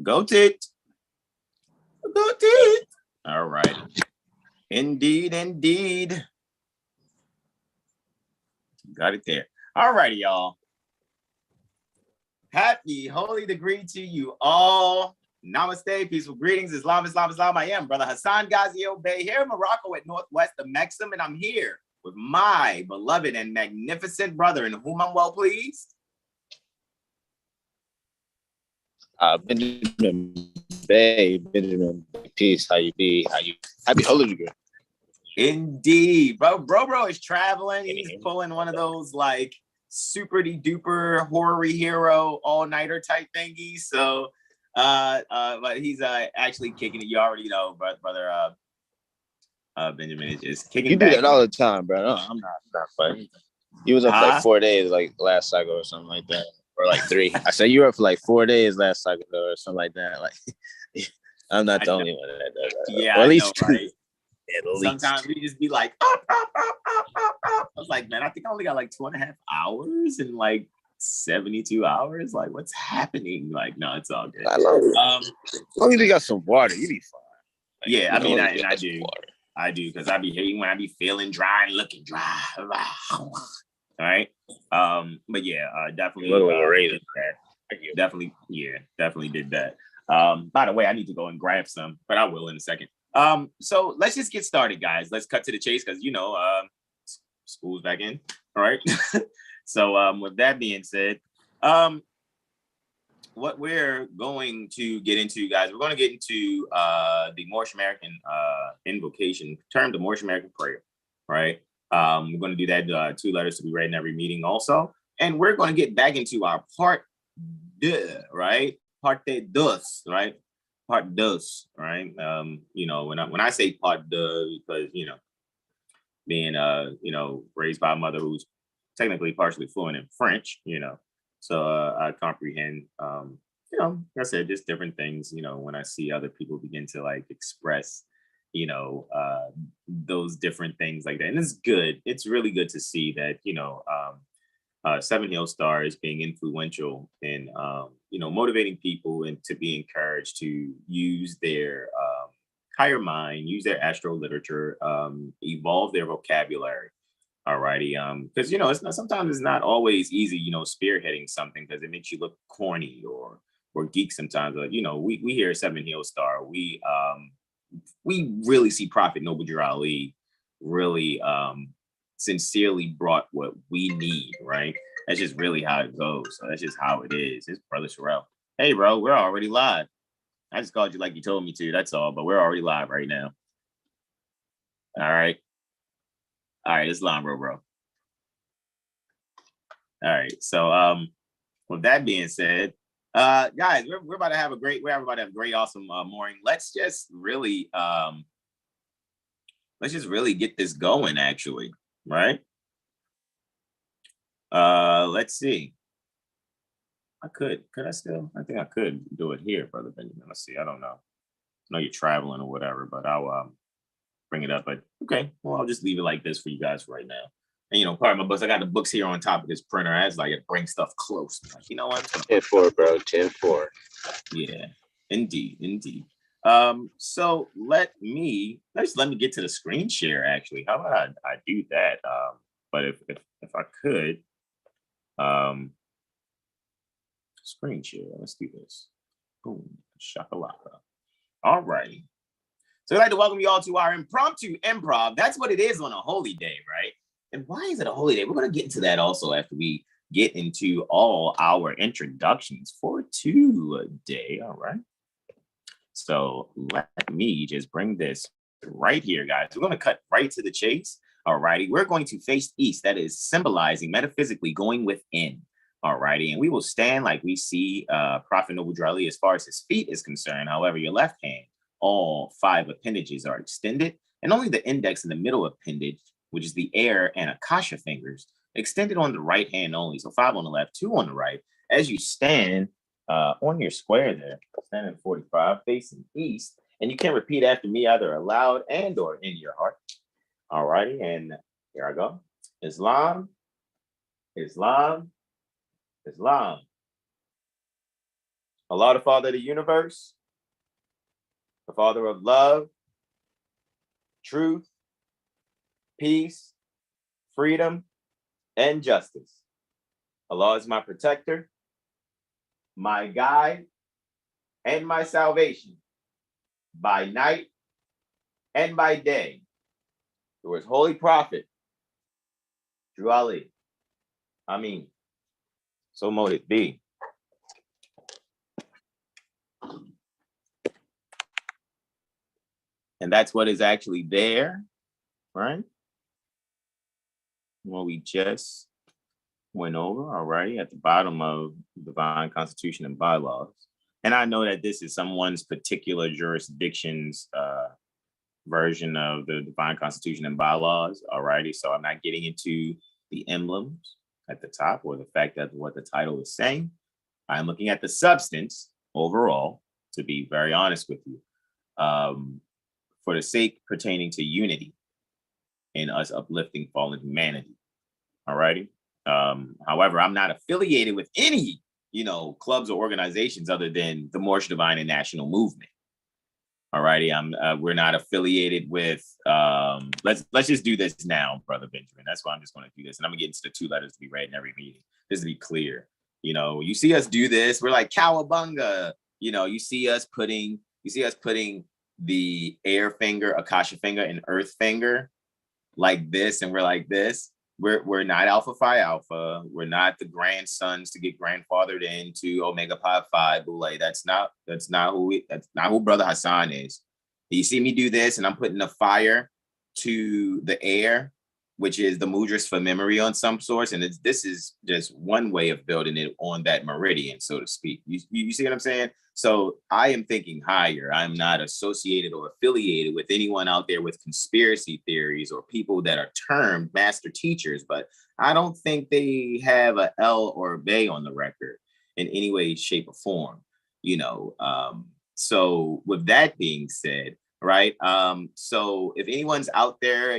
Got it. Got it. All right. Indeed, indeed. Got it there. All righty, y'all. Happy holy degree to you all. Namaste, peaceful greetings. Islam, Islam, Islam. I am Brother Hasan Ghaziel Bey here in Morocco at Northwest of Maxim, and I'm here with my beloved and magnificent brother, in whom I'm well pleased. Benjamin Bey, Benjamin Peace. How you be? Happy holy degree? Indeed, bro is traveling. He's pulling one of those like super duper horror hero all-nighter type thingies. So but he's actually kicking it. You already know, brother Benjamin is just kicking. You do that all the time, bro. No, I'm not fighting. You was up for like 4 days, like last cycle or something like that, or like 3. I said you were up for like 4 days last cycle or something like that. Like I'm not the only one that does that. Yeah, or at least know, right? Sometimes we just be like, up. I was like, man, I think I only got like 2.5 hours and like 72 hours. Like, what's happening? Like, no, it's all good. As long as you got some water, you be fine. Like, yeah, I mean, I do. Water. I do, because I be hating when I be feeling dry and looking dry. All right. But yeah, definitely. Definitely did that. By the way, I need to go and grab some, but I will in a second. So let's just get started, guys. Let's cut to the chase, because school's back in. All right. So with that being said, what we're going to get into, guys, we're going to get into the Moorish American invocation term, the Moorish American prayer, right? We're going to do that 2 letters to be read in every meeting also. And we're going to get back into our part deux, right? Parte dos, right? Part dos, right? When I say part deux, because, being, raised by a mother who's technically partially fluent in French, so I comprehend, like I said, just different things, when I see other people begin to like express, those different things like that. And it's good. It's really good to see that, Seven Hill Star is being influential in, motivating people and to be encouraged to use their higher mind, use their astro literature, evolve their vocabulary. Alrighty, because sometimes it's not always easy, spearheading something, because it makes you look corny or geek sometimes. But we here at Seven Hill Star, we really see Prophet Noble Drew Ali really sincerely brought what we need, right? That's just really how it goes. So that's just how it is. It's Brother Terrell. Hey, bro, we're already live. I just called you like you told me to. That's all. But we're already live right now. All right. It's long, bro. All right. So with that being said, guys, we're about to have a great, awesome morning. Let's just really get this going, actually, right? Let's see. I think I could do it here, Brother Benjamin. Let's see. I don't know. I know you're traveling or whatever, but I'll bring it up. But okay, well, I'll just leave it like this for you guys right now. And part of my books, I got the books here on top of this printer. I just like it bring stuff close. Like, you know what? 10-4, bro. 10-4. Yeah, indeed. So let me get to the screen share. Actually, how about I do that? But if I could, screen share. Let's do this. Boom, shakalaka. All righty. So I'd like to welcome you all to our Impromptu Improv. That's what it is on a holy day, right? And why is it a holy day? We're going to get into that also after we get into all our introductions for today. All right. So let me just bring this right here, guys. We're going to cut right to the chase. All righty. We're going to face east. That is symbolizing metaphysically going within. All righty. And we will stand like we see Prophet Noble Drew Ali as far as his feet is concerned. However, your left hand, all 5 appendages are extended, and only the index and the middle appendage, which is the air and akasha fingers, extended on the right hand only. So 5 on the left, 2 on the right. As you stand on your square there, standing 45, facing east, and you can repeat after me either aloud and or in your heart. All righty, and here I go. Islam, Islam, Islam. Allah, the Father of the universe, the Father of love, truth, peace, freedom, and justice. Allah is my protector, my guide, and my salvation by night and by day. Through his holy prophet, through Ali. Amin. So mote it be. And that's what is actually there, right? What we just went over already at the bottom of Divine Constitution and Bylaws. And I know that this is someone's particular jurisdiction's version of the Divine Constitution and Bylaws, alrighty? So I'm not getting into the emblems at the top or the fact that what the title is saying. I'm looking at the substance overall, to be very honest with you, for the sake pertaining to unity and us uplifting fallen humanity, alrighty? However, I'm not affiliated with any, clubs or organizations other than the Moorish Divine and National Movement. Alrighty, we're not affiliated with. Let's just do this now, Brother Benjamin. That's why I'm just going to do this, and I'm gonna get into the 2 letters to be read in every meeting. Just to be clear, you see us do this. We're like cowabunga. You see us putting the air finger, Akasha finger, and earth finger like this, and we're like this. We're not Alpha Phi Alpha. We're not the grandsons to get grandfathered into Omega Pi Phi Boule. That's not who Brother Hasan is. You see me do this, and I'm putting a fire to the air, which is the mudras for memory on some source, and this is just one way of building it on that meridian, so to speak. You see what I'm saying? So I am thinking higher. I'm not associated or affiliated with anyone out there with conspiracy theories or people that are termed master teachers, but I don't think they have a L or a Bey on the record in any way, shape, or form. So with that being said, right? So if anyone's out there,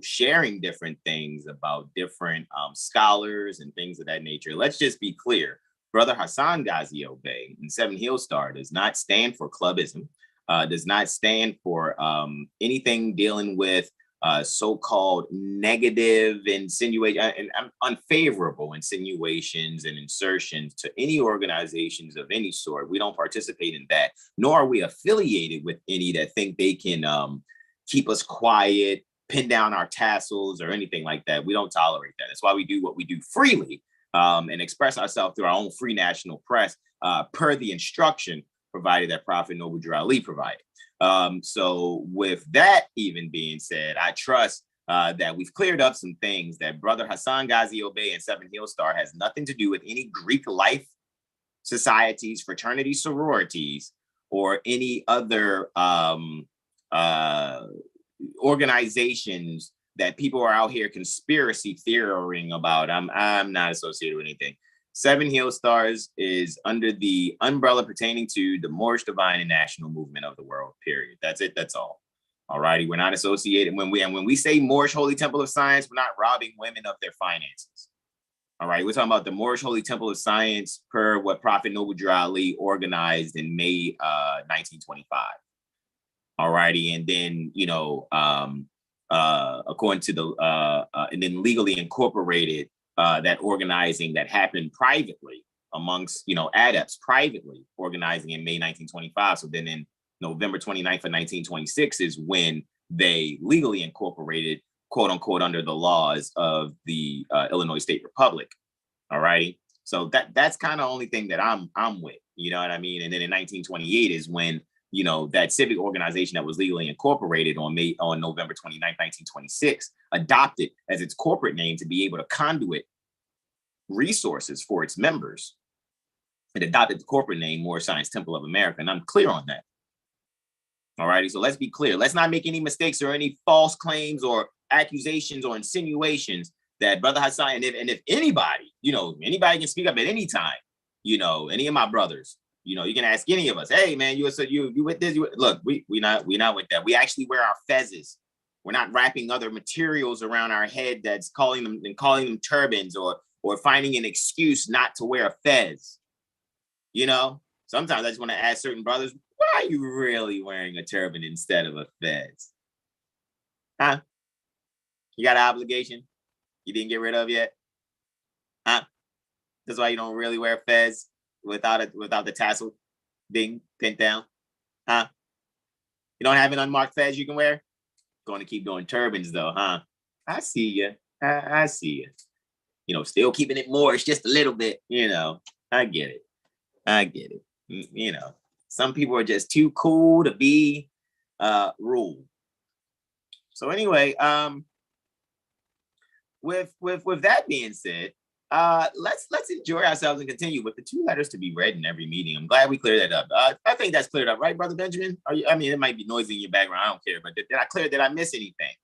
sharing different things about different scholars and things of that nature, let's just be clear. Brother Hasan Ghaziel Bey and 7 Heel Star does not stand for clubism, does not stand for anything dealing with so-called negative insinuation and unfavorable insinuations and insertions to any organizations of any sort. We don't participate in that, nor are we affiliated with any that think they can keep us quiet, pin down our tassels or anything like that. We don't tolerate that. That's why we do what we do freely and express ourselves through our own free national press per the instruction provided that Prophet Noble Drew Ali provided. So with that even being said, I trust that we've cleared up some things that Brother Hasan Ghaziel Bey and 7 Heel Star has nothing to do with any Greek life societies, fraternities, sororities, or any other organizations that people are out here conspiracy theorying about. I'm not associated with anything. 7 Heel Stars is under the umbrella pertaining to the Moorish Divine and National Movement of the world, period. That's it. That's all. All righty. We're not associated. When we say Moorish Holy Temple of Science, we're not robbing women of their finances. All right. We're talking about the Moorish Holy Temple of Science per what Prophet Noble Drew Ali organized in May 1925. All righty. And then, according to the and then legally incorporated that organizing that happened privately amongst adepts privately organizing in May 1925. So then in November 29th of 1926 is when they legally incorporated, quote unquote, under the laws of the Illinois State Republic. All righty. So that's kind of the only thing that I'm with, you know what I mean? And then in 1928 is when that civic organization that was legally incorporated on November 29th, 1926, adopted as its corporate name to be able to conduit resources for its members. It adopted the corporate name Moorish Science Temple of America, and I'm clear on that. All righty, so let's be clear. Let's not make any mistakes or any false claims or accusations or insinuations that Brother Hasan, and if anybody, anybody can speak up at any time, any of my brothers, you can ask any of us, hey man, you with this? Look, we not with that. We actually wear our fezzes. We're not wrapping other materials around our head that's calling them turbans or finding an excuse not to wear a fez. Sometimes I just want to ask certain brothers, why are you really wearing a turban instead of a fez? Huh? You got an obligation you didn't get rid of yet? Huh? That's why you don't really wear fez without the tassel being pinned down? Huh? You don't have an unmarked fez you can wear? Going to keep doing turbans though, huh? I see you. I see you. Still keeping it Moorish just a little bit, I get it. Some people are just too cool to be ruled. So anyway, with that being said, let's enjoy ourselves and continue with the 2 letters to be read in every meeting. I'm glad we cleared that up. I think that's cleared up, right, Brother Benjamin? It might be noisy in your background. I don't care, but did I miss anything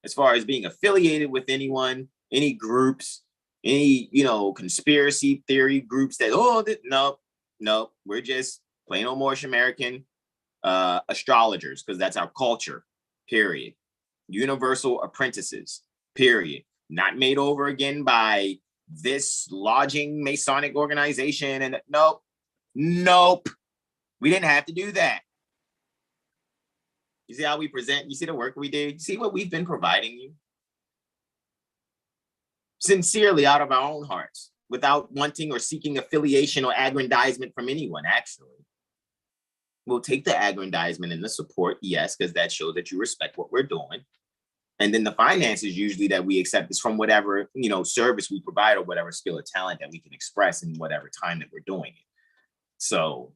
as far as being affiliated with anyone, any groups, any conspiracy theory groups that no, we're just plain old Moorish American astrologers, because that's our culture, period. Universal apprentices, period. Not made over again by this lodging Masonic organization. And nope. We didn't have to do that. You see how we present? You see the work we did? You see what we've been providing you? Sincerely, out of our own hearts, without wanting or seeking affiliation or aggrandizement from anyone, actually. We'll take the aggrandizement and the support, yes, because that shows that you respect what we're doing. And then the finances usually that we accept is from whatever, service we provide or whatever skill or talent that we can express in whatever time that we're doing it. So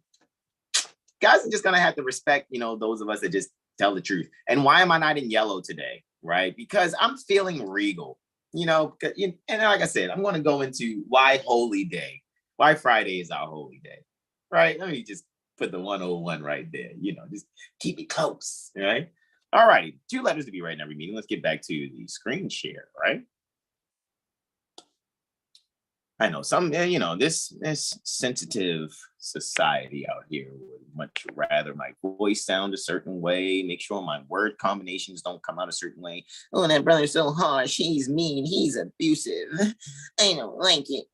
guys are just going to have to respect, those of us that just tell the truth. And why am I not in yellow today? Right? Because I'm feeling regal, and like I said, I'm going to go into why Holy Day, why Friday is our holy day, right? Let me just put the 101 right there, just keep it close, right? All righty, 2 letters to be read in every meeting. Let's get back to the screen share, right? I know this sensitive society out here would much rather my voice sound a certain way, make sure my word combinations don't come out a certain way. Oh, that brother's so harsh, he's mean, he's abusive. I don't like it.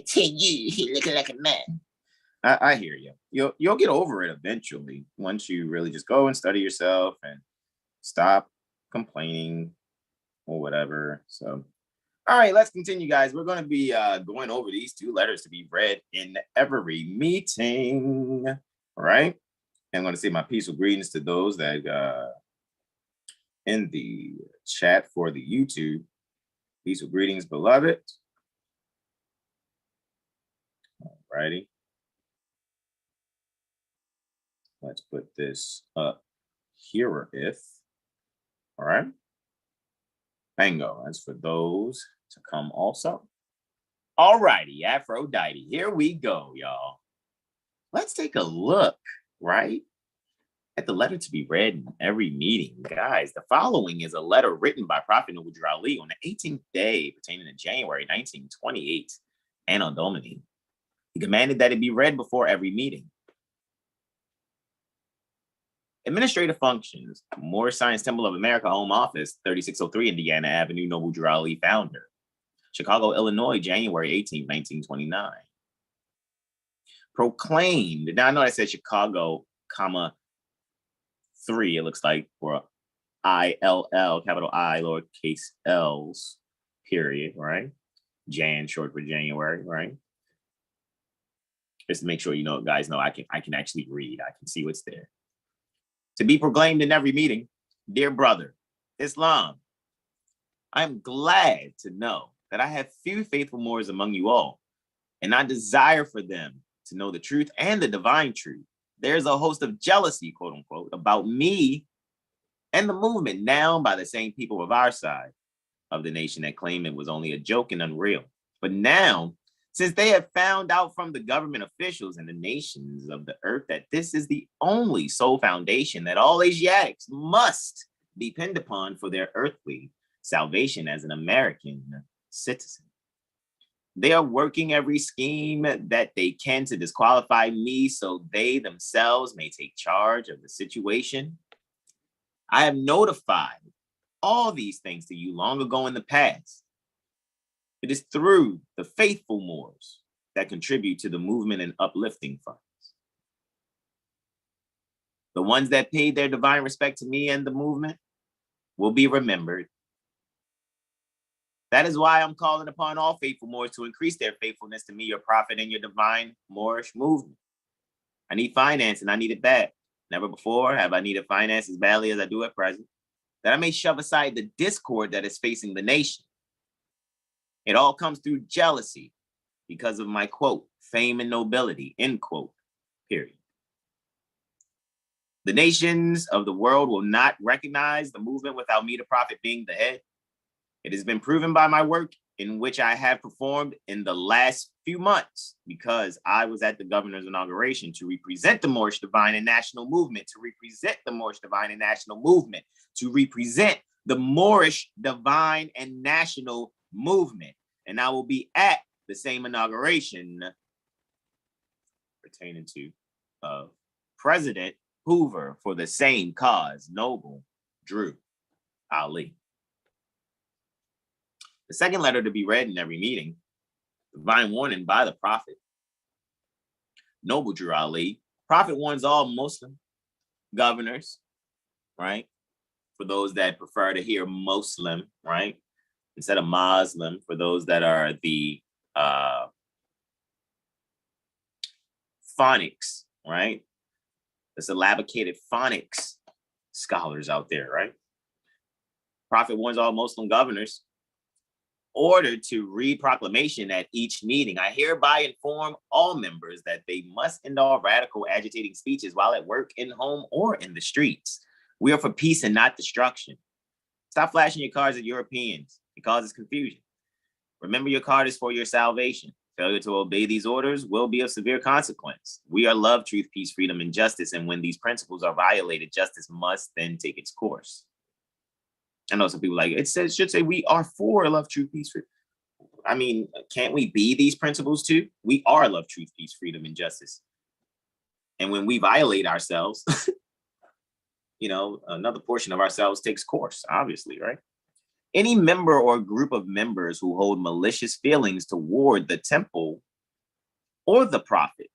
To you, look like a man. I hear you. You'll get over it eventually once you really just go and study yourself and stop complaining or whatever. So, all right, let's continue, guys. We're going to be going over these 2 letters to be read in every meeting. All right. And I'm going to say my peaceful greetings to those that in the chat for the YouTube. Peaceful greetings, beloved. All righty. Let's put this up here. All right. Bingo. That's for those to come also. All righty, Aphrodite. Here we go, y'all. Let's take a look, right, at the letter to be read in every meeting. Guys, the following is a letter written by Prophet Noble Ali on the 18th day pertaining to January 1928, Anno Domini. He commanded that it be read before every meeting. Administrative functions, Moor Science Temple of America, Home Office, 3603 Indiana Avenue, Noble Drew Ali, founder. Chicago, Illinois, January 18, 1929. Proclaimed, now I know I said Chicago, comma, 3, it looks like, for ILL, capital I, lowercase L's, period, right? Jan, short for January, right? Just to make sure guys know I can actually read. I can see what's there. To be proclaimed in every meeting, dear brother, Islam, I'm glad to know that I have few faithful Moors among you all, and I desire for them to know the truth and the divine truth. There's a host of jealousy, quote unquote, about me and the movement now by the same people of our side of the nation that claim it was only a joke and unreal. But now, since they have found out from the government officials and the nations of the earth that this is the only sole foundation that all Asiatics must depend upon for their earthly salvation as an American citizen, they are working every scheme that they can to disqualify me so they themselves may take charge of the situation. I have notified all these things to you long ago in the past. It is through the faithful Moors that contribute to the movement and uplifting funds. The ones that paid their divine respect to me and the movement will be remembered. That is why I'm calling upon all faithful Moors to increase their faithfulness to me, your prophet, and your divine Moorish movement. I need finance and I need it bad. Never before have I needed finance as badly as I do at present, that I may shove aside the discord that is facing the nation. It all comes through jealousy because of my, quote, fame and nobility, end quote, period. The nations of the world will not recognize the movement without me, the prophet, being the head. It has been proven by my work in which I have performed in the last few months, because I was at the governor's inauguration to represent the Moorish Divine and National Movement, to represent the Moorish Divine and National Movement, to represent the Moorish Divine and National Movement. And I will be at the same inauguration pertaining to President Hoover for the same cause, noble Drew Ali. The second letter to be read in every meeting, divine warning by the prophet, noble Drew Ali. Prophet warns all Muslim governors, right? For those that prefer to hear Muslim, right? Instead of Muslim, for those that are the phonics, right? The syllabicated phonics scholars out there, right? Prophet warns all Muslim governors, ordered to read proclamation at each meeting. I hereby inform all members that they must end all radical agitating speeches while at work, in home, or in the streets. We are for peace and not destruction. Stop flashing your cards at Europeans. It causes confusion. Remember, your card is for your salvation. Failure to obey these orders will be of severe consequence. We are love, truth, peace, freedom, and justice. And when these principles are violated, justice must then take its course. I know some people like it says should say we are for love, truth, peace, freedom. I mean, can't we be these principles too? We are love, truth, peace, freedom, and justice. And when we violate ourselves, you know, another portion of ourselves takes course, obviously, right? Any member or group of members who hold malicious feelings toward the temple or the prophet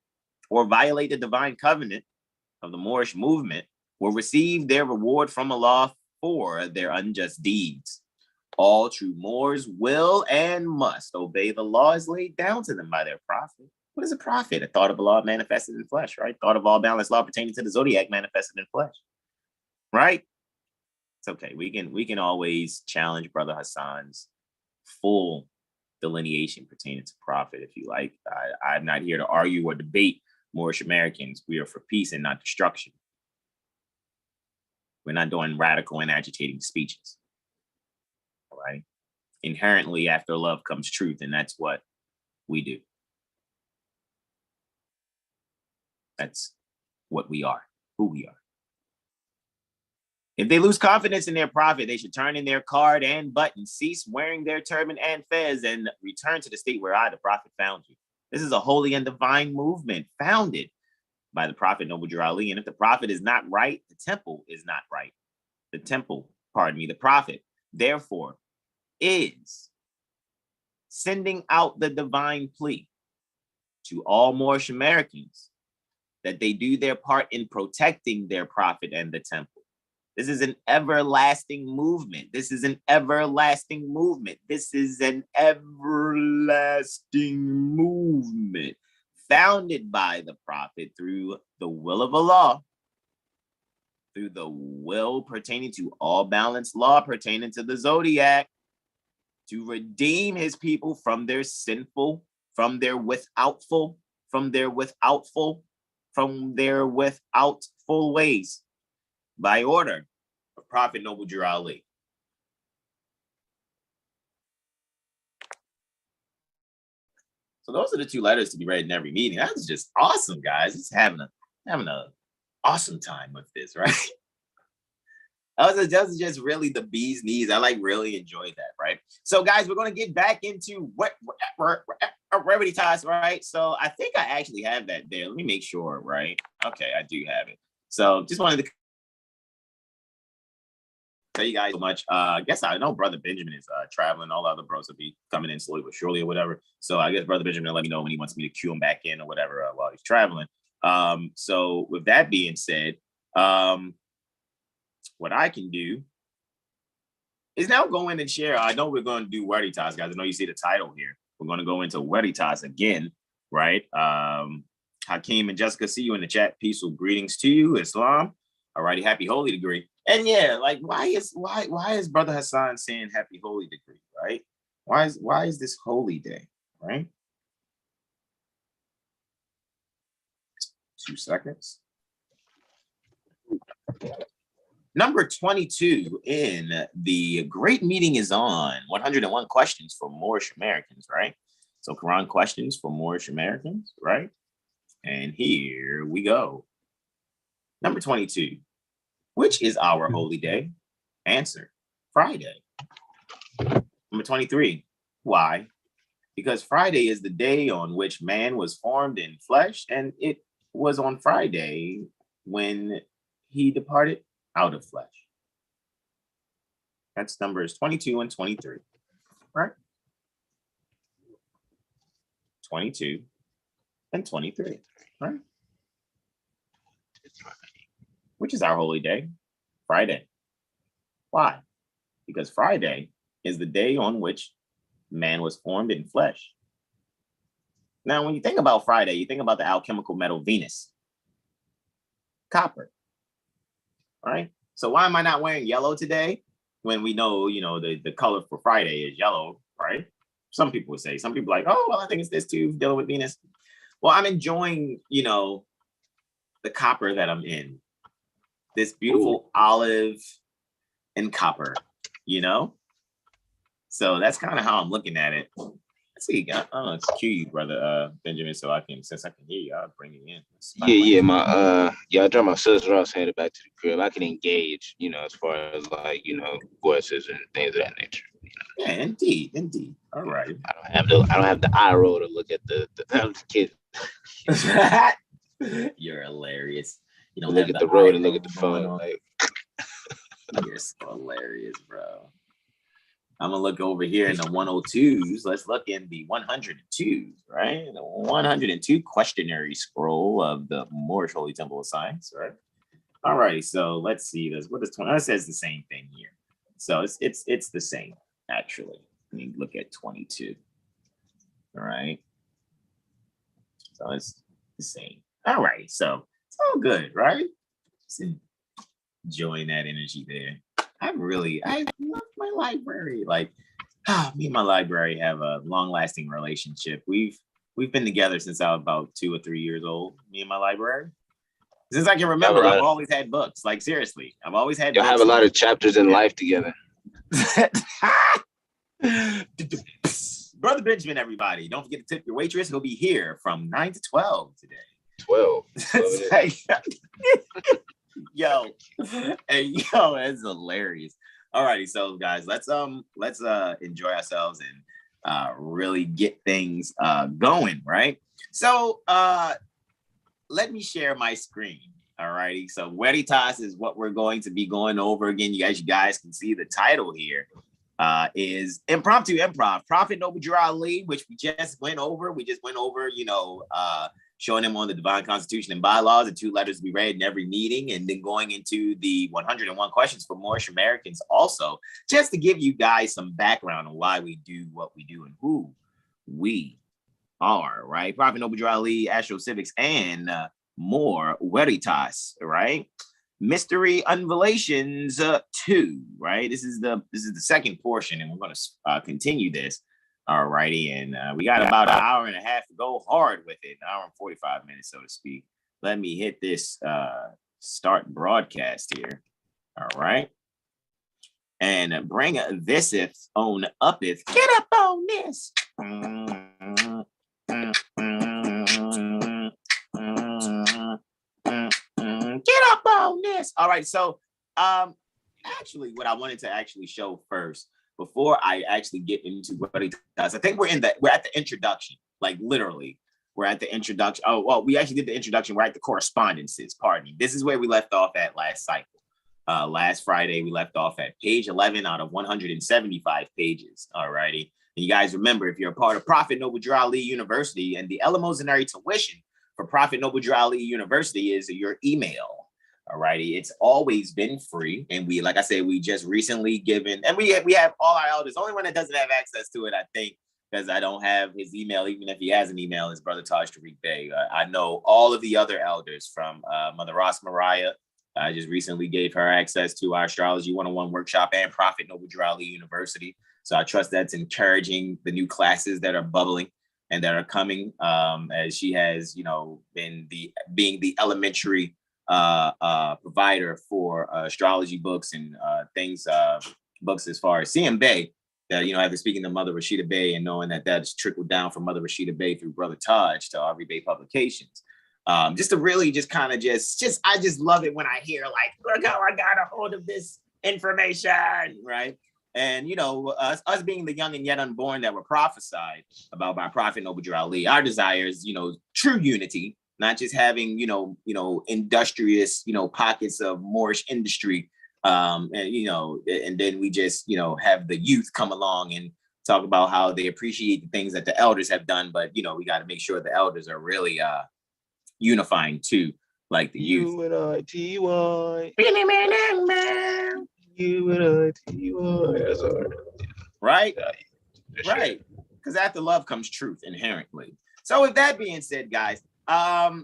or violate the divine covenant of the Moorish movement will receive their reward from Allah for their unjust deeds. All true Moors will and must obey the laws laid down to them by their prophet. What is a prophet? A thought of Allah manifested in flesh, right? Thought of all balanced law pertaining to the zodiac manifested in flesh, right? It's okay. We can always challenge Brother Hasan's full delineation pertaining to prophet if you like. I'm not here to argue or debate Moorish Americans. We are for peace and not destruction. We're not doing radical and agitating speeches. All right. Inherently, after love comes truth, and that's what we do. That's what we are, who we are. If they lose confidence in their prophet, they should turn in their card and button, cease wearing their turban and fez, and return to the state where I, the prophet, found you. This is a holy and divine movement founded by the prophet Noble Drew Ali. And if the prophet is not right, the temple is not right. The temple, the prophet, therefore, is sending out the divine plea to all Moorish Americans that they do their part in protecting their prophet and the temple. This is an everlasting movement. This is an everlasting movement. This is an everlasting movement founded by the prophet through the will of Allah, through the will pertaining to all balanced law pertaining to the zodiac, to redeem his people from their sinful, from their withoutful ways, by order of Prophet Noble Drew Ali. So those are the two letters to be read in every meeting. That was just awesome, guys. Just having a awesome time with this, right? That was just really the bee's knees. I really enjoyed that, right? So guys, we're going to get back into what Veritas, right? So I think I actually have that there. Let me make sure, right? Okay, I do have it. So just wanted to tell you guys so much. I guess I know Brother Benjamin is traveling. All the other bros will be coming in slowly but surely or whatever. So I guess Brother Benjamin will let me know when he wants me to cue him back in or whatever while he's traveling. So with that being said, what I can do is now go in and share. I know we're going to do Veritas, guys. I know you see the title here. We're going to go into Veritas again, right? Hakeem and Jessica, see you in the chat. Peaceful greetings to you, Islam. Alrighty, happy holy degree. And yeah, like why is Brother Hasan saying happy holy degree, right? Why is this holy day, right? 2 seconds. Number 22 in the Great Meeting is On. 101 questions for Moorish Americans, right? So Quran questions for Moorish Americans, right? And here we go. Number 22. Which is our holy day? Answer: Friday. Number 23. Why? Because Friday is the day on which man was formed in flesh, and it was on Friday when he departed out of flesh. That's numbers 22 and 23, right? 22 and 23, right? Which is our holy day? Friday. Why? Because Friday is the day on which man was formed in flesh. Now, when you think about Friday, you think about the alchemical metal Venus, copper, right? So why am I not wearing yellow today when we know, the color for Friday is yellow, right? Some people would say, some people are like, oh, well, I think it's this too, dealing with Venus. Well, I'm enjoying, the copper that I'm in. This beautiful olive and copper, So that's kind of how I'm looking at it. Let's see, let's cue you, Brother Benjamin, so since I can hear you, I'll bring you in. I dropped my sister off, headed back to the crib. I can engage, as far as voices and things of that nature. Yeah, indeed. All right. I don't have the eye roll to look at the kid. You're hilarious. You don't look at the road and look at the phone. You're so hilarious, bro. I'm gonna look over here in the 102s. Let's look in the 102s, right? The 102 questionnaire scroll of the Moorish Holy Temple of Science, right? All right, so let's see this. What does 20? It says the same thing here. So it's the same, actually. Let me look at 22. All right. So it's the same. All right, so it's all good, right? Enjoying that energy there. I love my library. Me and my library have a long-lasting relationship. We've been together since I was about 2 or 3 years old. Me and my library. Since I can remember, I've always had books. Like seriously, I've always had. Y'all have a lot of chapters in life together. Brother Benjamin, everybody, don't forget to tip your waitress. He'll be here from 9 to 12 today. 12. Yo, it's hilarious. Alrighty, so guys, let's enjoy ourselves and really get things going, right? So let me share my screen. Alrighty, so Veritas is what we're going to be going over again. You guys can see the title here is Impromptu Improv, Prophet Noble Ali, which we just went over. We just went over, showing him on the Divine Constitution and Bylaws, the 2 letters we read in every meeting, and then going into the 101 questions for Moorish Americans also, just to give you guys some background on why we do what we do and who we are, right? Prophet Noble Ali, AstroCivics, and Moor, Veritas, right? Mystery Un-velations 2, right? This is the second portion, and we're going to continue this. All righty, and we got about an hour and a half to go hard with it, an hour and 45 minutes, so to speak. Let me hit this start broadcast here. All right. And bring thiseth on upeth. Get up on this. Get up on this. All right, so actually what I wanted to actually show first, before I actually get into what it does, I think we're at the introduction, like literally, we're at the introduction. Oh, well, we actually did the introduction. We're at the correspondences, pardon me. This is where we left off at last cycle. Last Friday, we left off at page 11 out of 175 pages. All righty. And you guys remember, if you're a part of Prophet Noble Drew Ali University, and the eleemosynary tuition for Prophet Noble Drew Ali University is your email. All righty. It's always been free. And we, like I said, we just recently given, and we have all our elders. The only one that doesn't have access to it, I think, because I don't have his email, even if he has an email, is Brother Tariq Bey. I know all of the other elders from Mother Ross Mariah. I just recently gave her access to our Astrology 101 workshop and Prophet Noble Drew Ali University. So I trust that's encouraging the new classes that are bubbling and that are coming, as she has, being the elementary provider for astrology books and things, books as far as CM Bey. That, after speaking to Mother Rashida Bey and knowing that that's trickled down from Mother Rashida Bey through Brother Taj to Aubrey Bey Publications. Just to really I just love it when I hear, like, look how I got a hold of this information, right? And, us being the young and yet unborn that were prophesied about by Prophet Noble Drew Ali, our desire is, true unity, not just having, industrious, pockets of Moorish industry. And then we just, have the youth come along and talk about how they appreciate the things that the elders have done. But, we got to make sure the elders are really unifying too, like the youth. U-N-I-T-Y. U-N-I-T-Y. Right? Right. Because after love comes truth inherently. So with that being said, guys,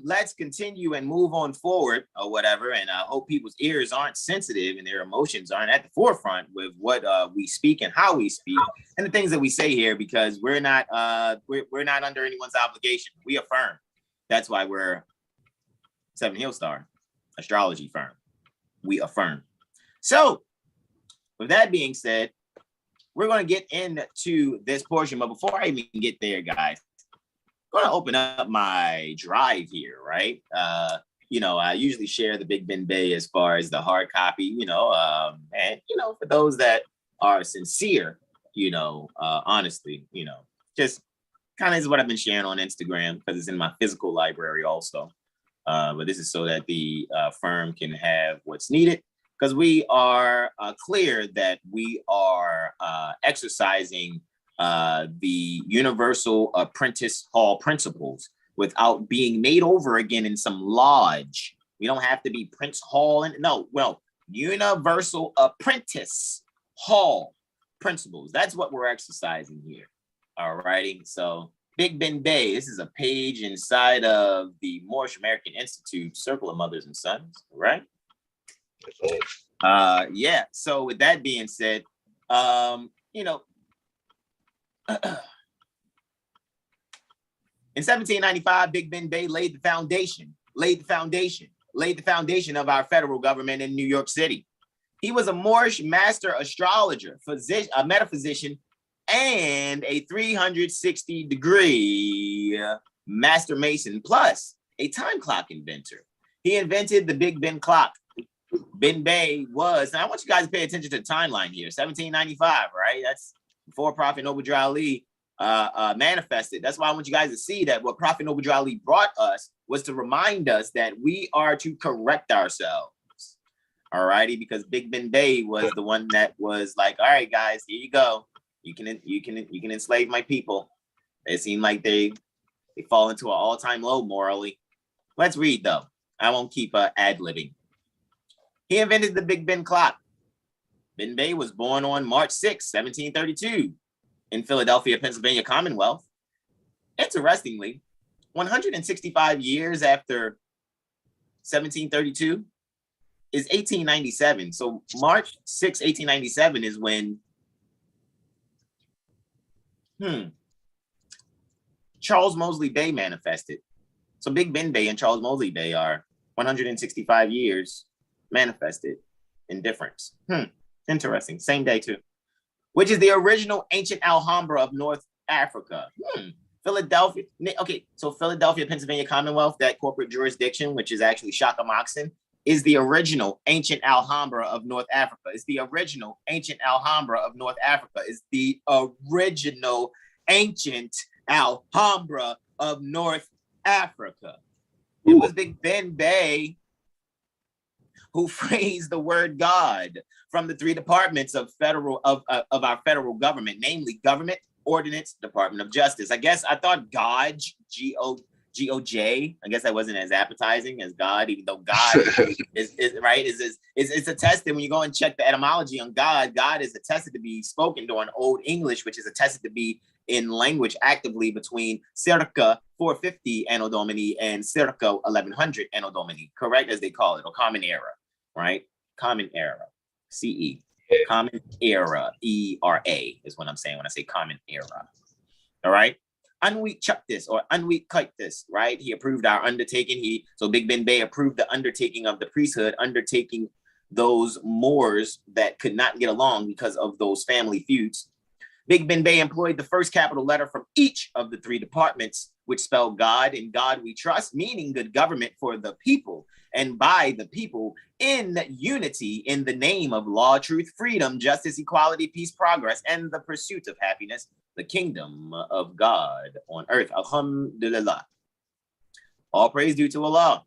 let's continue and move on forward or whatever. And I hope people's ears aren't sensitive and their emotions aren't at the forefront with what we speak and how we speak and the things that we say here, because we're not under anyone's obligation. We affirm. That's why we're Seven Hill Star astrology firm. We affirm. So with that being said, we're going to get into this portion. But before I even get there, guys, I'm going to open up my drive here, right? I usually share the Big Ben Bay as far as the hard copy, and, for those that are sincere, honestly, just kind of is what I've been sharing on Instagram because it's in my physical library also. But this is so that the firm can have what's needed, because we are clear that we are exercising the Universal Apprentice Hall principles without being made over again in some lodge. We don't have to be Prince Hall. Universal Apprentice Hall principles. That's what we're exercising here. All righty. So Big Ben Bay, this is a page inside of the Moorish American Institute Circle of Mothers and Sons, right? Yeah. So with that being said, in 1795, Big Ben Bay laid the foundation of our federal government in New York City. He was a Moorish master astrologer, a metaphysician, and a 360-degree master mason, plus a time clock inventor. He invented the Big Ben clock. Ben Bay was, and I want you guys to pay attention to the timeline here, 1795, right? That's before Prophet Noble Drew Ali manifested. That's why I want you guys to see that what Prophet Noble Drew Ali brought us was to remind us that we are to correct ourselves. All righty, because Big Ben Bay was the one that was like, all right, guys, here you go. You can enslave my people. It seemed like they fall into an all-time low morally. Let's read though. I won't keep ad-libbing. He invented the Big Ben clock. Ben Bay was born on March 6, 1732 in Philadelphia, Pennsylvania Commonwealth. Interestingly, 165 years after 1732 is 1897. So March 6, 1897 is when Charles Moseley Bey manifested. So Big Ben Bay and Charles Moseley Bey are 165 years manifested in difference. Interesting. Same day too. Which is the original ancient Alhambra of North Africa. Philadelphia. Okay, so Philadelphia, Pennsylvania Commonwealth, that corporate jurisdiction, which is actually Shakamoxon, is the original ancient Alhambra of North Africa. It's the original ancient Alhambra of North Africa. It's the original ancient Alhambra of North Africa. It was Big Ben Bay who phrased the word God from the three departments of our federal government, namely Government, Ordinance, Department of Justice. I guess I thought GOJ, G-O-J. I guess that wasn't as appetizing as God, even though God is right. It's attested when you go and check the etymology on God. God is attested to be spoken during Old English, which is attested to be in language actively between circa 450 Anno Domini and circa 1100 Anno Domini, correct, as they call it, or Common Era, right? Common Era, CE. Common Era, E-R-A is what I'm saying when I say Common Era. All right. Unweak chuck this or unweak kite this, right? He approved our undertaking. So Big Ben Bey approved the undertaking of the priesthood, undertaking those Moors that could not get along because of those family feuds. Big Ben Bey employed the first capital letter from each of the three departments, which spelled God. In God we trust, meaning good government for the people and by the people in unity in the name of law, truth, freedom, justice, equality, peace, progress, and the pursuit of happiness, the kingdom of God on earth. Alhamdulillah. All praise due to Allah,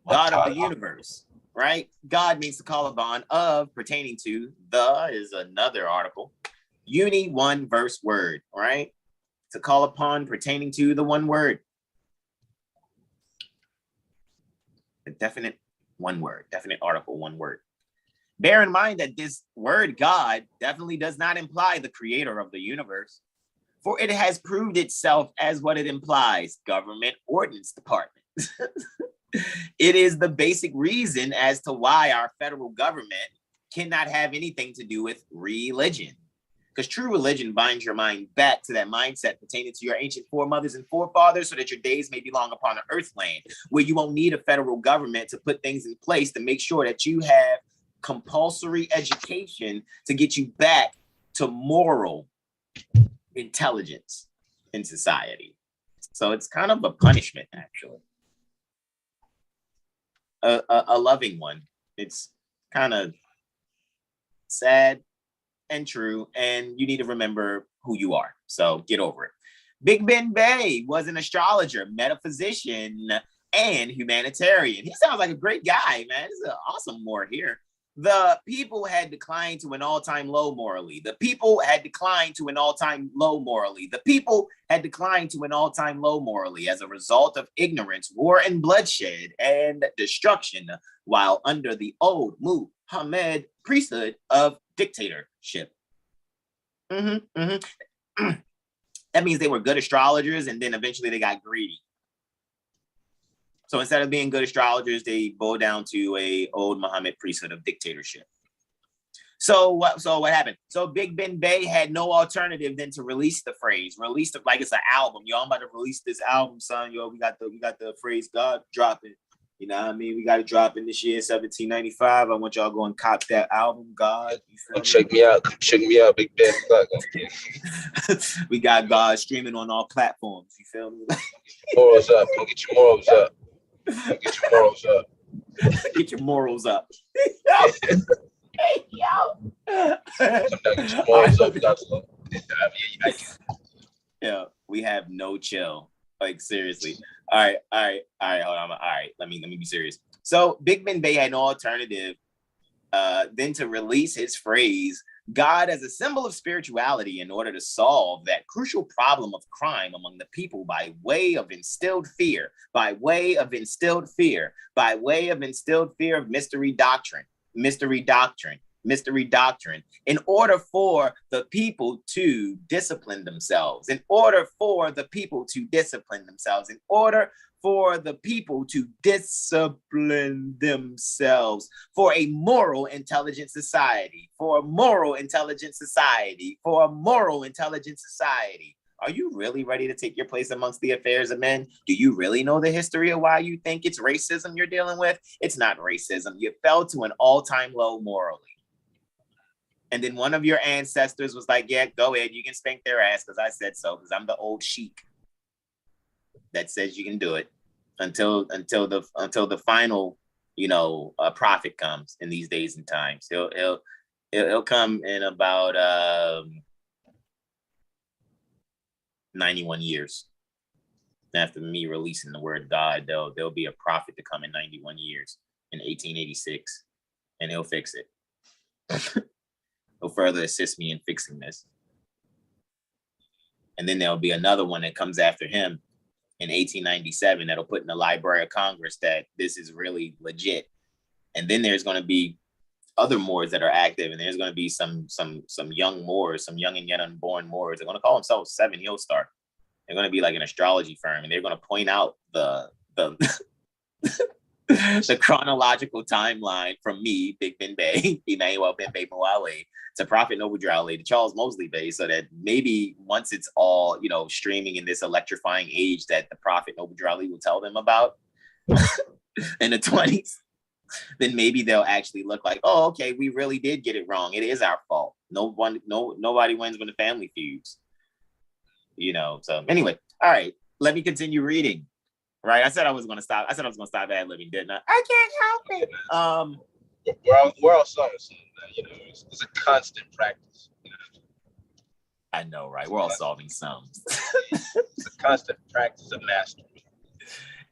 God of the universe, right? God means to call upon, of pertaining to, the is another article. Uni, one verse word, right? To call upon pertaining to the one word. A definite one word, definite article, one word. Bear in mind that this word God definitely does not imply the creator of the universe, for it has proved itself as what it implies, Government Ordnance Department. It is the basic reason as to why our federal government cannot have anything to do with religion. Because true religion binds your mind back to that mindset pertaining to your ancient foremothers and forefathers so that your days may be long upon the earth land, where you won't need a federal government to put things in place to make sure that you have compulsory education to get you back to moral intelligence in society. So it's kind of a punishment, actually. A loving one. It's kind of sad and true, and you need to remember who you are. So get over it. Big Ben Bey was an astrologer, metaphysician, and humanitarian. He sounds like a great guy, man. This is an awesome Moor here. The people had declined to an all-time low morally. The people had declined to an all-time low morally. The people had declined to an all-time low morally as a result of ignorance, war, and bloodshed, and destruction, while under the old Muhammad priesthood of dictatorship. That means they were good astrologers, and then eventually they got greedy. So instead of being good astrologers, they bow down to a old Muhammad priesthood of dictatorship. So what happened? So Big Ben Bey had no alternative than to release the phrase, like it's an album. Yo, I'm about to release this album, son. Yo, we got the phrase God dropping. You know what I mean? We got to drop in this year, 1795. I want y'all to go and cop that album, God. Check me out, Big Ben. We got God streaming on all platforms. You feel me? Morals up. Go get your morals up. Get your morals up. Get your morals up. Hey, yo. Get your morals up. Yeah, we have no chill. Like, seriously. All right, hold on. All right, let me be serious. So Big Ben Bey had no alternative than to release his phrase, God as a symbol of spirituality, in order to solve that crucial problem of crime among the people by way of instilled fear of mystery doctrine, in order for the people to discipline themselves, for a moral intelligent society, Are you really ready to take your place amongst the affairs of men? Do you really know the history of why you think it's racism you're dealing with? It's not racism. You fell to an all-time low morally. And then one of your ancestors was like, yeah, go ahead, you can spank their ass because I said so, because I'm the old sheik that says you can do it until the final, prophet comes in these days and times. He'll come in about 91 years. After me releasing the word God, there'll be a prophet to come in 91 years. in 1886, and he'll fix it. He'll further assist me in fixing this. And then there'll be another one that comes after him in 1897 that'll put in the Library of Congress that this is really legit. And then there's going to be other Moors that are active, and there's going to be some young Moors, some young and yet unborn Moors. They're going to call themselves Seven Hill Star. They're going to be like an astrology firm, and they're going to point out the the chronological timeline from me, Big Ben Bey, Emmanuel Ben Bey Moale, to Prophet Noble Drawley, to Charles Mosley Bey, so that maybe once it's all, you know, streaming in this electrifying age that the Prophet Noble Drawley will tell them about in the 20s, then maybe they'll actually look like, oh, okay, we really did get it wrong. It is our fault. Nobody wins when the family feuds. You know, so anyway, all right, let me continue reading. Right, I said I was going to stop. I said I was going to stop ad-libbing, didn't I? I can't help it. We're all solving something. You know, it's a constant practice. You know? I know, right? We're all solving some. It's a constant practice of mastery.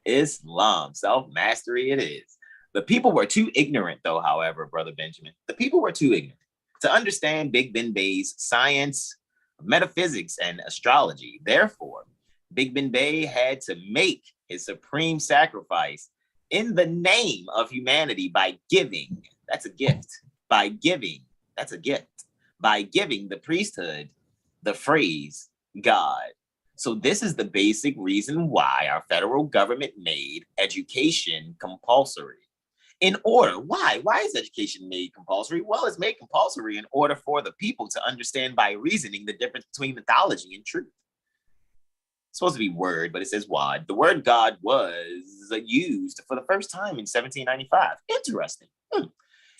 Islam, self-mastery it is. The people were too ignorant, though, however, Brother Benjamin. The people were too ignorant to understand Big Ben Bey's science, metaphysics, and astrology. Therefore, Big Ben Bey had to make his supreme sacrifice in the name of humanity by giving. That's a gift. By giving. That's a gift. By giving the priesthood the phrase God. So this is the basic reason why our federal government made education compulsory. Why is education made compulsory? Well, it's made compulsory in order for the people to understand by reasoning the difference between mythology and truth. It's supposed to be word, but it says wad. The word God was used for the first time in 1795. Interesting.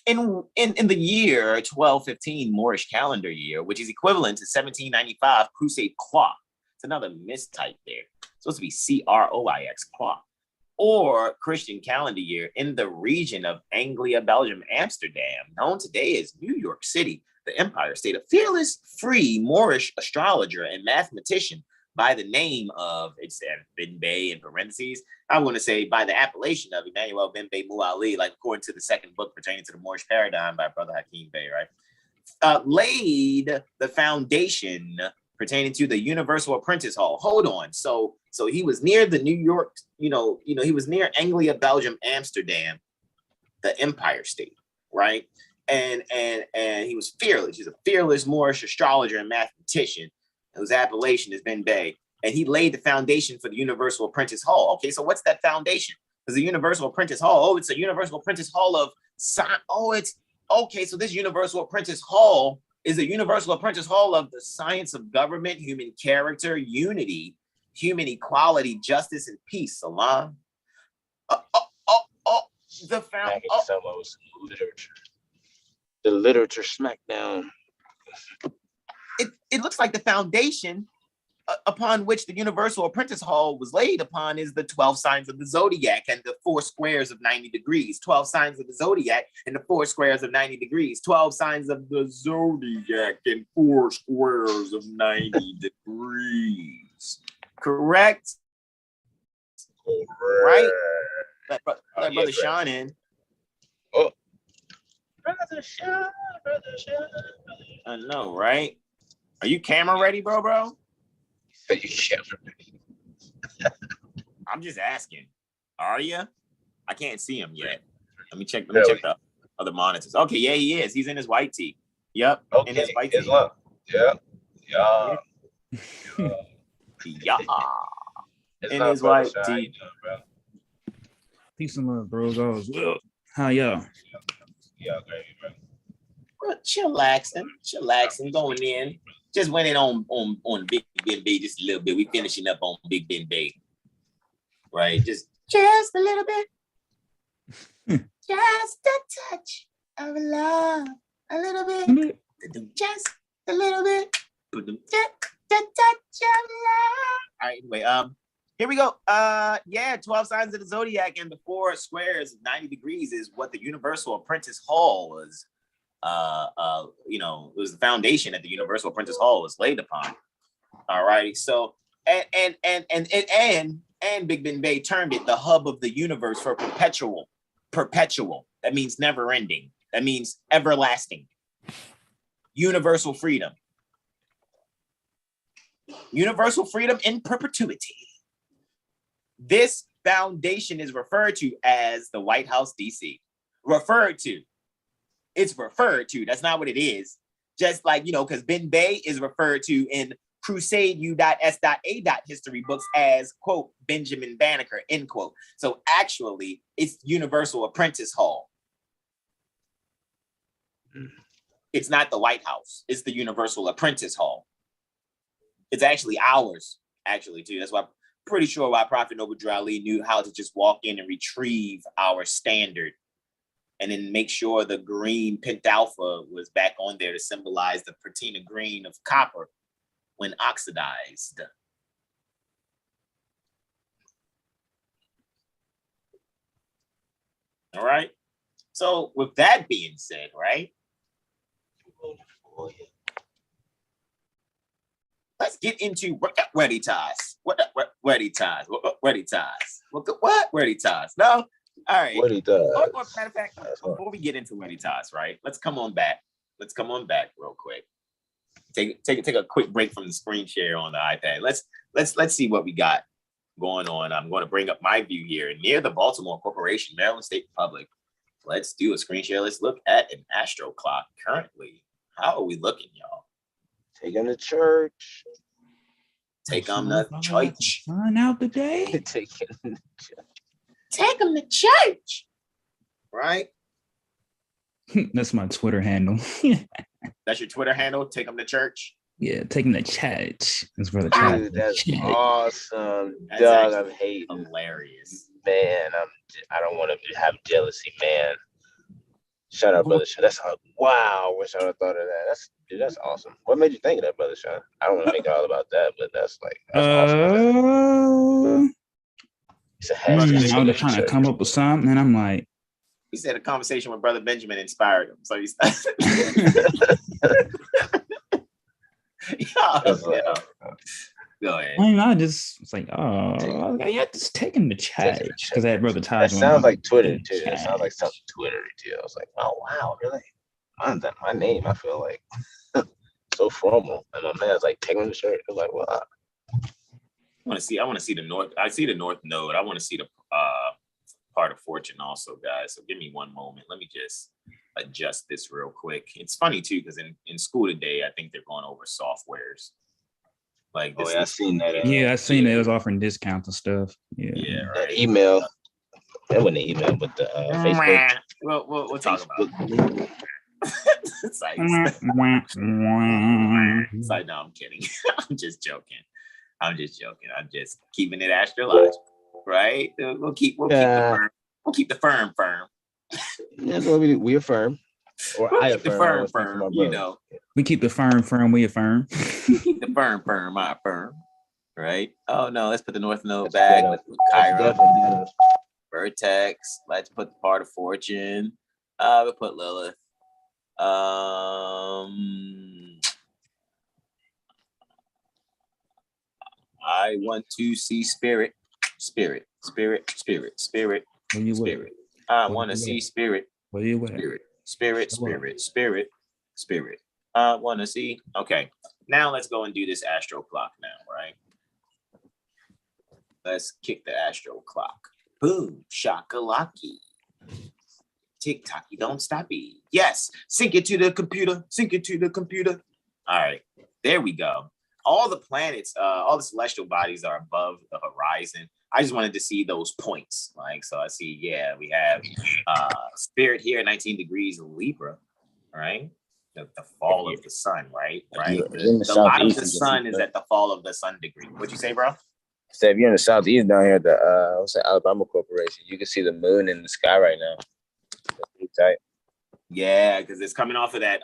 In the year 1215 Moorish calendar year, which is equivalent to 1795 Crusade clock. It's another mistype there. It's supposed to be CROIX clock. Or Christian calendar year in the region of Anglia, Belgium, Amsterdam, known today as New York City, the Empire State, a fearless, free Moorish astrologer and mathematician by the name of, it said Ben Bey in parentheses, I want to say by the appellation of Emmanuel Ben Bey Muali, like according to the second book pertaining to the Moorish paradigm by Brother Hakim Bey, right? Laid the foundation pertaining to the Universal Apprentice Hall. Hold on. So he was near the New York, he was near Anglia, Belgium, Amsterdam, the Empire State, right? And he was fearless. He's a fearless Moorish astrologer and mathematician whose appellation is Ben Bey. And he laid the foundation for the Universal Apprentice Hall. Okay, so what's that foundation? Because the Universal Apprentice Hall, it's a Universal Apprentice Hall of science. So this Universal Apprentice Hall is a Universal Apprentice Hall of the science of government, human character, unity, human equality, justice, and peace. Salam. Literature. The literature smackdown. It looks like the foundation upon which the Universal Apprentice Hall was laid upon is the 12 signs of the Zodiac and the 4 squares of 90 degrees. 12 signs of the Zodiac and the 4 squares of 90 degrees. 12 signs of the Zodiac and 4 squares of 90 degrees. Correct? Right? Let Brother Sean in. Oh. Brother Sean. I know, right? Are you camera ready, bro? Are you camera ready? I'm just asking. Are you? I can't see him yet. Let me check the other monitors. Okay, yeah, he is. He's in his white tee. Yep. Okay. In his white tee. Yeah. In his white tee. Peace and love, bros. All is well. How y'all? Yeah, great, bro. Well, chillaxing, going in. Just went in on Big Ben Bey just a little bit. We finishing up on Big Ben Bey, right? Just a little bit, just a touch of love, a little bit, just a little bit, just a touch of love. All right, anyway, here we go. 12 signs of the Zodiac and the 4 squares of 90 degrees is what the Universal Apprentice Hall was. It was the foundation that the Universal Apprentice Hall was laid upon. All right. So and Big Ben Bey termed it the hub of the universe for perpetual perpetual. That means never ending. That means everlasting. Universal freedom. Universal freedom in perpetuity. This foundation is referred to as the White House, D.C. Referred to. It's referred to. That's not what it is. Just like, because Ben Bey is referred to in Crusade U.S.A. history books as, quote, Benjamin Banneker, end quote. So actually, it's Universal Apprentice Hall. It's not the White House. It's the Universal Apprentice Hall. It's actually ours, too. That's why I'm pretty sure why Prophet Noble Drew Ali knew how to just walk in and retrieve our standard and then make sure the green pentalpha was back on there to symbolize the patina green of copper when oxidized. All right. So with that being said, right? Let's get into Veritas. What Veritas? Veritas? What Veritas? No? All right. Matter of fact, before we get into Veritas, right? Let's come on back. Real quick. Take a quick break from the screen share on the iPad. Let's see what we got going on. I'm going to bring up my view here near the Baltimore Corporation, Maryland State Public. Let's do a screen share. Let's look at an astro clock currently. How are we looking, y'all? Take them to church. Take them to church. Sign out the day. Take them to church. Right? That's my Twitter handle. That's your Twitter handle? Take them to church? Yeah, take them to church. That's where the Dude, that's awesome. That's dog, I'm hating. Hilarious. Man, I don't want to have jealousy, man. Shout out, Brother Sean. That's wow. I wish I would have thought of that. That's awesome. What made you think of that, Brother Sean? I don't want to make it all about that, but that's awesome. I was just trying to come up with something, and I'm like, he said a conversation with Brother Benjamin inspired him, so he's. Go ahead. I just was like, yeah, just take him to church because that Brother Taj. It sounds like Twitter too. It sounds like something Twitter too. I was like, oh wow, really? My name, I feel like so formal. And my man's like, take him to church. I was like, well, I want to see the north. I see the north node. I want to see the part of fortune also, guys. So give me one moment. Let me just adjust this real quick. It's funny too because in school today, I think they're going over softwares. Like this I seen that. Yeah, I seen it. It was offering discounts and stuff. Yeah, right. That email. That wasn't an email, but the Facebook. We'll talk about it. It's like, no, I'm kidding. I'm just joking. I'm just keeping it astrological, right? We'll keep the firm. That's what we affirm. Or I affirm. Firm. We keep the firm, we affirm. Keep the firm, I affirm. Right? Oh no, let's put the North Node back. Let's put Chiron. Vertex. Let's put the part of fortune. We'll put Lilith. I want to see spirit. I want to see spirit. Where you at? Spirit. I want to see. Okay, now let's go and do this astro clock now, right? Let's kick the astro clock. Boom, shakalaki. Tick tock, you don't stop it. Yes, sync it to the computer. All right, there we go. All the planets, all the celestial bodies are above the horizon. I just wanted to see those points. So I see, we have spirit here, 19 degrees of Libra, right? The fall of the sun, right? The lot of the sun is at the fall of the sun degree. What'd you say, bro? So if you're in the southeast down here at the Alabama Corporation, you can see the moon in the sky right now. That's pretty tight. Yeah, because it's coming off of that.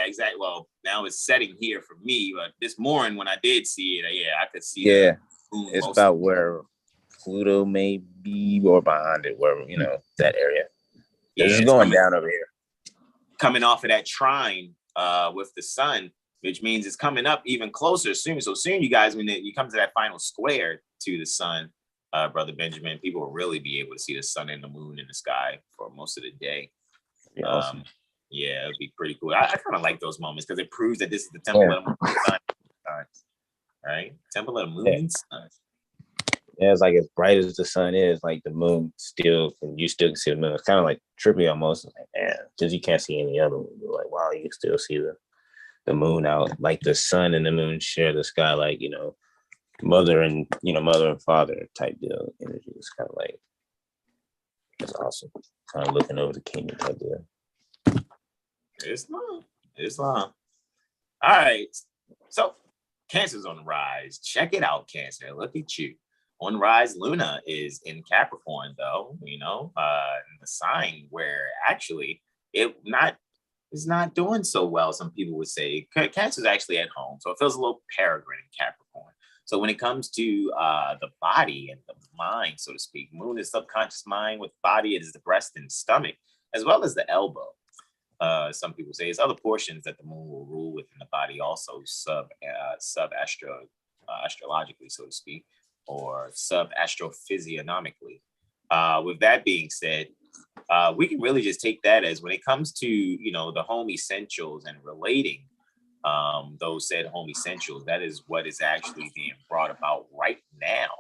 Exactly. Well, now it's setting here for me, but this morning when I did see it, I could see. Yeah, it's about where Pluto may be or behind it, where that area. Yeah, it's going down over here. Coming off of that trine with the sun, which means it's coming up even closer soon. So soon, you guys, when you come to that final square to the sun, Brother Benjamin, people will really be able to see the sun and the moon in the sky for most of the day. Yeah, awesome. Yeah, it'd be pretty cool. I kind of like those moments because it proves that this is the temple of the moon and sun, right? Temple of the moon and sun. Yeah, it's like as bright as the sun is, like the moon you still can see the moon. It's kind of like trippy almost. Like, man, because you can't see any other one. You're like, wow, you can still see the moon out. Like the sun and the moon share the sky, like, you know, mother and father type deal energy. It's kind of like, it's awesome. Kind of looking over the kingdom type deal. Islam. All right. So Cancer's on the rise. Check it out, Cancer. Look at you. On rise, Luna is in Capricorn, though, you know, the sign where actually it's not doing so well. Some people would say Cancer's actually at home. So it feels a little peregrine in Capricorn. So when it comes to the body and the mind, so to speak, moon is subconscious mind, with body it is the breast and stomach, as well as the elbow. Some people say it's other portions that the moon will rule within the body, also astrologically, so to speak, or astrophysiognomically. With that being said, we can really just take that as when it comes to, you know, the home essentials and relating those said home essentials, that is what is actually being brought about right now.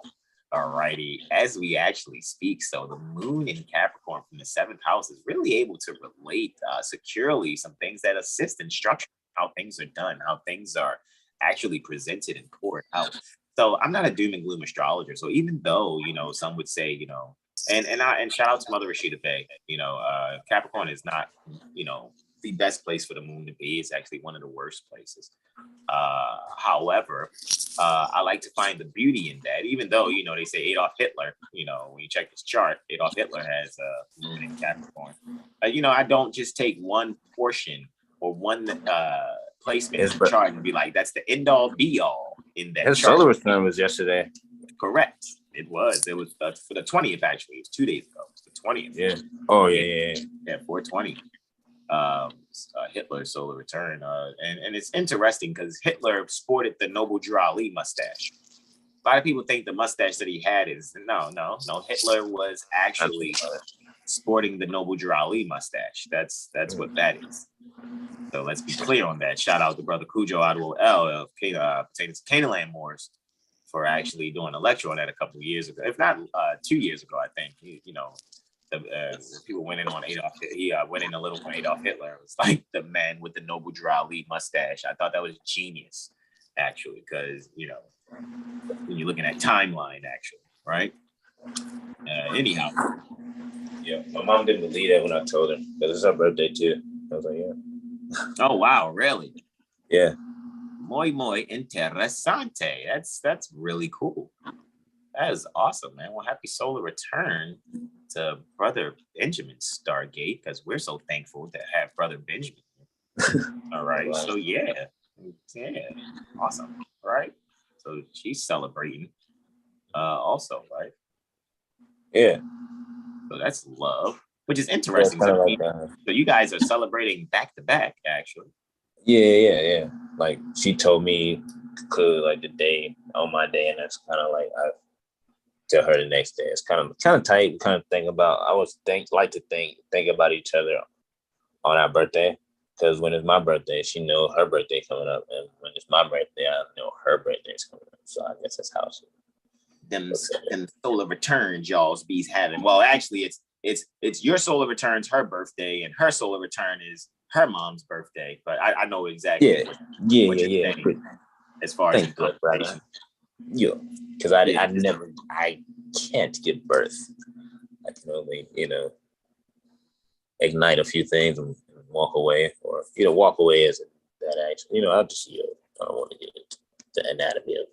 Alrighty, as we actually speak. So the moon in Capricorn from the 7th house is really able to relate securely some things that assist in structure, how things are done, how things are actually presented and poured out. So I'm not a doom and gloom astrologer. So even though, you know, some would say, you know, and shout out to Mother Rashida Bey, you know, Capricorn is not, you know, the best place for the moon to be. It's actually one of the worst places. However, I like to find the beauty in that, even though, you know, they say Adolf Hitler, you know, when you check his chart, Adolf Hitler has a moon in Capricorn. You know, I don't just take one portion or one placement in the chart and be like, that's the end all be all in that his chart. solar return was yesterday. Correct. It was for the 20th, actually. It was 2 days ago. It was the 20th. Yeah. Oh, yeah. Yeah, 420. Hitler's solar return. And it's interesting because Hitler sported the Noble Drew Ali mustache. A lot of people think the mustache that he had is no. Hitler was actually sporting the Noble Drew Ali mustache. That's what that is. So let's be clear on that. Shout out to Brother Cujo Adwell L of Canaanland Moors for actually doing a lecture on that a couple of years ago, if not 2 years ago, I think. You know, people went in on Adolf. He went in a little on Adolf Hitler. It was like the man with the Noble Drew Ali mustache. I thought that was genius, actually, because, you know, when you're looking at timeline, actually, right? Anyhow. Yeah, my mom didn't believe that when I told her, because it's her birthday too. I was like, yeah. Oh, wow, really? Yeah. Muy interesante. That's really cool. That is awesome, man. Well, happy solar return to Brother Benjamin Stargate, because we're so thankful to have Brother Benjamin. All right. Wow. So yeah, awesome. All right. So she's celebrating also, right? Yeah. So that's love, which is interesting. So, so you guys are celebrating back to back, actually. Yeah. Like she told me clearly like the day on my day, and that's kind of like I tell her the next day. It's kind of tight. Kind of think about. I was think about each other on our birthday, because when it's my birthday, she know her birthday coming up, and when it's my birthday, I know her birthday's coming up. So I guess that's how she. Them solar returns y'all's bees having. Well, actually, it's your solar returns her birthday, and her solar return is her mom's birthday. But I know exactly. Yeah. As far as good, brother. Yeah, because I can't give birth. I can only, ignite a few things and walk away, or walk away as that action. I'll just I don't want to get into the anatomy of.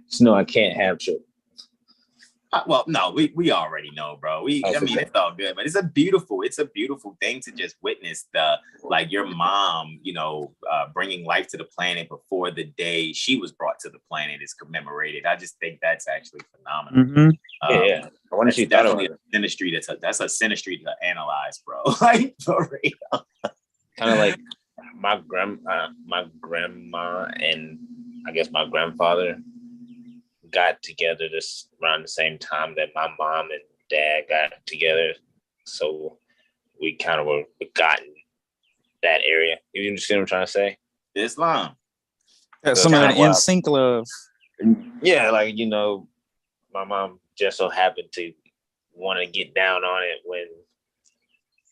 Just know I can't have children. Well, no, we already know, bro. I mean, it's all good, but it's a beautiful thing to just witness your mom, bringing life to the planet before the day she was brought to the planet is commemorated. I just think that's actually phenomenal. Mm-hmm. Yeah. I wonder if she thought of it. That's a synastry to analyze, bro. Like for real. Kind of like my grandma and I guess my grandfather got together this around the same time that my mom and dad got together. So we kind of were begotten that area. You understand what I'm trying to say? Islam. Yeah, some of that in sync love. Yeah, like, you know, my mom just so happened to want to get down on it when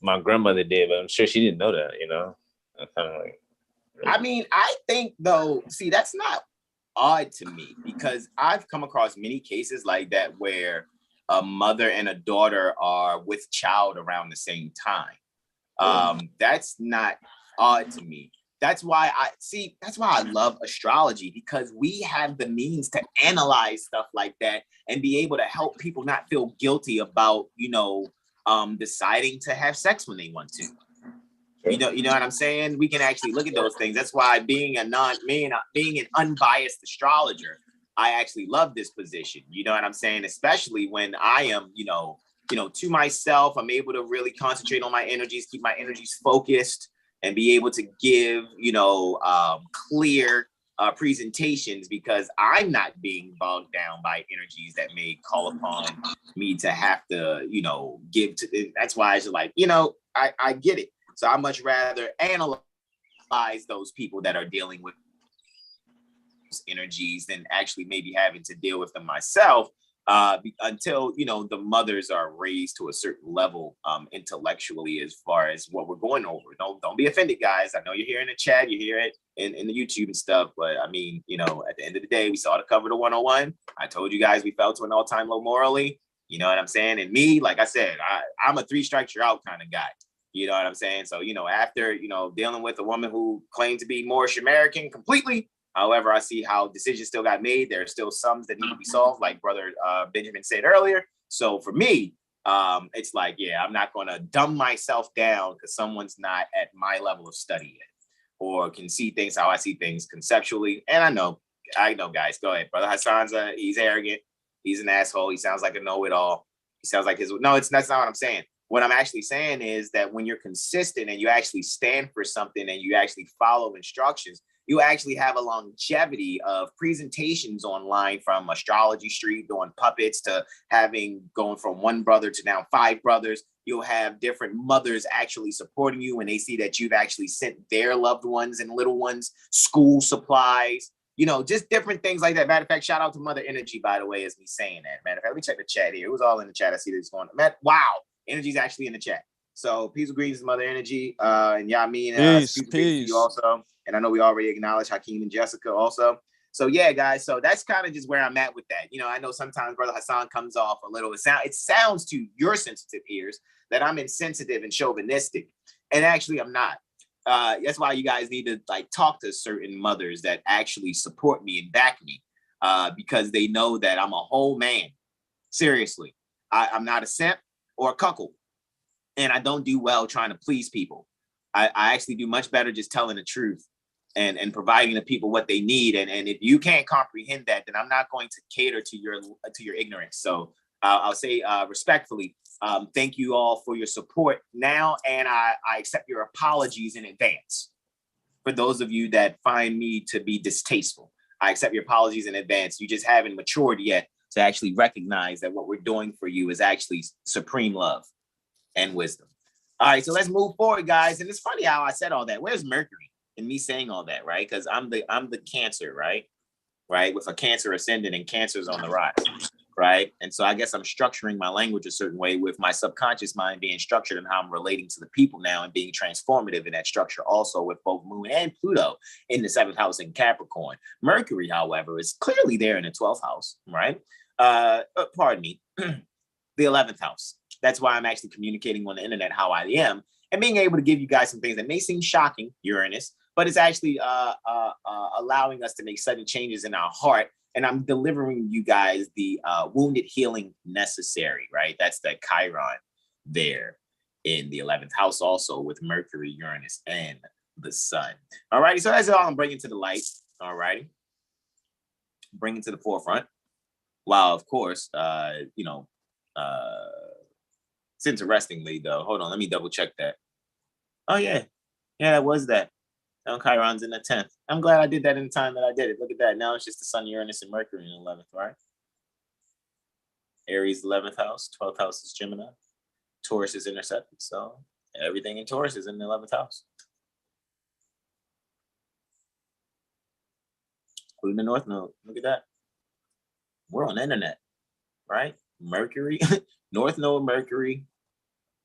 my grandmother did, but I'm sure she didn't know that, you know? Kind of like. I mean, I think though, see, that's not odd to me because I've come across many cases like that where a mother and a daughter are with child around the same time. That's not odd to me. That's why I love astrology, because we have the means to analyze stuff like that and be able to help people not feel guilty about, deciding to have sex when they want to. You know what I'm saying? We can actually look at those things. That's why being an unbiased astrologer, I actually love this position. You know what I'm saying? Especially when I am, to myself, I'm able to really concentrate on my energies, keep my energies focused, and be able to give, clear presentations, because I'm not being bogged down by energies that may call upon me to have to, give to. That's why I was like, I get it. So I much rather analyze those people that are dealing with energies than actually maybe having to deal with them myself, until the mothers are raised to a certain level intellectually, as far as what we're going over. Don't be offended, guys. I know you're here in the chat, you hear it in the YouTube and stuff, but I mean, at the end of the day, we saw the cover to 101. I told you guys we fell to an all-time low morally. You know what I'm saying? And me, like I said, I'm a 3 strikes you're out kind of guy. You know what I'm saying? So, after, dealing with a woman who claimed to be Moorish American completely, however, I see how decisions still got made. There are still sums that need to be solved, like Brother Benjamin said earlier. So for me, it's like, I'm not going to dumb myself down because someone's not at my level of study yet, or can see things how I see things conceptually. And I know, guys. Go ahead. Brother Hasan's he's arrogant. He's an asshole. He sounds like a know-it-all. He sounds like that's not what I'm saying. What I'm actually saying is that when you're consistent and you actually stand for something and you actually follow instructions, you actually have a longevity of presentations online, from Astrology Street, doing puppets, to going from 1 brother to now 5 brothers. You'll have different mothers actually supporting you when they see that you've actually sent their loved ones and little ones school supplies, just different things like that. Matter of fact, shout out to Mother Energy, by the way, as me saying that. Matter of fact, let me check the chat here. It was all in the chat. I see this going. Wow. Energy's actually in the chat. So peace and greetings, Mother Energy, and Yamin. Peace to you also. And I know we already acknowledged Hakeem and Jessica also. So yeah, guys. So that's kind of just where I'm at with that. I know sometimes Brother Hasan comes off a little. It sounds to your sensitive ears that I'm insensitive and chauvinistic, and actually I'm not. That's why you guys need to talk to certain mothers that actually support me and back me, because they know that I'm a whole man. Seriously, I'm not a simp or a cuckold, and I don't do well trying to please people. I actually do much better just telling the truth and providing the people what they need. And if you can't comprehend that, then I'm not going to cater to your ignorance. So I'll say respectfully, thank you all for your support now, and I accept your apologies in advance. For those of you that find me to be distasteful, I accept your apologies in advance. You just haven't matured yet to actually recognize that what we're doing for you is actually supreme love and wisdom. All right, so let's move forward, guys. And it's funny how I said all that. Where's Mercury in me saying all that, right? Because I'm the Cancer, right? With a Cancer ascendant, and Cancer's on the rise, right? And so I guess I'm structuring my language a certain way, with my subconscious mind being structured and how I'm relating to the people now, and being transformative in that structure also, with both Moon and Pluto in the 7th house in Capricorn. Mercury, however, is clearly there in the 12th house, right? Pardon me, the 11th house. That's why I'm actually communicating on the internet how I am, and being able to give you guys some things that may seem shocking, Uranus, but it's actually allowing us to make sudden changes in our heart. And I'm delivering you guys the wounded healing necessary, right? That's the Chiron there in the 11th house, also with Mercury, Uranus, and the Sun. All righty, so that's all I'm bringing to the light. All righty, bringing to the forefront. While, of course, it's interestingly, though. Hold on, let me double check that. Oh, yeah. Yeah, it was that. Now Chiron's in the 10th. I'm glad I did that in the time that I did it. Look at that. Now it's just the Sun, Uranus, and Mercury in the 11th, right? Aries, 11th house. 12th house is Gemini. Taurus is intercepted. So everything in Taurus is in the 11th house. Including the North Node. Look at that. We're on the internet, right? Mercury, North Node, Mercury,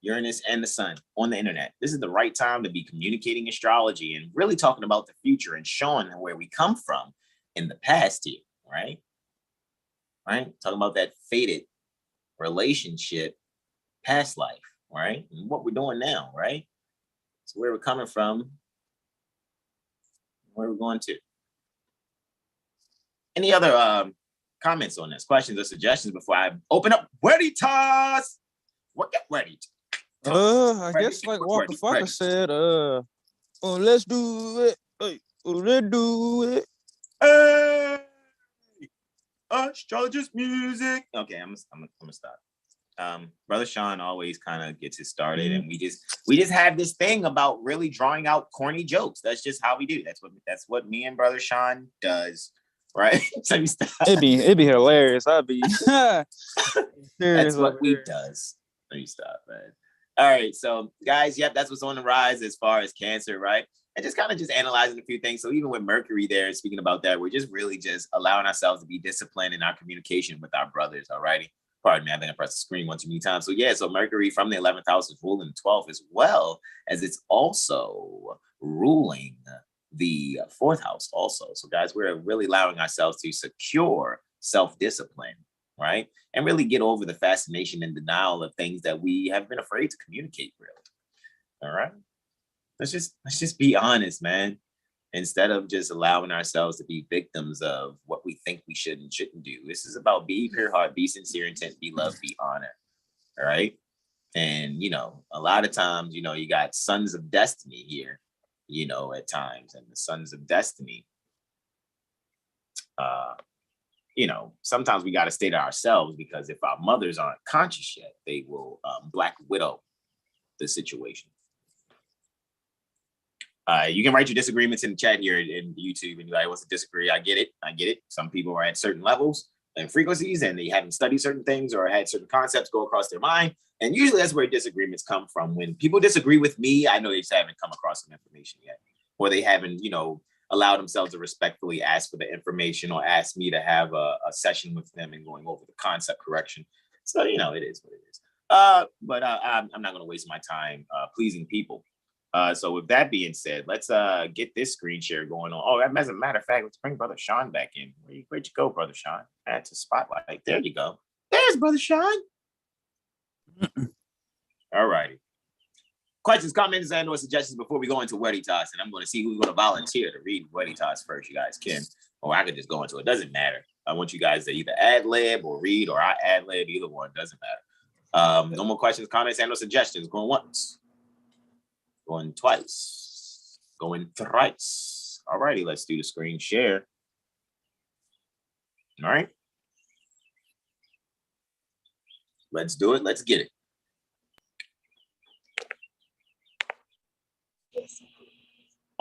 Uranus, and the Sun on the internet. This is the right time to be communicating astrology and really talking about the future and showing where we come from in the past here, right? Right? Talking about that fated relationship, past life, right? And what we're doing now, right? So where we're coming from, where we're going to. Any other comments on this, questions or suggestions before I open up Veritas? What get ready? I guess like Walker Fucker said, let's do it. Hey, let's do it. Hey, astrologist music. Okay, I'm gonna stop. Brother Sean always kind of gets it started, and we just have this thing about really drawing out corny jokes. That's just how we do. That's what me and Brother Sean does. Right? So it'd be hilarious. I'd be that's what we does. Let me stop, man. All right, so guys, yep, that's what's on the rise as far as Cancer, right? And just kind of just analyzing a few things. So even with Mercury there, speaking about that, we're just really just allowing ourselves to be disciplined in our communication with our brothers. All righty. Pardon me, I think I pressed the screen one too many times. So yeah, so Mercury from the 11th house is ruling the 12th, as well as it's also ruling the 4th house also. So guys, we're really allowing ourselves to secure self-discipline, right? And really get over the fascination and denial of things that we have been afraid to communicate, really. All right. Let's just be honest, man. Instead of just allowing ourselves to be victims of what we think we should and shouldn't do. This is about be pure heart, be sincere intent, be love, be honor. All right. And a lot of times, you got sons of destiny here, at times, and the sons of destiny, sometimes we got to stay to ourselves, because if our mothers aren't conscious yet, they will black widow the situation. You can write your disagreements in the chat here in YouTube, and anybody wants to disagree, I get it. Some people are at certain levels and frequencies, and they haven't studied certain things or had certain concepts go across their mind. And usually that's where disagreements come from. When people disagree with me, I know they just haven't come across some information yet, or they haven't, allow themselves to respectfully ask for the information or ask me to have a session with them and going over the concept correction. So, it is what it is. But I'm not going to waste my time pleasing people. So with that being said, let's get this screen share going on. Oh, as a matter of fact, let's bring Brother Sean back in. Where'd you go, Brother Sean? Add to spotlight. There you go. There's Brother Sean. All righty. Questions, comments, and or suggestions before we go into Veritas, and I'm going to see who's going to volunteer to read Veritas first. You guys can, or I could just go into it. Doesn't matter. I want you guys to either ad lib or read, or I ad lib. Either one, doesn't matter. No more questions, comments, and or suggestions. Going once, going twice, going thrice. All righty, let's do the screen share. All right, let's do it. Let's get it.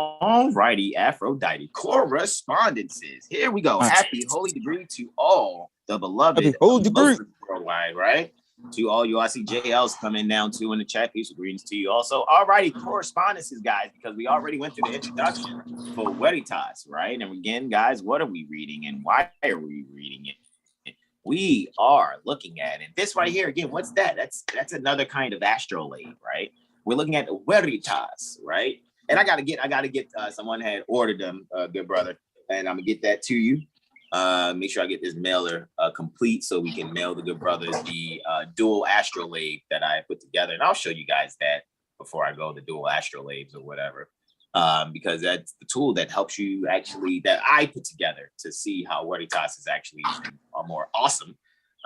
All righty, Aphrodite correspondences. Here we go. Happy holy degree to all the beloved worldwide, right? To all you, I see JL's coming down too in the chat. Peace and greetings to you also. All righty, correspondences, guys, because we already went through the introduction for Veritas, right? And again, guys, what are we reading and why are we reading it? We are looking at it. This right here, again, what's that? That's another kind of astrolabe, right? We're looking at the Veritas, right? And I gotta get someone had ordered them, good brother, and I'm gonna get that to you. Make sure I get this mailer complete so we can mail the good brothers the dual astrolabe that I put together, and I'll show you guys that before I go, the dual astrolabes or whatever, because that's the tool that helps you actually, that I put together to see how Veritas is actually more awesome.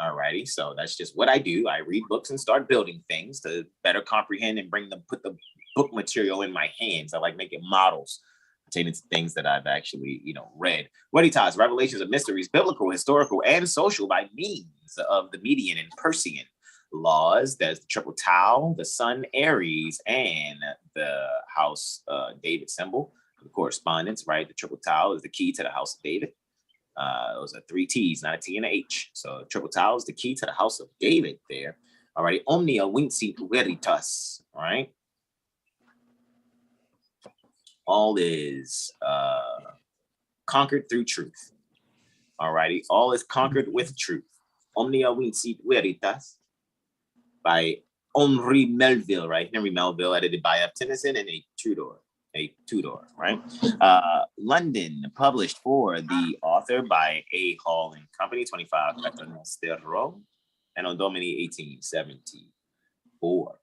Alrighty, so that's just what I do. I read books and start building things to better comprehend and put the book material in my hands. I like making models pertaining to things that I've actually, read. Veritas, revelations of mysteries, biblical, historical, and social by means of the Median and Persian laws. There's the triple Tau, the Sun, Aries, and the House David symbol. The correspondence, right? The triple tau is the key to the house of David. Those are 3 T's, not a T and an H. So triple tau is the key to the house of David there. All right. Omnia vincit veritas. All right. All is conquered through truth. All righty. All is conquered with truth. Omnia vincit veritas by Henry Melville, right? Henry Melville, edited by F. Tennyson and a Tudor, right? London, published for the author by A. Hall and Company, 25 Terrell, and on Domini 1874.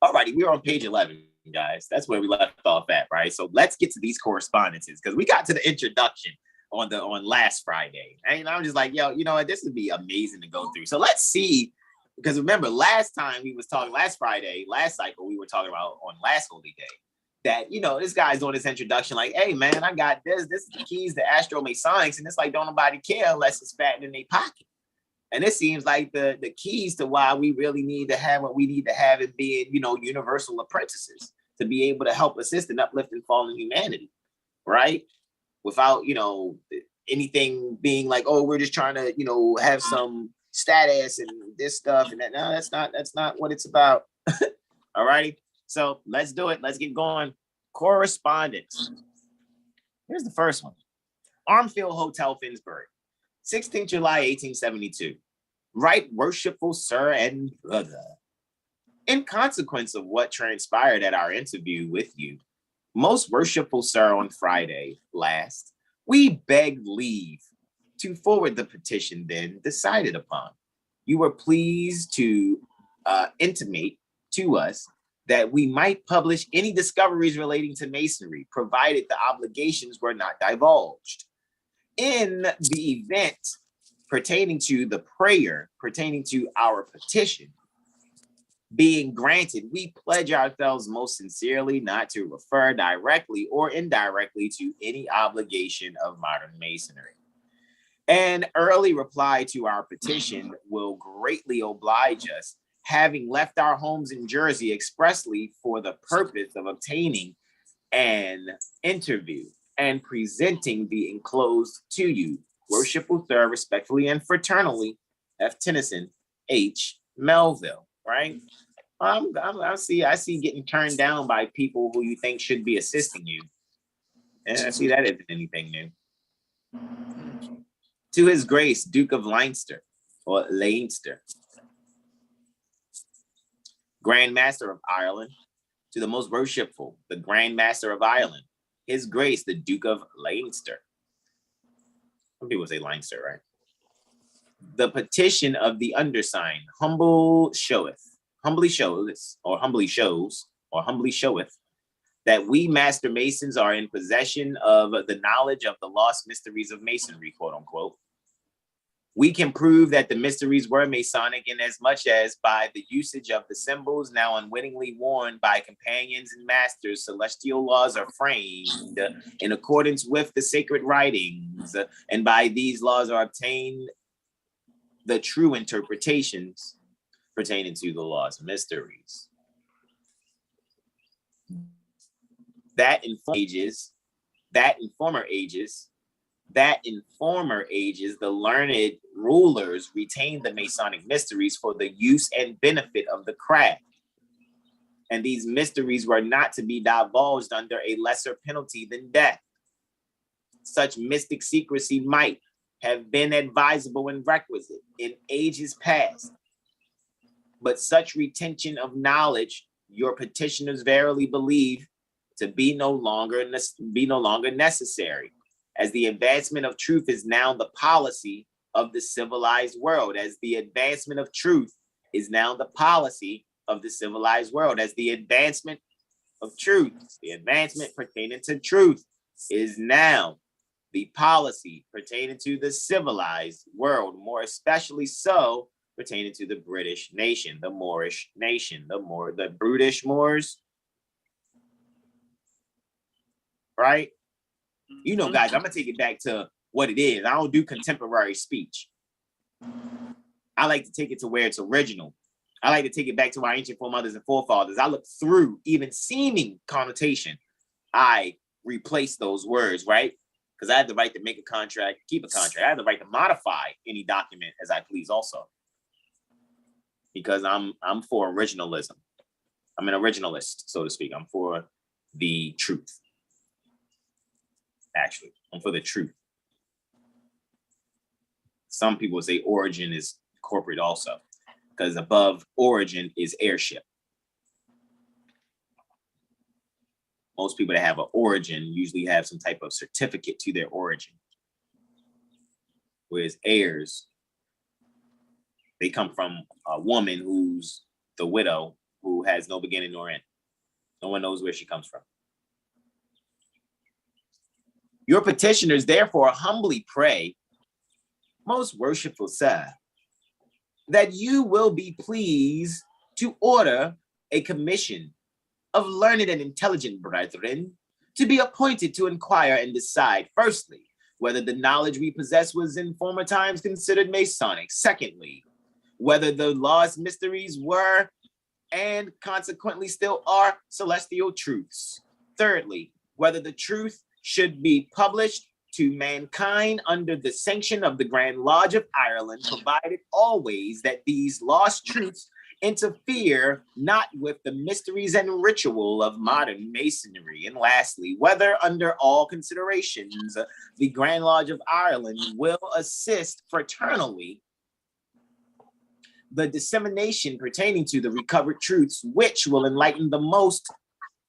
All righty, we're on page 11, guys. That's where we left off at, right? So let's get to these correspondences because we got to the introduction on last Friday. And I'm just like, yo, you know what? This would be amazing to go through. So let's see. Because remember, last time we was talking, last Friday, last cycle, we were talking about on last Holy Day, that, you know, this guy's doing this introduction like, hey, man, I got this. This is the keys to Astromasonics. And it's like, don't nobody care unless it's fat in their pocket. And it seems like the keys to why we really need to have what we need to have is being, you know, universal apprentices to be able to help assist and uplift and fallen humanity, right? Without, you know, anything being like, oh, we're just trying to, you know, have some status and this stuff and that. No, that's not what it's about. All righty. So let's do it. Let's get going. Correspondence. Here's the first one. Armfield Hotel, Finsbury, 16th July, 1872. Right worshipful sir and brother. In consequence of what transpired at our interview with you, most worshipful sir, on Friday last, we begged leave to forward the petition then decided upon. You were pleased to intimate to us that we might publish any discoveries relating to masonry, provided the obligations were not divulged. In the event pertaining to the prayer, pertaining to our petition being granted, we pledge ourselves most sincerely not to refer directly or indirectly to any obligation of modern masonry. An early reply to our petition will greatly oblige us, having left our homes in Jersey expressly for the purpose of obtaining an interview and presenting the enclosed to you. Worshipful sir, respectfully and fraternally, F. Tennyson, H. Melville, right? I see getting turned down by people who you think should be assisting you. And I see that isn't anything new. To His Grace, Duke of Leinster, or Leinster, Grand Master of Ireland, to the most worshipful, the Grand Master of Ireland, His Grace, the Duke of Leinster. Some people say Leinster, right? The petition of the undersigned humbly showeth that we master masons are in possession of the knowledge of the lost mysteries of masonry, quote unquote. We can prove that the mysteries were Masonic in as much as by the usage of the symbols now unwittingly worn by companions and masters, celestial laws are framed in accordance with the sacred writings, and by these laws are obtained the true interpretations pertaining to the laws and mysteries. That in former ages, the learned rulers retained the Masonic mysteries for the use and benefit of the craft. And these mysteries were not to be divulged under a lesser penalty than death. Such mystic secrecy might have been advisable and requisite in ages past. But such retention of knowledge, your petitioners verily believe to be no longer necessary, as the advancement of truth is now the policy of the civilized world, as the advancement of truth is now the policy of the civilized world, as the advancement of truth, the advancement pertaining to truth is now the policy pertaining to the civilized world, more especially so pertaining to the British nation, the Moorish nation, the brutish Moors, right? You know, guys, I'm gonna take it back to what it is. I don't do contemporary speech. I like to take it to where it's original. I like to take it back to our ancient foremothers and forefathers. I look through even seeming connotation. I replace those words, right? Because I have the right to make a contract, keep a contract. I have the right to modify any document as I please also. Because I'm for originalism. I'm an originalist, so to speak. I'm for the truth. Actually, I'm for the truth. Some people say origin is corporate also, because above origin is heirship. Most people that have an origin usually have some type of certificate to their origin. Whereas heirs, they come from a woman who's the widow, who has no beginning nor end. No one knows where she comes from. Your petitioners therefore humbly pray, most worshipful sir, that you will be pleased to order a commission of learned and intelligent brethren to be appointed to inquire and decide, firstly, whether the knowledge we possess was in former times considered Masonic. Secondly, whether the lost mysteries were and consequently still are celestial truths. Thirdly, whether the truth should be published to mankind under the sanction of the Grand Lodge of Ireland, provided always that these lost truths interfere not with the mysteries and ritual of modern masonry. And lastly, whether under all considerations, the Grand Lodge of Ireland will assist fraternally the dissemination pertaining to the recovered truths, which will enlighten the most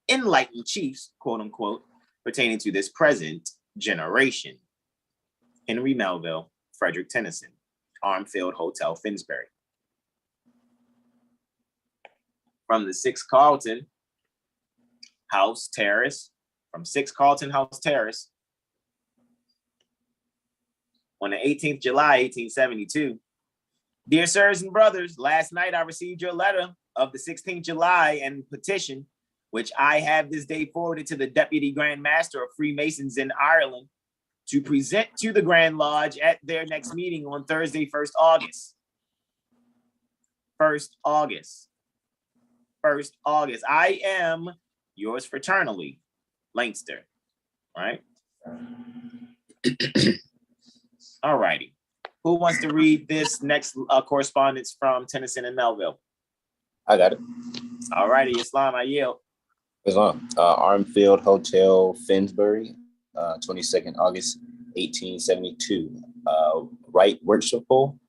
enlightened chiefs, quote unquote, pertaining to this present generation. Henry Melville, Frederick Tennyson, Armfield Hotel, Finsbury. From the 6 Carlton House Terrace, from 6 Carlton House Terrace, on the 18th July, 1872. Dear sirs and brothers, last night I received your letter of the 16th July and petition, which I have this day forwarded to the Deputy Grand Master of Freemasons in Ireland to present to the Grand Lodge at their next meeting on Thursday, 1st August. 1st August. 1st August. I am yours fraternally, Leinster. All right. All righty. Who wants to read this next correspondence from Tennyson and Melville? I got it. All righty, Islam, I yield. Islam. Armfield Hotel, Finsbury, 22nd August, 1872. Right worshipful,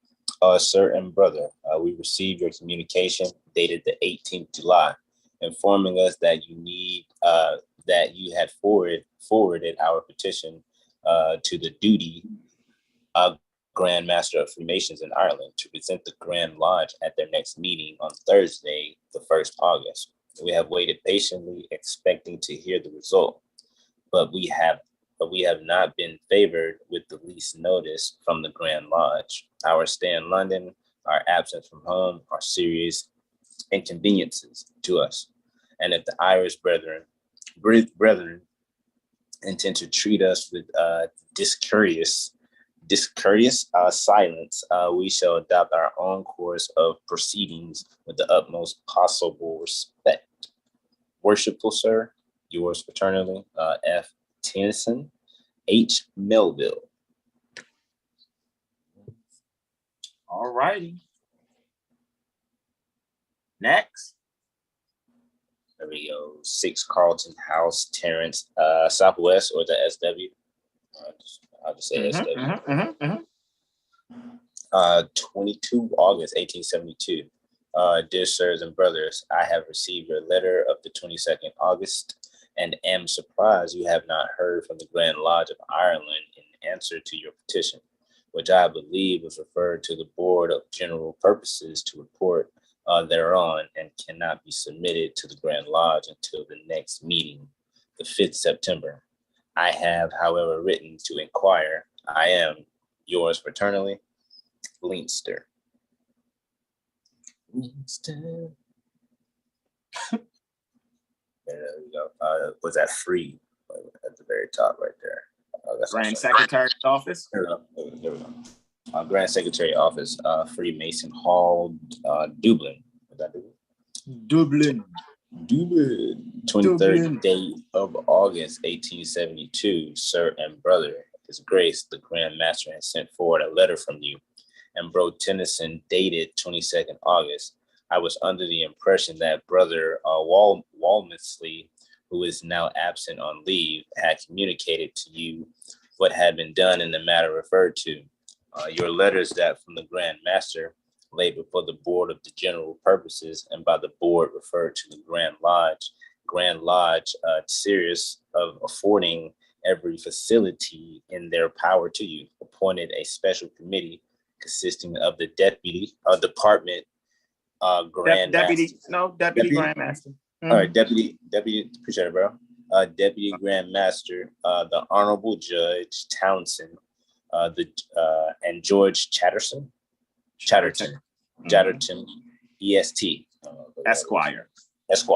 sir and brother, we received your communication dated the 18th July, informing us that you had forwarded our petition to the duty Grand Master of Freemasons in Ireland to present the Grand Lodge at their next meeting on Thursday, the 1st August. We have waited patiently, expecting to hear the result, but we have not been favored with the least notice from the Grand Lodge. Our stay in London, our absence from home are serious inconveniences to us. And if the Irish brethren intend to treat us with discourteous silence, we shall adopt our own course of proceedings with the utmost possible respect. Worshipful sir, yours fraternally, F. Tennyson, H. Melville. All righty. Next. There we go. 6 Carlton House, Terrence, Southwest, or the SW. I'll just say SW. 22 August, 1872. Dear sirs and brothers, I have received your letter of the 22nd August and am surprised you have not heard from the Grand Lodge of Ireland in answer to your petition, which I believe was referred to the Board of General Purposes to report thereon and cannot be submitted to the Grand Lodge until the next meeting, the 5th September. I have, however, written to inquire. I am yours fraternally, Leinster. Leinster. There we go. Was that free at the very top right there? Grand Secretary's office. There we go. Grand Secretary office, Freemason Hall, Dublin. Was that Dublin? Dublin. 23rd day of August, 1872, Sir and Brother, His Grace, the Grand Master, has sent forward a letter from you. And Bro Tennyson, dated 22nd August. I was under the impression that Brother Walmesley, who is now absent on leave, had communicated to you what had been done in the matter referred to. Your letters that from the Grand Master laid before the Board of the General Purposes, and by the Board referred to the Grand Lodge, serious of affording every facility in their power to you, appointed a special committee consisting of the Deputy Department Grand Deputy Grand Master. All right, Deputy, appreciate it, bro. Deputy Grand Master, the Honorable Judge Townsend, and George Chatterton, EST, Esquire, with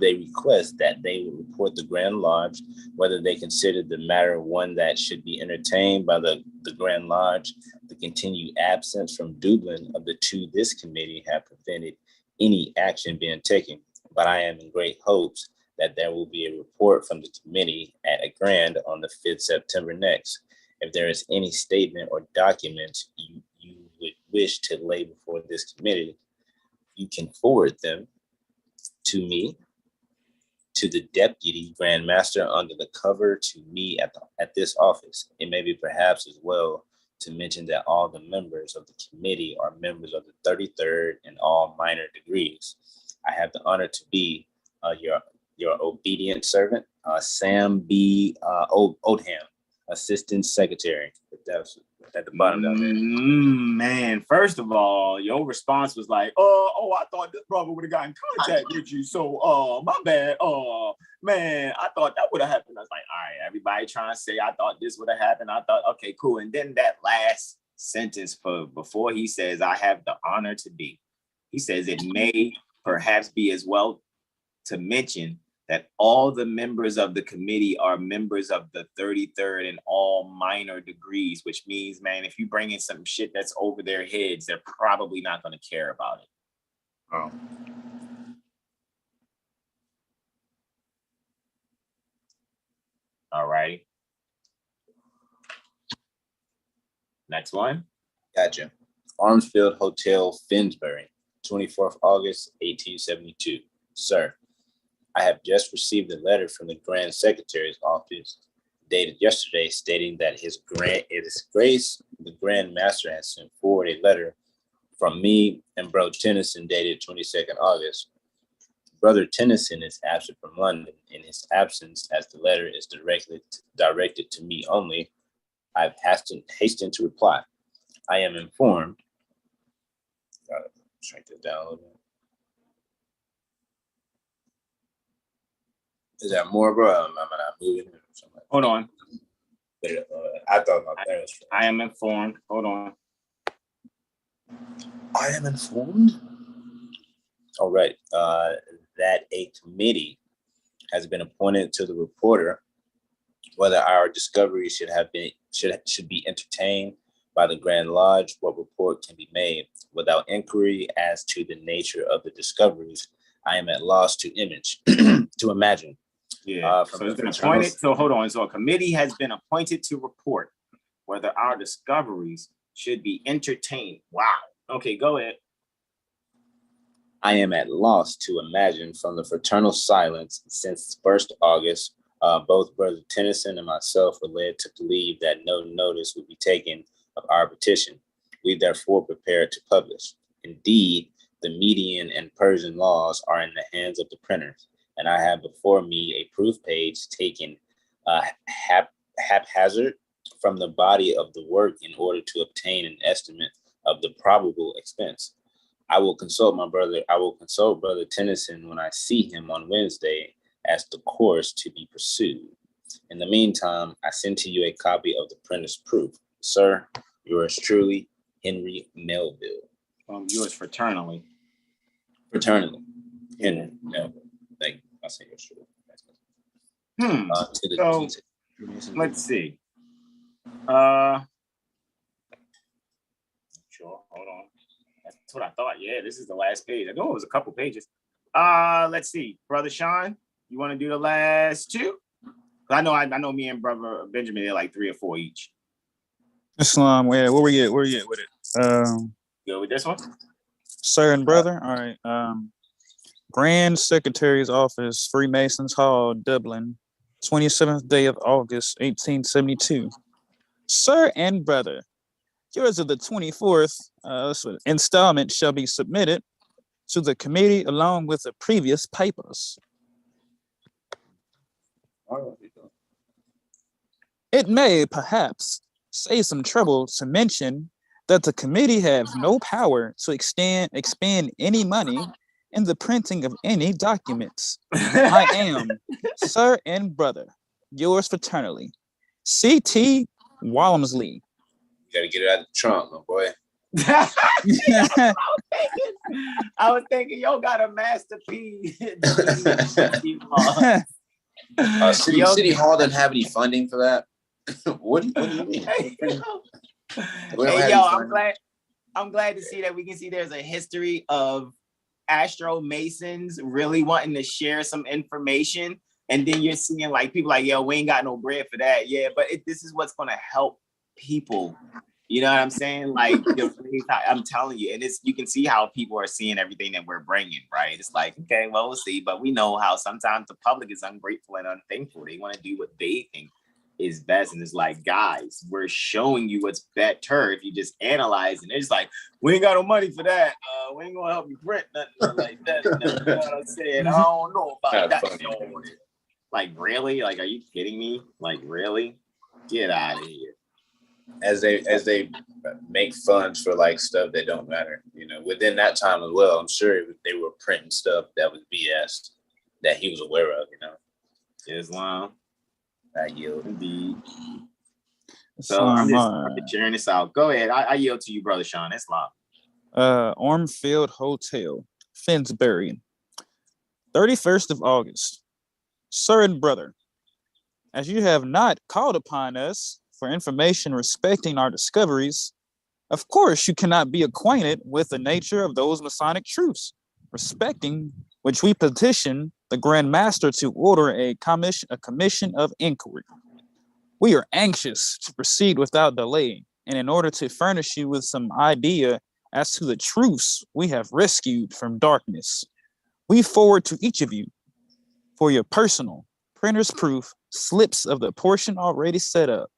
a request that they would report the Grand Lodge whether they considered the matter one that should be entertained by the Grand Lodge. The continued absence from Dublin of the two this committee have prevented any action being taken, but I am in great hopes that there will be a report from the committee at a grand on the 5th September next. If there is any statement or documents you would wish to lay before this committee, you can forward them to me, to the Deputy Grand Master under the cover to me at this office. It may be perhaps as well to mention that all the members of the committee are members of the 33rd in all minor degrees. I have the honor to be your obedient servant, Sam B. Oldham, Assistant Secretary. That's at the bottom down there. Man, first of all, your response was like, I thought this brother would have got in contact with you. So, my bad. Man, I thought that would have happened. I was like, all right, everybody trying to say, I thought this would have happened. I thought, okay, cool. And then that last sentence before he says, I have the honor to be, he says it may perhaps be as well to mention that all the members of the committee are members of the 33rd in all minor degrees, which means, man, if you bring in some shit that's over their heads, they're probably not going to care about it. Oh. All right. Next one. Gotcha. Armsfield Hotel, Finsbury, 24th August, 1872. Sir, I have just received a letter from the Grand Secretary's office dated yesterday stating that His Grace, the Grand Master, has sent forward a letter from me and Bro Tennyson dated 22nd August. Brother Tennyson is absent from London. In his absence, as the letter is directed to me only, I've hastened to reply. I am informed. Gotta shrink this down a little bit. Is that more, bro? Am I not moving or something? Hold on. I thought my parents. I am informed. Hold on. I am informed. All right. That a committee has been appointed to the reporter whether our discovery should be entertained by the Grand Lodge, what report can be made. Without inquiry as to the nature of the discoveries, I am at loss to imagine. Yeah. So it's been appointed. So hold on. So a committee has been appointed to report whether our discoveries should be entertained. Wow. Okay, go ahead. I am at loss to imagine from the fraternal silence since 1st August, both Brother Tennyson and myself were led to believe that no notice would be taken of our petition. We therefore prepared to publish. Indeed, the Median and Persian laws are in the hands of the printers, and I have before me a proof page taken haphazard from the body of the work in order to obtain an estimate of the probable expense. I will consult Brother Tennyson when I see him on Wednesday as the course to be pursued. In the meantime, I send to you a copy of the printer's proof. Sir, yours truly, Henry Melville. Yours fraternally. Fraternally, Henry Melville. Thank you. I'll say yours truly. So, let's see. Sure, hold on. That's what I thought. Yeah, this is the last page. I know it was a couple pages. Let's see, Brother Sean, you want to do the last two? I know me and Brother Benjamin, they're like 3 or 4 each. Islam, where we at? Where you at with it? Go with this one? Sir and brother. All right. Grand Secretary's Office, Freemasons Hall, Dublin, 27th day of August, 1872. Sir and brother, yours of the 24th installment shall be submitted to the committee along with the previous papers. It may perhaps save some trouble to mention that the committee have no power to expend any money in the printing of any documents. I am, sir and brother, yours fraternally, C.T. Walmsley. You gotta get it out of the trunk, my boy. I was thinking, yo, got a masterpiece. City Hall doesn't have any funding for that. What do you mean? Hey, yo, I'm glad to see that we can see there's a history of Astro Masons really wanting to share some information, and then you're seeing like people like, yo, we ain't got no bread for that. Yeah, but this is what's gonna help people. You know what I'm saying? Like, I'm telling you, and you can see how people are seeing everything that we're bringing, right? It's like, okay, well, we'll see, but we know how sometimes the public is ungrateful and unthankful. They want to do what they think is best, and it's like, guys, we're showing you what's better if you just analyze, and it's like, we ain't got no money for that. We ain't gonna help you print nothing like that. You know what I'm saying? I don't know about that. Like, really? Like, are you kidding me? Like, really? Get out of here. As they make funds for like stuff that don't matter, you know, within that time as well, I'm sure they were printing stuff that was BS that he was aware of, you know. Islam. I yield indeed. So I'm just sharing this out. Go ahead. I yield to you, Brother Sean. Islam. Ormfield Hotel, Finsbury, 31st of August. Sir and brother, as you have not called upon us for information respecting our discoveries, of course you cannot be acquainted with the nature of those Masonic truths, respecting which we petition the Grand Master to order a commission of inquiry. We are anxious to proceed without delay, and in order to furnish you with some idea as to the truths we have rescued from darkness, we forward to each of you, for your personal printer's proof, slips of the portion already set up,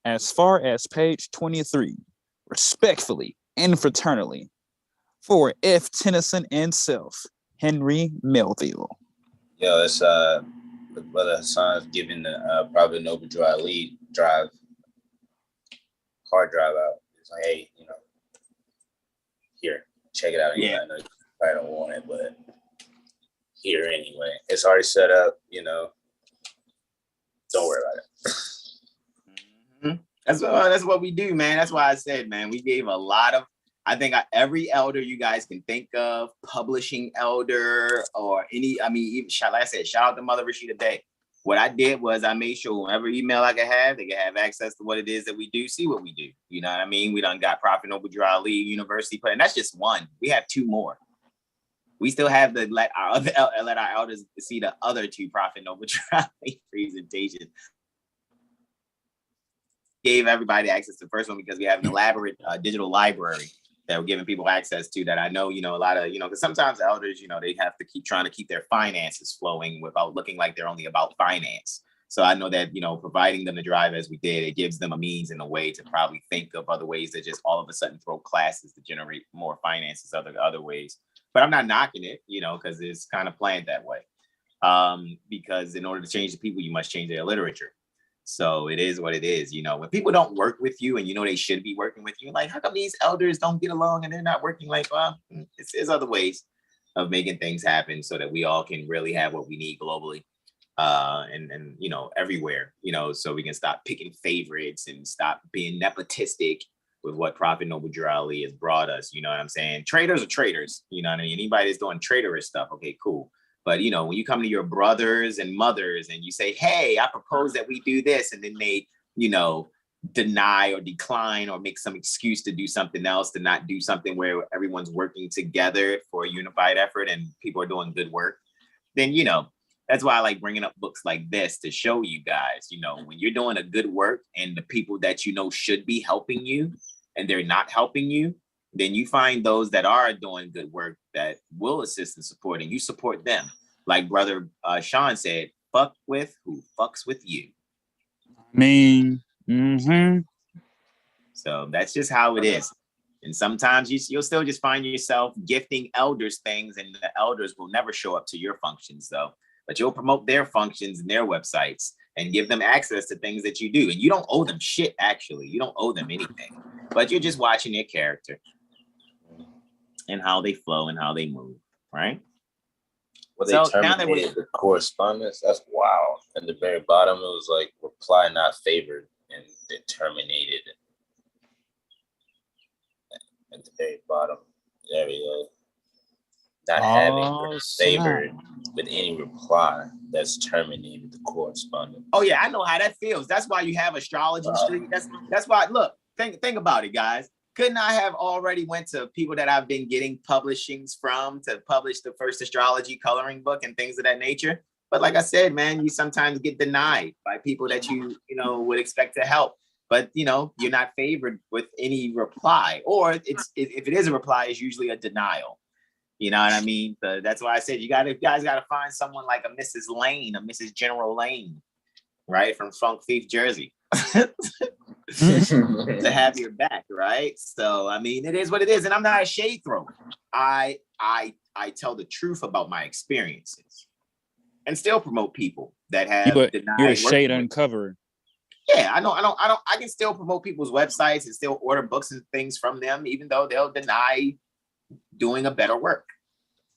as far as page 23, respectfully and fraternally, for F. Tennyson and self, Henry Melville. Yo, it's Brother Hasan is giving the probably Nobel Drive hard drive out. It's like, hey, you know, here, check it out. Yeah. I know you probably don't want it, but here anyway. It's already set up, you know. Don't worry about it. That's what we do, man. That's why I said, man, we gave a lot of, I think every elder you guys can think of, publishing elder or any, I mean, even, like I said, shout out to Mother Rashida Day. What I did was I made sure whatever email I could have, they could have access to what it is that we do, see what we do. You know what I mean? We done got Prophet Noble Ali University, and that's just one. We have 2 more. We still have to let our elders see the other 2 Prophet Noble Ali presentations. Gave everybody access to the first one because we have an elaborate digital library that we're giving people access to, that I know, you know, a lot of, you know, because sometimes elders, you know, they have to keep trying to keep their finances flowing without looking like they're only about finance. So I know that, you know, providing them the drive as we did, it gives them a means and a way to probably think of other ways that just all of a sudden throw classes to generate more finances other ways. But I'm not knocking it, you know, because it's kind of planned that way. Because in order to change the people, you must change their literature. So it is what it is. You know, when people don't work with you and you know they should be working with you, like, how come these elders don't get along and they're not working? Like, well, it's other ways of making things happen so that we all can really have what we need globally. And you know, everywhere, you know, so we can stop picking favorites and stop being nepotistic with what Prophet Noble Ali has brought us. You know what I'm saying? Traders are traders. You know what I mean? Anybody that's doing traitorous stuff, okay, cool. But, you know, when you come to your brothers and mothers and you say, hey, I propose that we do this, and then they, you know, deny or decline or make some excuse to do something else, to not do something where everyone's working together for a unified effort and people are doing good work, then, you know, that's why I like bringing up books like this to show you guys, you know, when you're doing a good work and the people that you know should be helping you and they're not helping you, then you find those that are doing good work that will assist and support, and you support them. Like Brother Sean said, fuck with who fucks with you. I mean, mm-hmm. So that's just how it is. And sometimes you'll still just find yourself gifting elders things, and the elders will never show up to your functions though, but you'll promote their functions and their websites and give them access to things that you do. And you don't owe them shit, actually. You don't owe them anything, but you're just watching their character and how they flow and how they move, right? Well, So they now that terminated the correspondence. That's wow. At the very bottom, it was like reply not favored, and they terminated it. At the very bottom, there we go. Not having favored with any reply, that's terminated the correspondence. Oh yeah, I know how that feels. That's why you have Astrology Street. That's why. Look, think about it, guys. Couldn't I have already went to people that I've been getting publishings from to publish the first astrology coloring book and things of that nature? But like I said, man, you sometimes get denied by people that you know would expect to help. But you know, you're not favored with any reply, or if it is a reply, it's usually a denial. You know what I mean? So that's why I said you guys got to find someone like a Mrs. Lane, a Mrs. General Lane, right, from Funk Thief, Jersey. To have your back, right? So I mean, it is what it is, and I'm not a shade thrower. I tell the truth about my experiences, and still promote people that have denied. You're a shade uncoverer. Yeah, I can still promote people's websites and still order books and things from them, even though they'll deny doing a better work.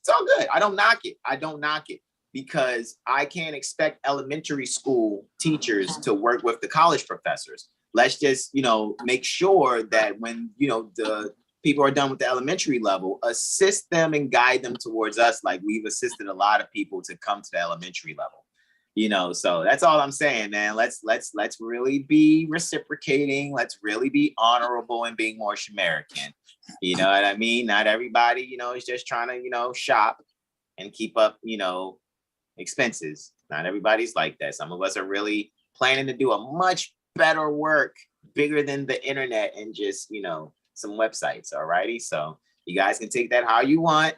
It's all good. I don't knock it because I can't expect elementary school teachers to work with the college professors. Let's just, you know, make sure that when, you know, the people are done with the elementary level, assist them and guide them towards us like we've assisted a lot of people to come to the elementary level. You know, so that's all I'm saying, man. Let's really be reciprocating. Let's really be honorable and being more American. You know what I mean? Not everybody, you know, is just trying to, you know, shop and keep up, you know, expenses. Not everybody's like that. Some of us are really planning to do a much better work, bigger than the internet and just, you know, some websites. All righty. So you guys can take that how you want.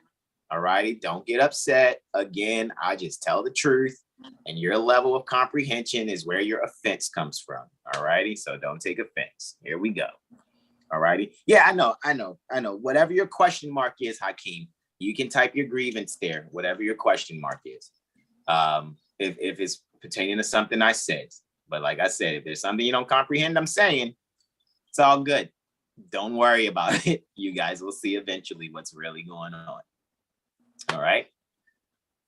All righty. Don't get upset. Again, I just tell the truth. And your level of comprehension is where your offense comes from. All righty. So don't take offense. Here we go. All righty. Yeah, I know. Whatever your question mark is, Hakeem, you can type your grievance there, whatever your question mark is. If it's pertaining to something I said. But like I said, if there's something you don't comprehend, I'm saying, it's all good. Don't worry about it. You guys will see eventually what's really going on. All right.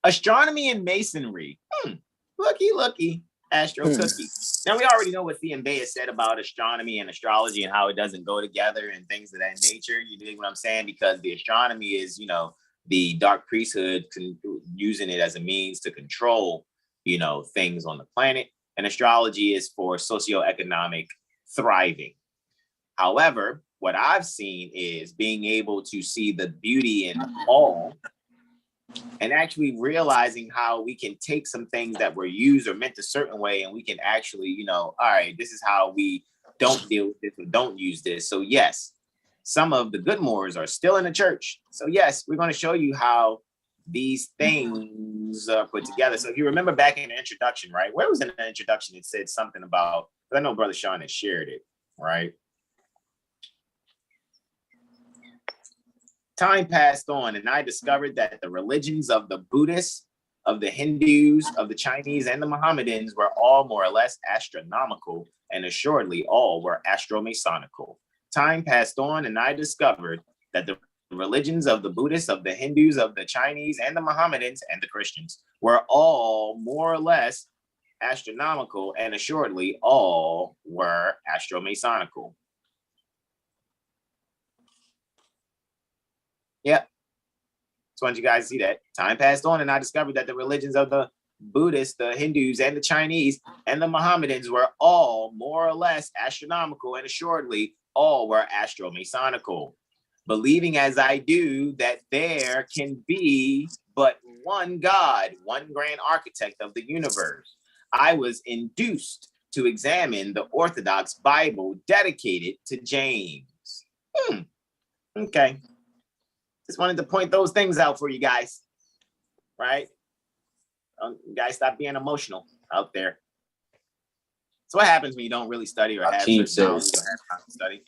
Astronomy and masonry. Looky. Astro cookie. Now we already know what Thean Bey has said about astronomy and astrology and how it doesn't go together and things of that nature. You dig what I'm saying? Because the astronomy is, you know, the dark priesthood using it as a means to control, you know, things on the planet. And astrology is for socioeconomic thriving. However, what I've seen is being able to see the beauty in all and actually realizing how we can take some things that were used or meant a certain way and we can actually, you know, all right, this is how we don't deal with this or don't use this. So yes, some of the good Moors are still in the church. So yes, we're going to show you how these things are put together. So if you remember back in the introduction, right? Where was in the introduction? It said something about, I know Brother Sean has shared it, right? Time passed on, and I discovered that the religions of the Buddhists, of the Hindus, of the Chinese, and the Mohammedans were all more or less astronomical, and assuredly all were astromasonical. Time passed on, and I discovered that the religions of the Buddhists, of the Hindus, of the Chinese, and the Mohammedans, and the Christians were all more or less astronomical, and assuredly all were astromasonical. Yep. So I want you guys to see that. Time passed on, and I discovered that the religions of the Buddhists, the Hindus, and the Chinese, and the Mohammedans were all more or less astronomical, and assuredly all were astro-masonical. Believing as I do that there can be but one God, one grand architect of the universe, I was induced to examine the Orthodox Bible dedicated to James. Okay. Just wanted to point those things out for you guys, right? You guys stop being emotional out there. So what happens when you don't really study or have certain knowledge or have time to study?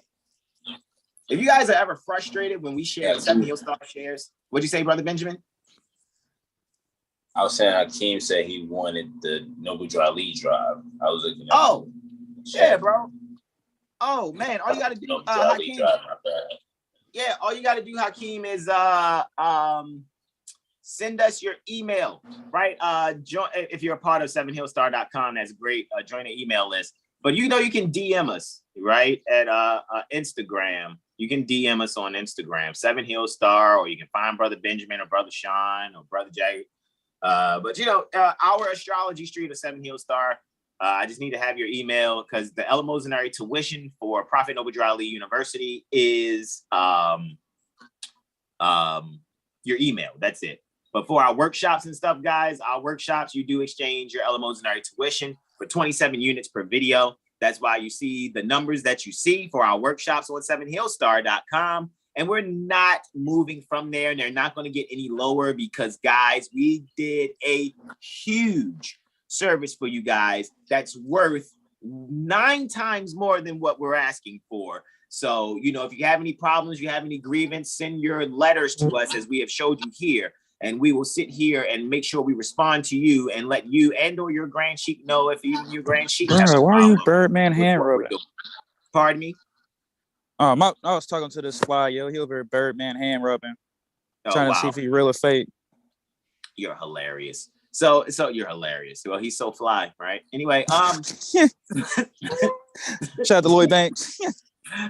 If you guys are ever frustrated when we share 7 Hill Star shares, what'd you say, Brother Benjamin? I was saying Hakeem said he wanted the Noble Dry Lead Drive. I was looking at Oh, yeah, bro. Oh, man, all you got to do, Hakeem, yeah, all you got to do, Hakeem, is send us your email, right? Join, if you're a part of 7hillstar.com, that's great. Join the email list. But you know you can DM us, right? At Instagram. You can DM us on Instagram, 7 Hill Star, or you can find Brother Benjamin or Brother Sean or Brother Jay. But you know, our astrology street of 7 Hill Star. I just need to have your email because the eleemosynary tuition for Prophet Noble Drew Ali University is your email. That's it. But for our workshops and stuff, guys, our workshops, you do exchange your eleemosynary tuition for 27 units per video. That's why you see the numbers that you see for our workshops on 7hillstar.com. And we're not moving from there. And they're not going to get any lower because, guys, we did a huge service for you guys that's worth 9 times more than what we're asking for. So, you know, if you have any problems, you have any grievance, send your letters to us as we have showed you here. And we will sit here and make sure we respond to you and let you and or your grand sheik know if even your grand sheik has a Why are you Birdman hand rubbing? Pardon me? I was talking to this fly, yo. He over Birdman hand rubbing, trying to see if he real or fake. You're hilarious. So you're hilarious. Well, he's so fly, right? Anyway, shout out to Lloyd Banks.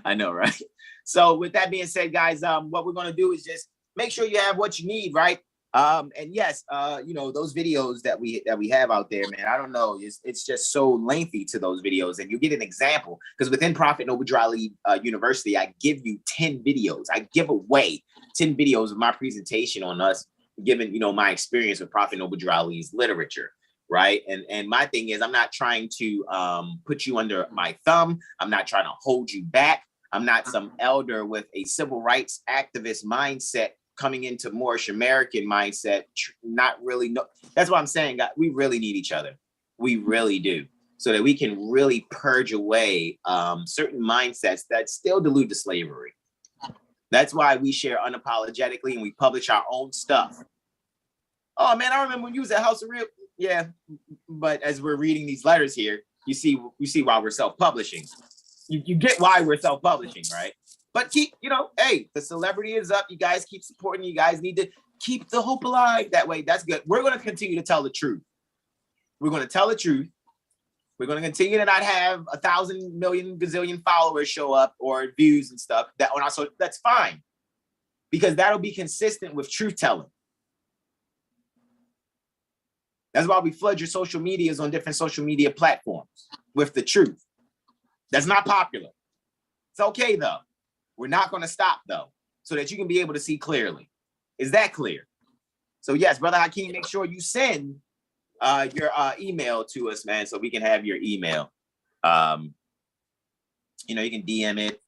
I know, right? So with that being said, guys, what we're gonna do is just make sure you have what you need, right? And yes, you know, those videos that we have out there, man, I don't know, it's just so lengthy to those videos, and you get an example because within Prophet Noble Drew Ali University, I give you 10 videos. I give away 10 videos of my presentation on us, given, you know, my experience with Prophet Noble Drew Ali's literature, right? And my thing is, I'm not trying to put you under my thumb. I'm not trying to hold you back. I'm not some elder with a civil rights activist mindset coming into Moorish American mindset, not really. No, that's what I'm saying. We really need each other. We really do. So that we can really purge away certain mindsets that still delude to slavery. That's why we share unapologetically and we publish our own stuff. Oh man, I remember when you was at House of Real. Yeah, but as we're reading these letters here, you see why we're self-publishing. You get why we're self-publishing, right? But keep, you know, hey, the celebrity is up. You guys keep supporting. You guys need to keep the hope alive that way. That's good. We're going to continue to tell the truth. We're going to tell the truth. We're going to continue to not have 1,000 million gazillion followers show up or views and stuff. So that's fine, because that'll be consistent with truth telling. That's why we flood your social medias on different social media platforms with the truth. That's not popular. It's okay though. We're not going to stop though, so that you can be able to see clearly. Is that clear? So yes, Brother Hakeem, make sure you send your email to us, man, so we can have your email. You know, you can DM it,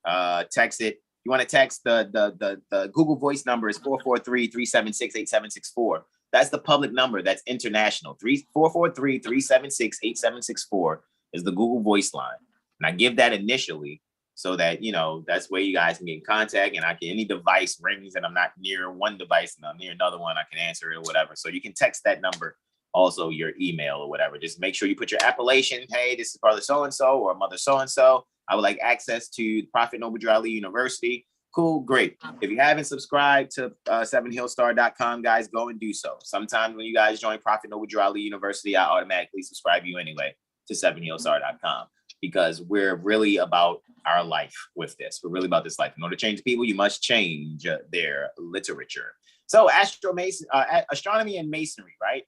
text it. You want to text the Google Voice number is 443-376-8764. That's the public number. That's international. 443-376-8764 is the Google Voice line. And I give that initially so that, you know, that's where you guys can get in contact, and any device rings and I'm not near one device and I'm near another one, I can answer it or whatever. So you can text that number, also your email or whatever. Just make sure you put your appellation. Hey, this is Brother so-and-so or Mother so-and-so. I would like access to Prophet Noble Drew Ali University. Cool, great. If you haven't subscribed to 7hillstar.com, guys, go and do so. Sometimes when you guys join Prophet Noble Drew Ali University, I automatically subscribe you anyway to 7hillstar.com, because we're really about our life with this. We're really about this life. In order to change people, you must change their literature. So astronomy and masonry, right?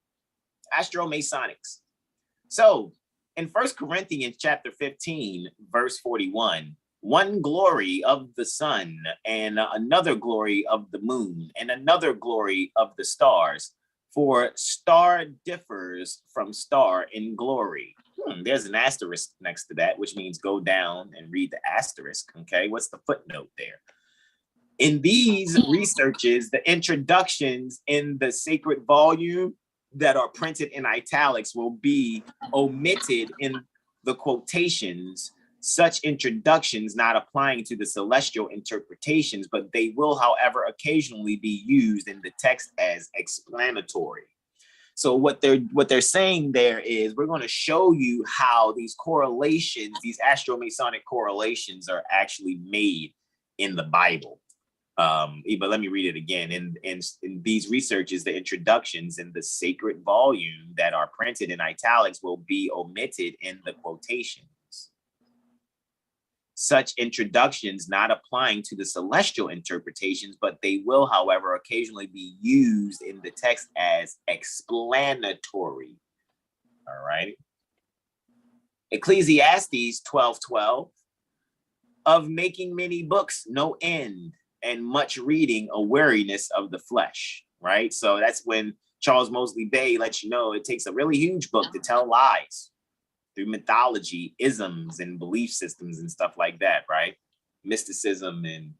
Astromasonics. So in 1 Corinthians chapter 15, verse 41, one glory of the sun and another glory of the moon and another glory of the stars, for star differs from star in glory. There's an asterisk next to that, which means go down and read the asterisk. Okay, what's the footnote there? In these researches, the introductions in the sacred volume that are printed in italics will be omitted in the quotations, such introductions not applying to the celestial interpretations, but they will, however, occasionally be used in the text as explanatory. So what they're saying there is, we're going to show you how these correlations, these astromasonic correlations, are actually made in the Bible. But let me read it again. In these researches, the introductions in the sacred volume that are printed in italics will be omitted in the quotations. Such introductions not applying to the celestial interpretations, but they will, however, occasionally be used in the text as explanatory. All right. Ecclesiastes 12:12, of making many books no end, and much reading a weariness of the flesh. Right. So that's when Charles Mosley Bay lets you know it takes a really huge book to tell lies through mythology, isms, and belief systems and stuff like that, right? Mysticism and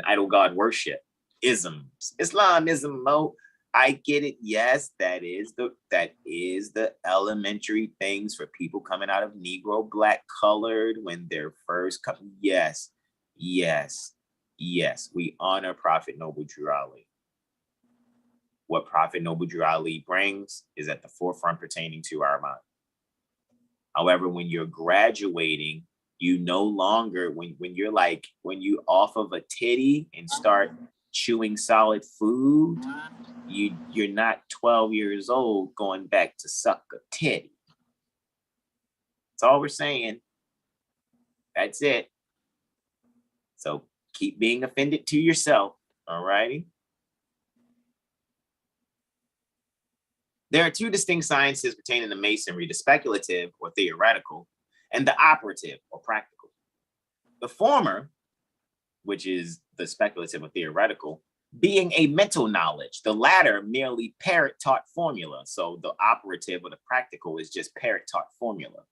idol god worship, isms, Islamism. I get it. Yes, that is the elementary things for people coming out of Negro, Black, colored when they're first coming. Yes. We honor Prophet Noble Drew Ali. What Prophet Noble Drew Ali brings is at the forefront pertaining to our mind. However, when you're graduating, you no longer, when you off of a titty and start chewing solid food, you're not 12 years old going back to suck a titty. That's all we're saying. That's it. So keep being offended to yourself. All righty. There are two distinct sciences pertaining to Masonry, the speculative or theoretical, and the operative or practical. The former, which is the speculative or theoretical, being a mental knowledge, the latter merely parrot-taught formula. So the operative or the practical is just parrot-taught formula.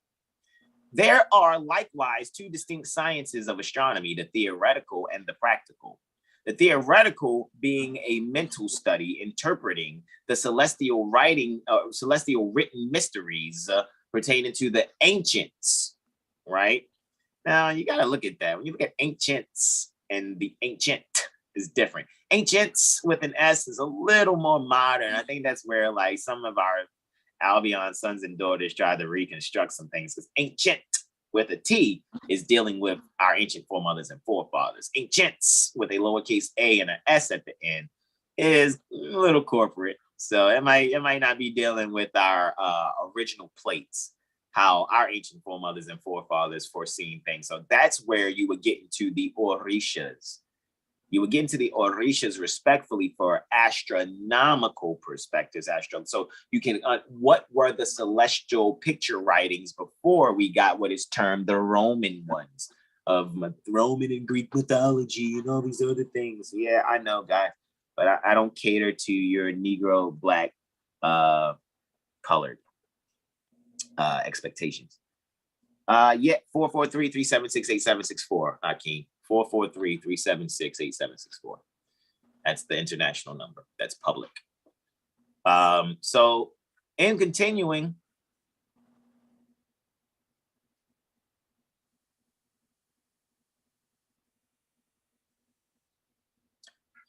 There are likewise two distinct sciences of astronomy, the theoretical and the practical. The theoretical being a mental study interpreting the celestial written mysteries pertaining to the ancients, right? Now you got to look at that. When you look at ancients and the ancient is different. Ancients with an S is a little more modern. I think that's where like some of our Albion sons and daughters try to reconstruct some things, because ancient with a T is dealing with our ancient foremothers and forefathers. Ancients with a lowercase a and an S at the end is a little corporate. So it might not be dealing with our original plates, how our ancient foremothers and forefathers foreseen things. So that's where you would get into the Orishas. You would get into the Orishas respectfully for astronomical perspectives. So you can, what were the celestial picture writings before we got what is termed the Roman ones of Roman and Greek mythology and all these other things? Yeah, I know, guys, but I don't cater to your Negro, Black, colored expectations. 443-376-8764, Hakeem. 443-376-8764. That's the international number. That's public. So in continuing,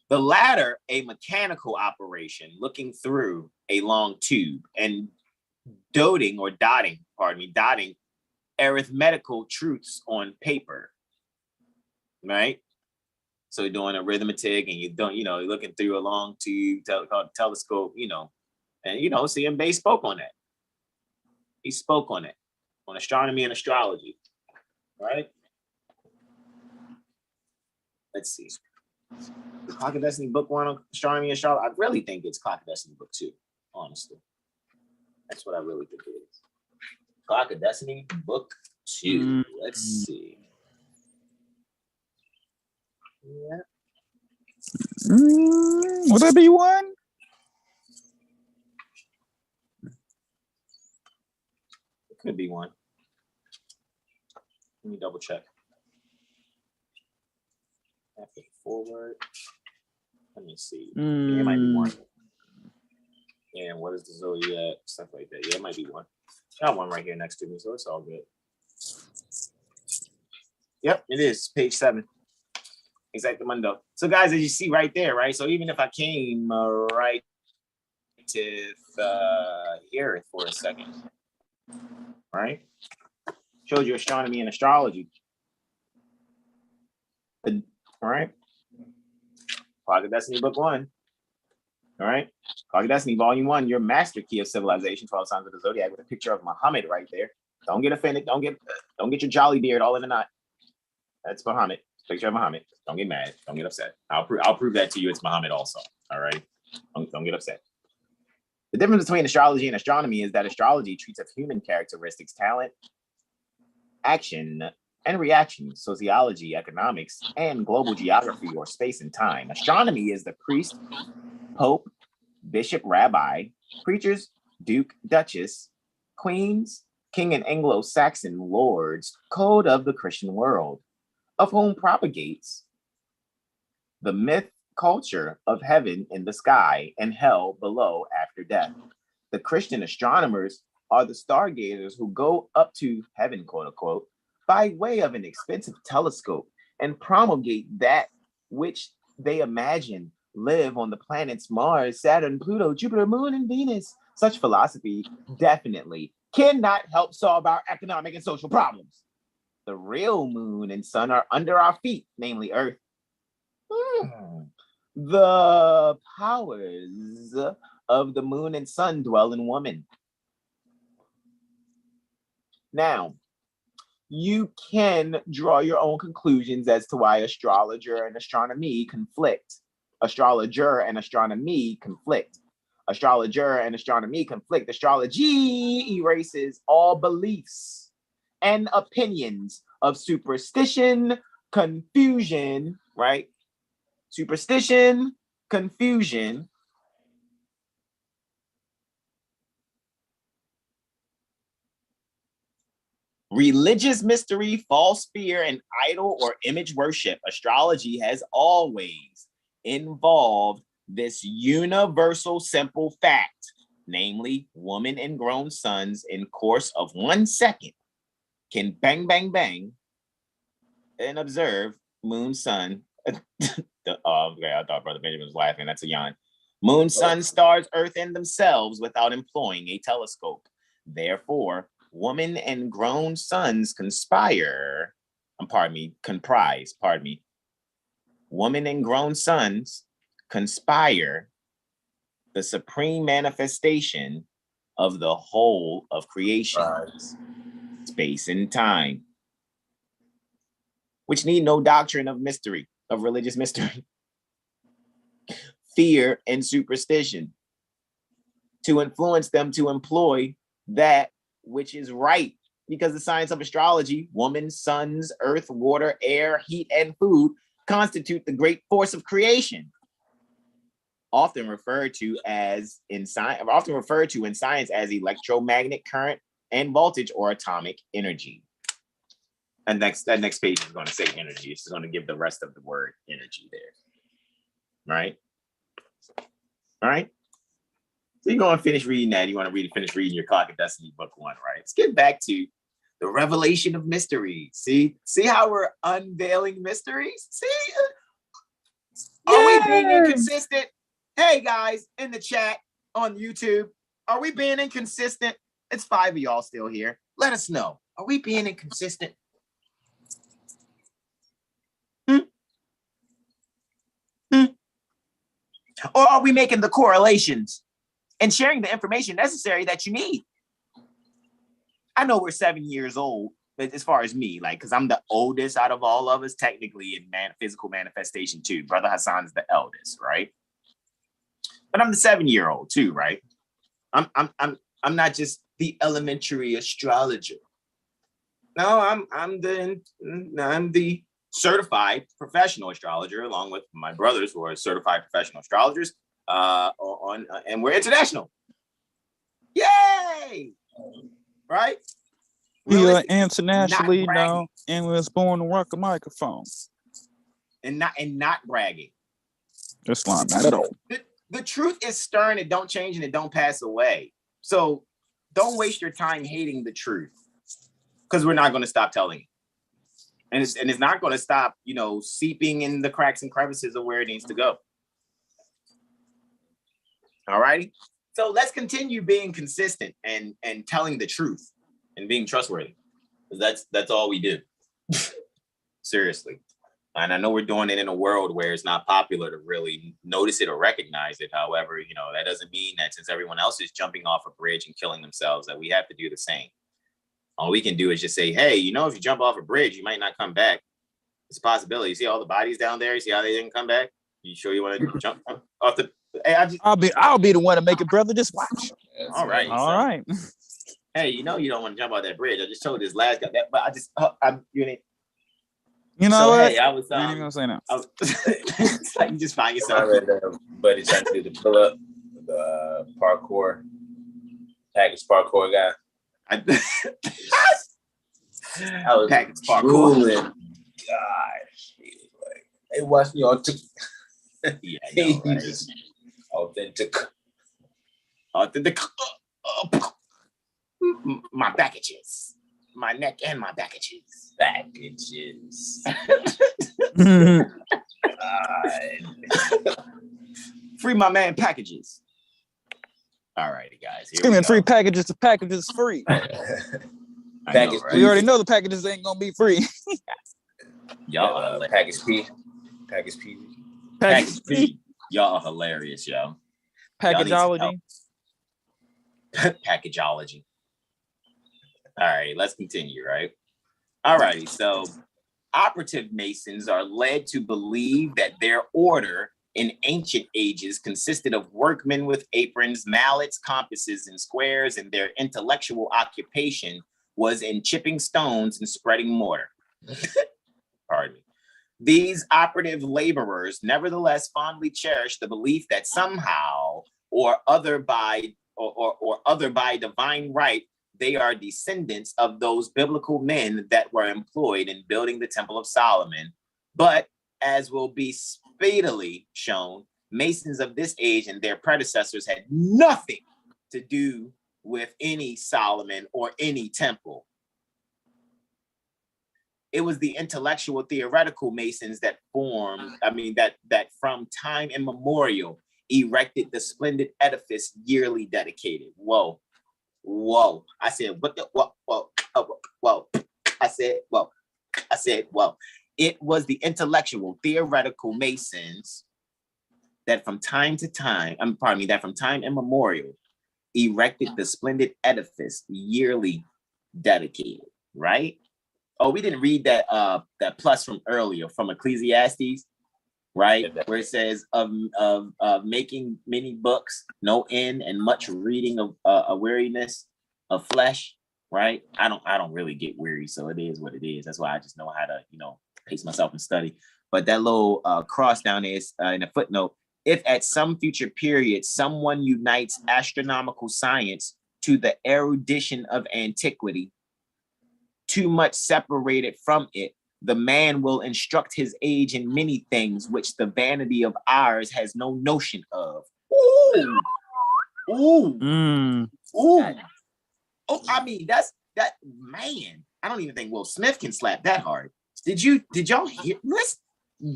the latter, a mechanical operation looking through a long tube and dotting arithmetical truths on paper. Right? So doing arithmetic and you're looking through a long tube called telescope, and C.M. Bey spoke on that. He spoke on it, on astronomy and astrology, right? Let's see. The Clock of Destiny book 1 on astronomy and astrology. I really think it's Clock of Destiny book 2, honestly. That's what I really think it is. Clock of Destiny, book 2. Let's see. Yeah. Would that be one? It could be one. Let me double check. After forward. Let me see. Yeah, it might be one. And what is the zodiac? Stuff like that. Yeah, it might be one. I got one right here next to me, so it's all good. Yep, it is. Page 7. Exactamundo. So, guys, as you see right there, right? So, even if I came right to here for a second, right? Showed you astronomy and astrology. All right. Clock of Destiny, book 1. All right. Clock of Destiny, volume 1, your master key of civilization, 12 signs of the zodiac, with a picture of Muhammad right there. Don't get offended. Don't get your jolly beard all in a knot. That's Muhammad. Picture of Muhammad. Don't get mad. Don't get upset. I'll prove that to you. It's Muhammad also. All right. Don't get upset. The difference between astrology and astronomy is that astrology treats of human characteristics, talent, action, and reaction, sociology, economics, and global geography or space and time. Astronomy is the priest, pope, bishop, rabbi, preachers, duke, duchess, queens, king, and Anglo-Saxon lords code of the Christian world, of whom propagates the myth culture of heaven in the sky and hell below after death. The Christian astronomers are the stargazers who go up to heaven, quote unquote, by way of an expensive telescope and promulgate that which they imagine live on the planets Mars, Saturn, Pluto, Jupiter, Moon, and Venus. Such philosophy definitely cannot help solve our economic and social problems. The real moon and sun are under our feet, namely Earth. The powers of the moon and sun dwell in woman. Now, you can draw your own conclusions as to why astrologer and astronomy conflict. Astrologer and astronomy conflict. Astrologer and astronomy conflict. Astrology erases all beliefs and opinions of superstition, confusion, right? Superstition, confusion, religious mystery, false fear, and idol or image worship. Astrology has always involved this universal simple fact, namely, woman and grown sons in course of 1 second can bang, bang, bang, and observe moon, sun. Okay, I thought Brother Benjamin was laughing. That's a yawn. Moon, sun, stars, earth, and themselves without employing a telescope. Therefore, woman and grown sons comprise. Woman and grown sons conspire the supreme manifestation of the whole of creation, space and time, which need no doctrine of mystery, of religious mystery, fear, and superstition to influence them to employ that which is right, because the science of astrology, woman, suns, earth, water, air, heat, and food constitute the great force of creation, often referred to in science as electromagnetic current and voltage or atomic energy. And that next page is going to say energy. It's going to give the rest of the word energy there. Right? All right. So you're going to finish reading that. You want to finish reading your Clock of Destiny, book 1, right? Let's get back to the revelation of mystery. See how we're unveiling mysteries? See? Are we being inconsistent? Hey, guys, in the chat on YouTube, are we being inconsistent? It's 5 of y'all still here. Let us know. Are we being inconsistent? Or are we making the correlations and sharing the information necessary that you need? I know we're 7 years old, but as far as me, because I'm the oldest out of all of us, technically in physical manifestation too. Brother Hasan's the eldest, right? But I'm the 7-year-old too, right? I'm I'm not just the elementary astrologer. No, I'm the certified professional astrologer, along with my brothers who are certified professional astrologers. And we're international. Yay! Right? We are internationally known and was born to rock a microphone. And not bragging. That's not at all. The truth is stern, it don't change and it don't pass away. So don't waste your time hating the truth, because we're not going to stop telling it. And it's not going to stop, seeping in the cracks and crevices of where it needs to go. All righty. So let's continue being consistent and telling the truth and being trustworthy. Because that's all we do. Seriously. And I know we're doing it in a world where it's not popular to really notice it or recognize it. However, that doesn't mean that since everyone else is jumping off a bridge and killing themselves, that we have to do the same. All we can do is just say, hey, if you jump off a bridge, you might not come back. It's a possibility. You see all the bodies down there? You see how they didn't come back? You sure you want to jump off the... Hey, I'll be the one to make it, brother. Just watch. All right. All right. Hey, you don't want to jump off that bridge. I just told this last guy that, but you know what? Hey, I was. I ain't even gonna say no. It's like you just find yourself. But it's trying to do the pull up, the package parkour guy. I was package parkour. Drooling. Gosh, he was like, "Hey, watch me on TikTok." Yeah, I know, right? Authentic. My packages, my neck and my packages. Free my man packages. All righty, guys. Screaming free packages. The package is free. Package. Right? We already know the packages ain't gonna be free. Y'all, package P. Package P. Y'all are hilarious, yo. Packageology. Packageology. All right, let's continue, right? All righty, so operative Masons are led to believe that their order in ancient ages consisted of workmen with aprons, mallets, compasses, and squares, and their intellectual occupation was in chipping stones and spreading mortar. Pardon me. These operative laborers nevertheless fondly cherished the belief that somehow or other by divine right, they are descendants of those biblical men that were employed in building the Temple of Solomon. But as will be speedily shown, Masons of this age and their predecessors had nothing to do with any Solomon or any temple. It was the intellectual theoretical Masons that that from time immemorial erected the splendid edifice yearly dedicated. Whoa. I said, whoa. I said, whoa. It was the intellectual theoretical Masons that from time immemorial erected the splendid edifice yearly dedicated, right? Oh, we didn't read that plus from earlier from Ecclesiastes, right? Where it says of making many books, no end, and much reading of a weariness of flesh, right? I don't really get weary, so it is what it is. That's why I just know how to, pace myself and study. But that little cross down there is in a footnote. If at some future period someone unites astronomical science to the erudition of antiquity, too much separated from it, the man will instruct his age in many things which the vanity of ours has no notion of. Ooh. Oh, I mean, that man. I don't even think Will Smith can slap that hard. Did y'all hear? Let's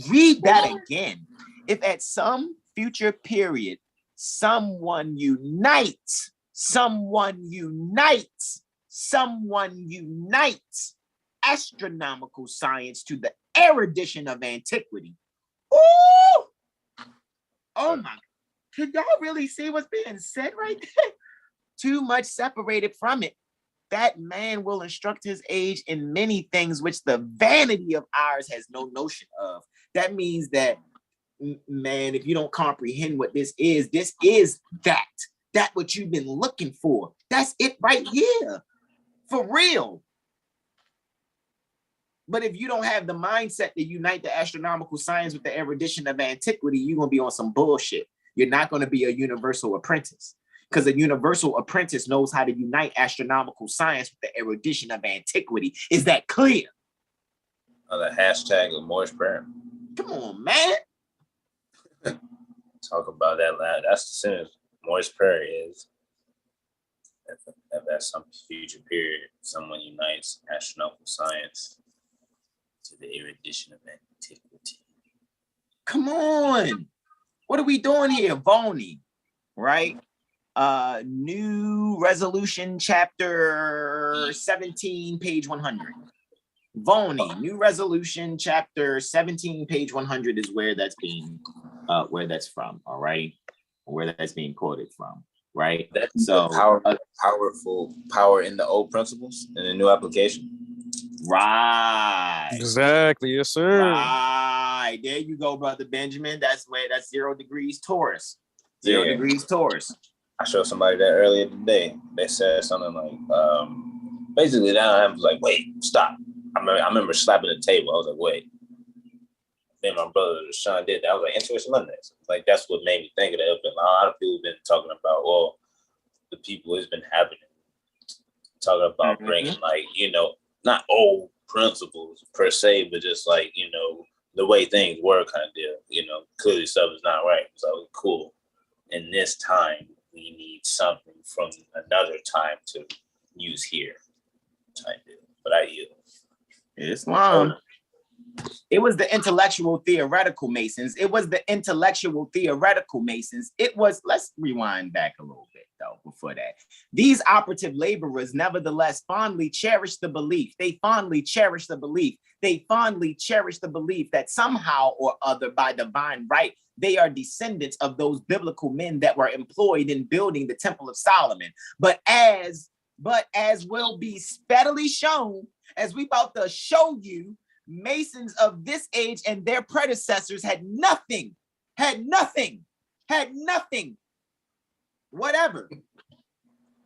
read that again. If at some future period someone unites astronomical science to the erudition of antiquity. Ooh! Oh my, can y'all really see what's being said right there? Too much separated from it. That man will instruct his age in many things which the vanity of ours has no notion of. That means that, man, if you don't comprehend what this is that. that what you've been looking for? That's it right here. For real. But if you don't have the mindset to unite the astronomical science with the erudition of antiquity, you're going to be on some bullshit. You're not going to be a universal apprentice, because a universal apprentice knows how to unite astronomical science with the erudition of antiquity. Is that clear? The hashtag of Moor's prayer. Come on, man. Talk about that loud. That's the sentence. Moor's prayer is that at some future period, someone unites astronomical science to the erudition of antiquity. Come on. What are we doing here? Volney, right? New resolution, chapter 17, page 100. Volney, new resolution, chapter 17, page 100 is where that's being, where that's from, all right? Where that's being quoted from, right? That's so powerful power in the old principles in the new application. Right. Exactly, yes, sir. Right. There you go, Brother Benjamin. That's 0 degrees Taurus. 0 degrees Taurus. I showed somebody that earlier today. They said something like, basically that I was like, wait, stop. I remember slapping the table. I was like, wait. Then my brother Sean did that. I was like, Intuition Mondays. Like, that's what made me think of that. But a lot of people have been talking about, well, the people has been having talking about bringing, like, you know, not old principles per se, but just like, you know, the way things were kind of deal. You know, clearly stuff is not right. So cool. In this time, we need something from another time to use here. Type deal. But I yield. Islam. It was the intellectual theoretical Masons. It was, let's rewind back a little bit though before that. These operative laborers nevertheless fondly cherish the belief. They fondly cherish the belief that somehow or other by divine right, they are descendants of those biblical men that were employed in building the Temple of Solomon. But as will be speedily shown, as we about to show you, Masons of this age and their predecessors had nothing, whatever,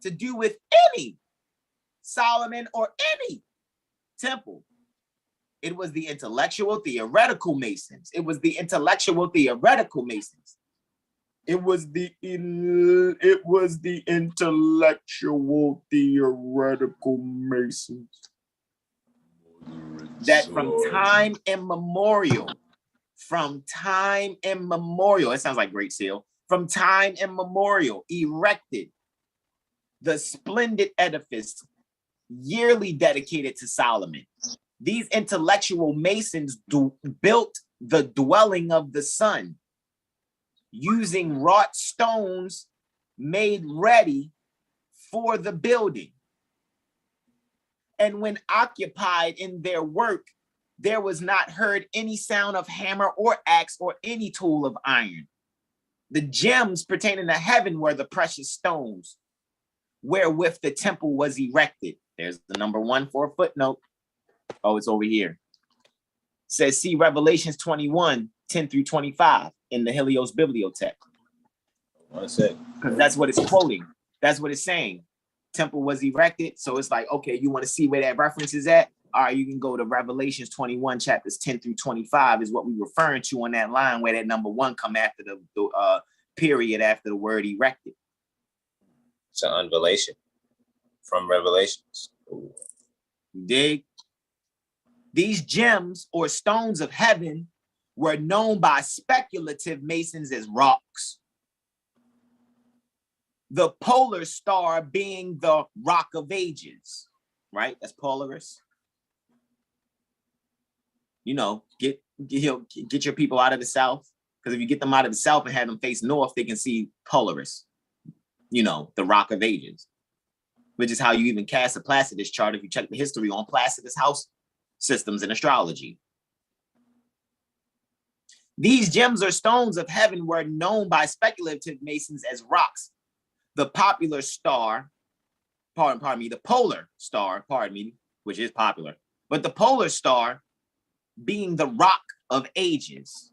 to do with any Solomon or any temple. It was the intellectual theoretical Masons. It was the intellectual theoretical Masons. That from time immemorial, it sounds like Great Seal, from time immemorial, erected the splendid edifice yearly dedicated to Solomon. These intellectual Masons built the dwelling of the sun using wrought stones made ready for the building. And when occupied in their work, there was not heard any sound of hammer or axe or any tool of iron. The gems pertaining to heaven were the precious stones wherewith the temple was erected. There's the number 1 for a footnote. Oh, it's over here. It says, see Revelations 21, 10 through 25 in the Helios Bibliothèque. Because that's what it's quoting. That's what it's saying. Temple was erected. So it's like, okay, you want to see where that reference is at? All right, you can go to Revelations 21, chapters 10 through 25 is what we're referring to on that line where that number 1 come after the period after the word erected. It's an un-velation from Revelations. Dig? These gems or stones of heaven were known by speculative Masons as rocks. The polar star being the rock of ages, right? That's Polaris. You know, get your people out of the South, because if you get them out of the South and have them face north, they can see Polaris, you know, the rock of ages, which is how you even cast a Placidus chart if you check the history on Placidus house systems in astrology. These gems or stones of heaven were known by speculative Masons as rocks. The popular star, the polar star, which is popular, but the polar star being the rock of ages.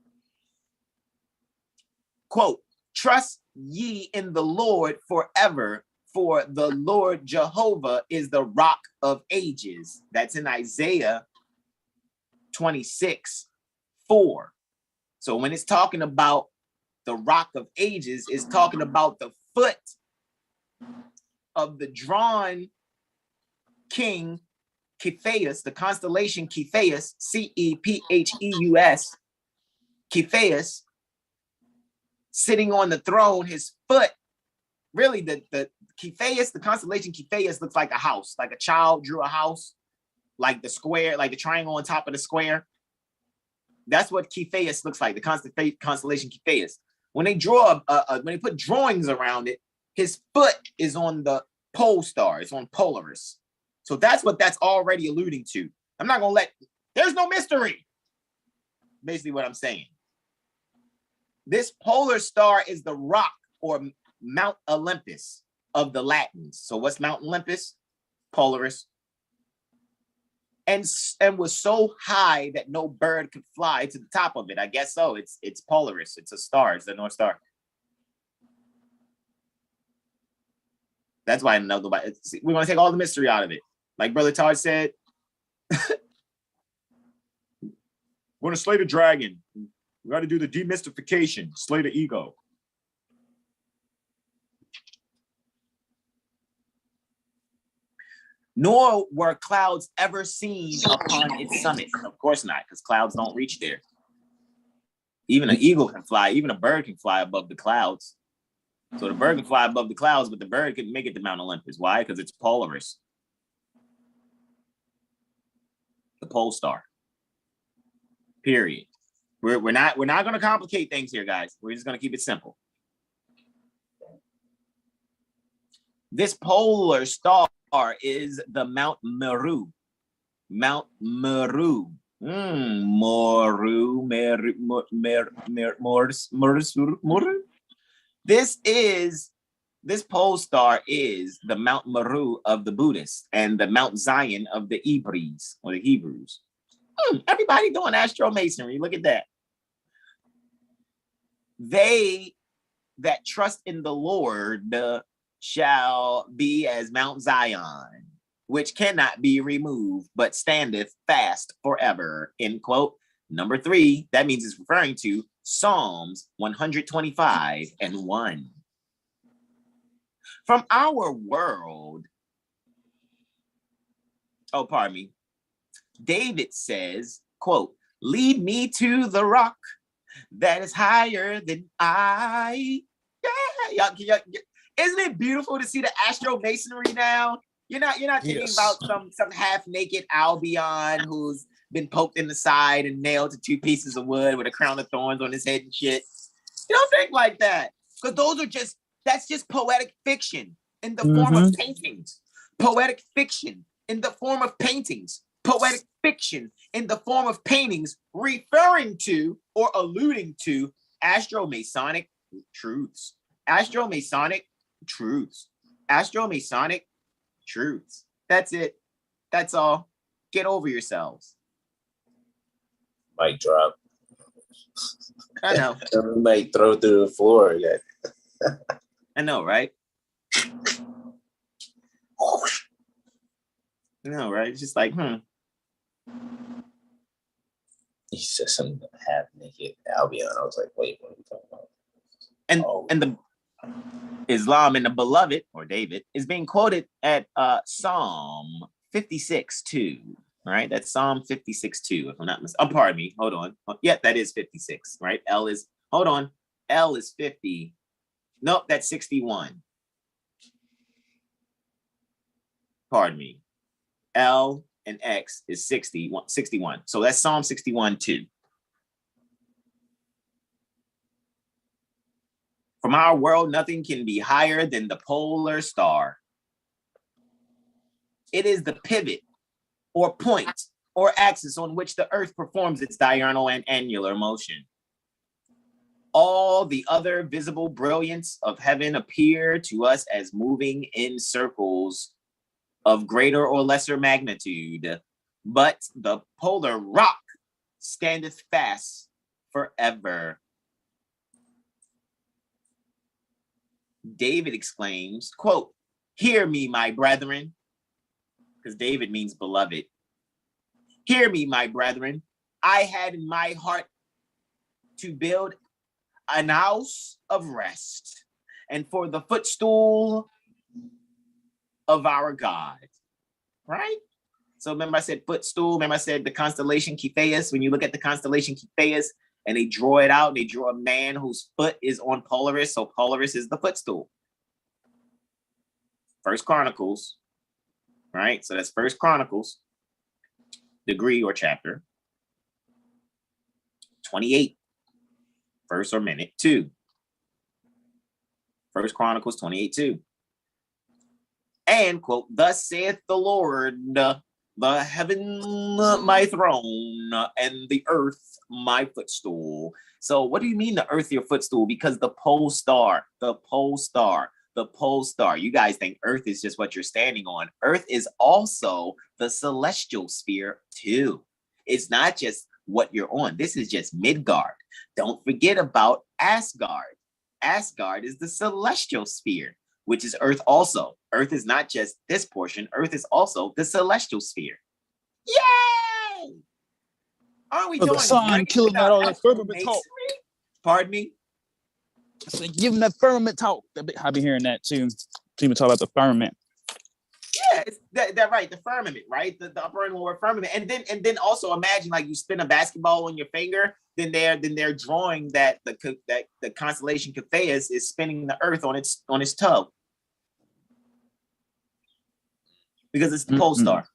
Quote, Trust ye in the Lord forever, for the Lord Jehovah is the rock of ages. That's in Isaiah 26:4. So when it's talking about the rock of ages, it's talking about the foot of the drawn king Cepheus, the constellation Cepheus, Cepheus, Cepheus, sitting on the throne. His foot, really, the Cepheus, the constellation Cepheus looks like a house, like a child drew a house, like the square, like the triangle on top of the square. That's what Cepheus looks like, the constellation Cepheus. When they draw, when they put drawings around it, his foot is on the pole star. It's on Polaris. So that's what that's already alluding to. I'm not going to there's no mystery. Basically what I'm saying. This polar star is the rock or Mount Olympus of the Latins. So what's Mount Olympus? Polaris. And was so high that no bird could fly to the top of it. I guess so. It's Polaris. It's a star. It's the North Star. That's why I know we're going to take all the mystery out of it. Like Brother Todd said, we're going to slay the dragon. We got to do the demystification, slay the ego. Nor were clouds ever seen upon its summit. Of course not, because clouds don't reach there. Even an eagle can fly, even a bird can fly above the clouds. So the bird can fly above the clouds, but the bird can make it to Mount Olympus. Why? Because it's Polaris. The pole star. Period. We're not going to complicate things here, guys. We're just going to keep it simple. This polar star is the Mount Meru. Mount Meru. Moru. This pole star is the Mount Meru of the Buddhists and the Mount Zion of the Hebrews or the Hebrews. Everybody doing astromasonry. Look at that. They that trust in the Lord shall be as Mount Zion, which cannot be removed, but standeth fast forever. End quote. Number 3, that means it's referring to Psalms 125:1. From our world, pardon me, David says, quote, lead me to the rock that is higher than I. Yeah. Isn't it beautiful to see the astromasonry now? You're not thinking about some half-naked Albion who's been poked in the side and nailed to 2 pieces of wood with a crown of thorns on his head and shit. You don't think like that. Because that's just poetic fiction in the form of paintings. Poetic fiction in the form of paintings. Poetic fiction in the form of paintings referring to or alluding to astromasonic truths. Astromasonic truths. Astromasonic truths. That's it. That's all. Get over yourselves. Mic drop. I know. Might throw through the floor again. I know, right? I know, right? It's just like, He said some half naked Albion. I was like, wait, what are we talking about? And the Islam and the beloved, or David, is being quoted at Psalm 56:2. Right? That's Psalm 56:2, if I'm not mistaken. Pardon me. Hold on. Yeah, that is 56, right? L is 50. Nope, that's 61. Pardon me. L and X is 61. So that's Psalm 61:2. From our world, nothing can be higher than the polar star. It is the pivot or point or axis on which the earth performs its diurnal and annular motion. All the other visible brilliance of heaven appear to us as moving in circles of greater or lesser magnitude, but the polar rock standeth fast forever. David exclaims, quote, "Hear me, my brethren," because David means beloved. "Hear me, my brethren. I had in my heart to build an house of rest, and for the footstool of our God." Right? So remember I said footstool. Remember I said the constellation Cepheus. When you look at the constellation Cepheus and they draw it out, they draw a man whose foot is on Polaris. So Polaris is the footstool. First Chronicles, right? So that's First Chronicles, degree or chapter 28, verse or minute 2. First Chronicles 28:2. And quote, "Thus saith the Lord, the heaven my throne and the earth my footstool." So what do you mean the earth your footstool? Because the pole star, you guys think earth is just what you're standing on. Earth is also the celestial sphere too. It's not just what you're on. This is just Midgard. Don't forget about Asgard. Asgard is the celestial sphere, which is earth also. Earth is not just this portion. Earth is also the celestial sphere. Yay! Aren't we doing the sun killing that all that firmament talk? Pardon me? I said, give them that firmament talk. I've been hearing that too. People talk about the firmament. Yeah, it's that right. The firmament, right? The upper and lower firmament, and then also imagine like you spin a basketball on your finger. Then they're drawing that the constellation Cepheus is spinning the Earth on its toe because it's the pole star.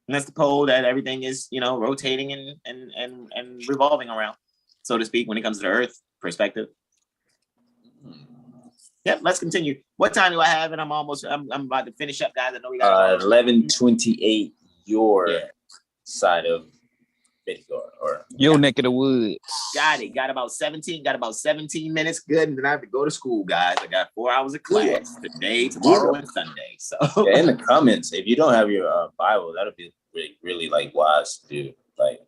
And that's the pole that everything is, rotating and revolving around, so to speak, when it comes to the Earth perspective. Yep, let's continue. What time do I have? And I'm about to finish up, guys. I know we got 11:28 your side of Midgard or your neck of the woods. Got it. Got about 17 minutes. Good. And then I have to go to school, guys. I got 4 hours of class today, tomorrow, and Sunday. So in the comments, if you don't have your Bible, that'll be really like wise to do. Like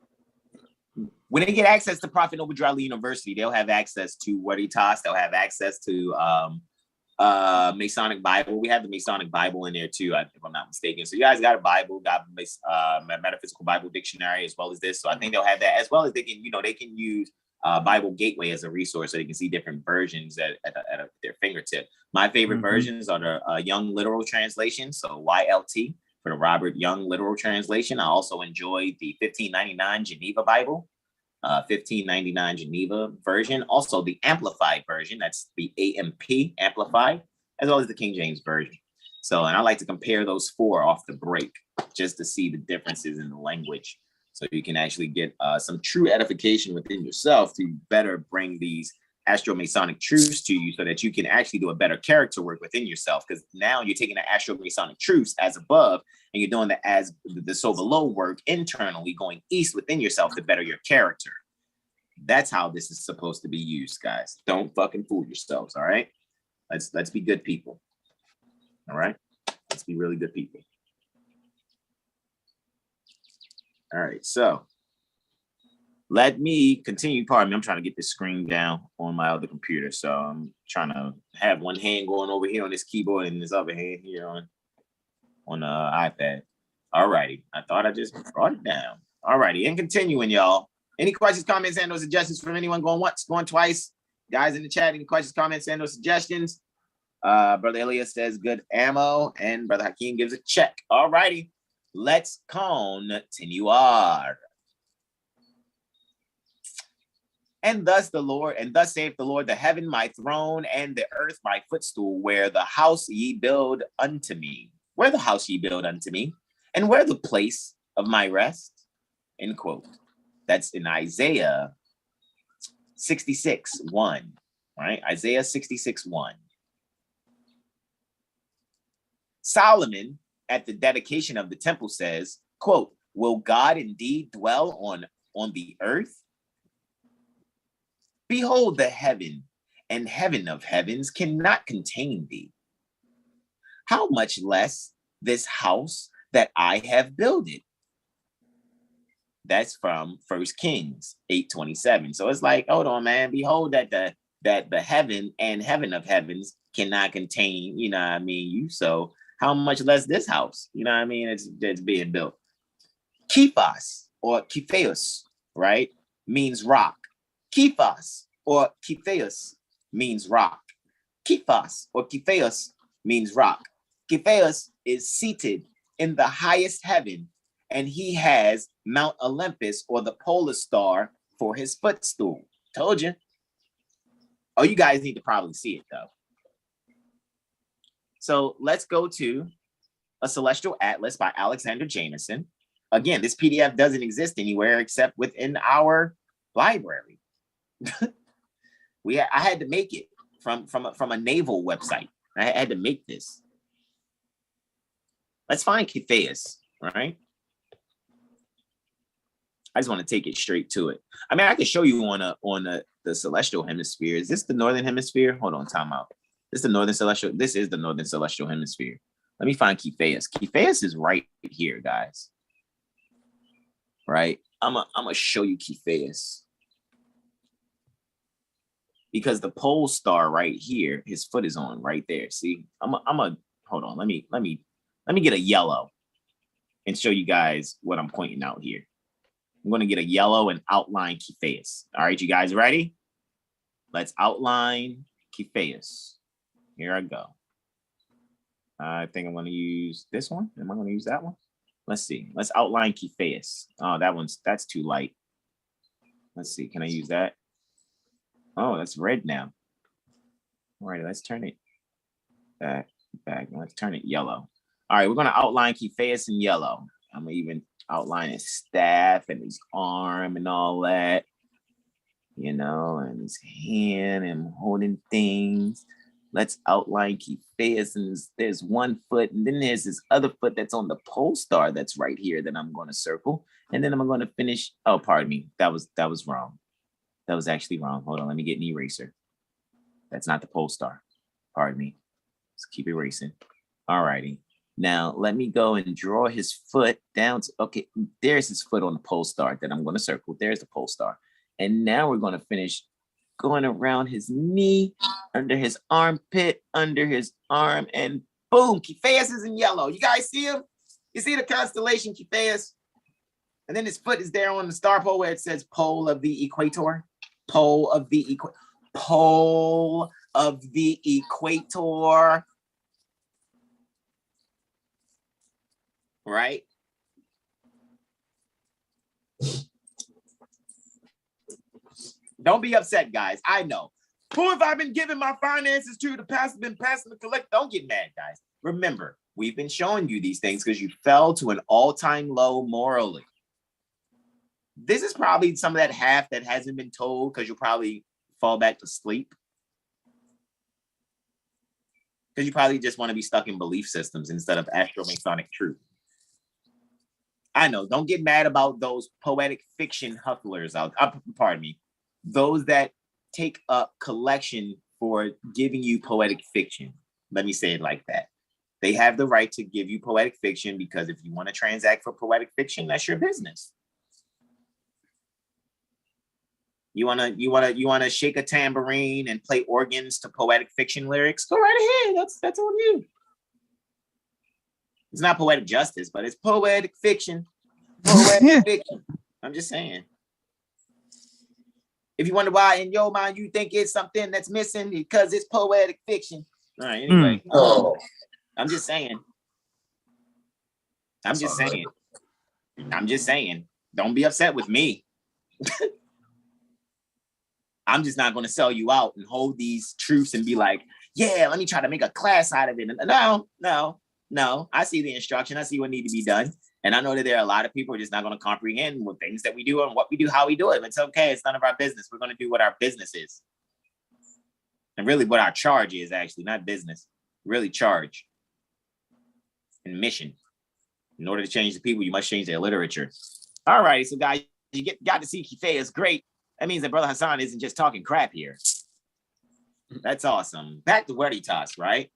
when they get access to Prophet Noble Drew Ali University, they'll have access to Veritas. They'll have access to Masonic Bible. We have the Masonic Bible in there too, if I'm not mistaken. So you guys got a Bible, got Metaphysical Bible Dictionary as well as this. So I think they'll have that, as well as they can, they can use Bible Gateway as a resource so they can see different versions at their fingertip. My favorite versions are the Young Literal Translation, so YLT for the Robert Young Literal Translation. I also enjoy the 1599 Geneva Bible. 1599 Geneva version, also the Amplified version, that's the AMP Amplified, as well as the King James version. So, and I like to compare those 4 off the break just to see the differences in the language, so you can actually get some true edification within yourself to better bring these astro-Masonic truths to you, so that you can actually do a better character work within yourself. Because now you're taking the astro-Masonic truths as above, and you're doing the so below work internally, going east within yourself to better your character. That's how this is supposed to be used, guys. Don't fucking fool yourselves. All right, let's be good people. All right, let's be really good people. All right, so let me continue. Pardon me, I'm trying to get this screen down on my other computer. So I'm trying to have one hand going over here on this keyboard and this other hand here on the iPad. All righty. I thought I just brought it down. All righty. And continuing, y'all. Any questions, comments, and or suggestions from anyone going once, going twice? Guys in the chat, any questions, comments, and or suggestions? Brother Elias says good ammo, and Brother Hakeem gives a check. All righty. Let's continue. And thus saith the Lord, the heaven my throne, and the earth my footstool, where the house ye build unto me. Where the house ye build unto me, and where the place of my rest. End quote. That's in Isaiah 66:1. Right? Isaiah 66:1. Solomon, at the dedication of the temple, says, quote, will God indeed dwell on the earth? Behold, the heaven and heaven of heavens cannot contain thee. How much less this house that I have builded? That's from 1 Kings 8:27. So it's like, hold on, man. Behold that the heaven and heaven of heavens cannot contain, you know what I mean, you. So how much less this house? You know what I mean? It's being built. Kephas or Kephaeus, right, means rock. Kephas or Kephaeus means rock. Kephas or Kephaeus means rock. Kephaeus is seated in the highest heaven, and he has Mount Olympus or the polar star for his footstool. Told you. Oh, you guys need to probably see it though. So let's go to A Celestial Atlas by Alexander Jameson. Again, this PDF doesn't exist anywhere except within our library. I had to make it from a naval website. I had to make this. Let's find Kephaeus, right? I just want to take it straight to it. I mean, I can show you on the celestial hemisphere. Is this the northern hemisphere? Hold on, time out. This is the northern celestial. This is the northern celestial hemisphere. Let me find Kephaeus. Kephaeus is right here, guys. Right? I'm gonna show you Kephaeus. Because the pole star right here, his foot is on right there. See, I'm a hold on. Let me get a yellow and show you guys what I'm pointing out here. I'm going to get a yellow and outline Kephaeus. All right, you guys ready? Let's outline Kephaeus. Here I go. I think I'm going to use this one. Am I going to use that one? Let's see. Let's outline Kephaeus. Oh, that's too light. Let's see. Can I use that? Oh, that's red now. All right, let's turn it back. Let's turn it yellow. All right, we're going to outline Kephaeus in yellow. I'm going to even outline his staff and his arm and all that, you know, and his hand and holding things. Let's outline Kephaeus, and there's one foot, and then there's this other foot that's on the pole star that's right here that I'm going to circle, and then I'm going to finish. Oh, pardon me, that was wrong. That was actually wrong. Hold on, let me get an eraser. That's not the pole star. Pardon me. Let's keep erasing. All righty. Now, let me go and draw his foot down. Okay, there's his foot on the pole star that I'm going to circle. There's the pole star. And now we're going to finish going around his knee, under his armpit, under his arm, and boom, Kephaeus is in yellow. You guys see him? You see the constellation Kephaeus? And then his foot is there on the star pole where it says pole of the equator. Pole of the equator. Pole of the equator. Right? Don't be upset, guys. I know. Who have I been giving my finances to? The pastor been passing the collect. Don't get mad, guys. Remember, we've been showing you these things because you fell to an all-time low morally. This is probably some of that half that hasn't been told because you'll probably fall back to sleep. Because you probably just want to be stuck in belief systems instead of astro-masonic truth. I know. Don't get mad about those poetic fiction hustlers out. Pardon me. Those that take a collection for giving you poetic fiction. Let me say it like that. They have the right to give you poetic fiction because if you want to transact for poetic fiction, that's your business. You wanna shake a tambourine and play organs to poetic fiction lyrics? Go right ahead. That's on you. It's not poetic justice, but it's poetic fiction. Poetic fiction. I'm just saying. If you wonder why in your mind you think it's something that's missing because it's poetic fiction. All right, anyway. I'm just saying. I'm just saying. Don't be upset with me. I'm just not going to sell you out and hold these truths and be like, yeah, let me try to make a class out of it. No. I see the instruction. I see what needs to be done. And I know that there are a lot of people who are just not going to comprehend what things that we do and what we do, how we do it. It's okay. It's none of our business. We're going to do what our business is. And really what our charge is, actually, not business. Really charge and mission. In order to change the people, you must change their literature. All right. So, guys, you got to see Kephaeus. Great. That means that Brother Hasan isn't just talking crap here. That's awesome. Back to Veritas, right?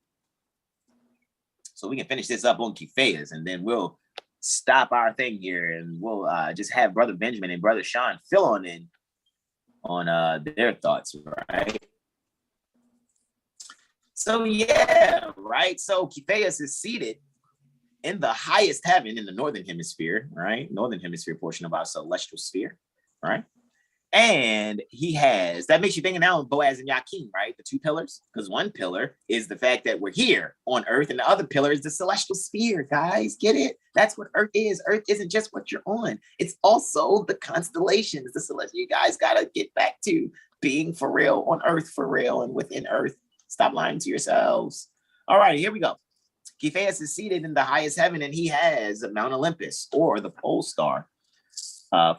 So we can finish this up on Kephaeus, and then we'll stop our thing here, and we'll just have Brother Benjamin and Brother Sean fill on in on their thoughts, right? So yeah, right. So Cepheus is seated in the highest heaven in the northern hemisphere, right? Northern hemisphere portion of our celestial sphere, right? And he has, that makes you think now of Boaz and Yakin, right? The two pillars, because one pillar is the fact that we're here on Earth, and the other pillar is the celestial sphere, guys. Get it? That's what Earth is. Earth isn't just what you're on. It's also the constellations, the celestial. You guys got to get back to being for real on Earth, for real, and within Earth. Stop lying to yourselves. All right, here we go. Cepheus is seated in the highest heaven, and he has Mount Olympus, or the pole star,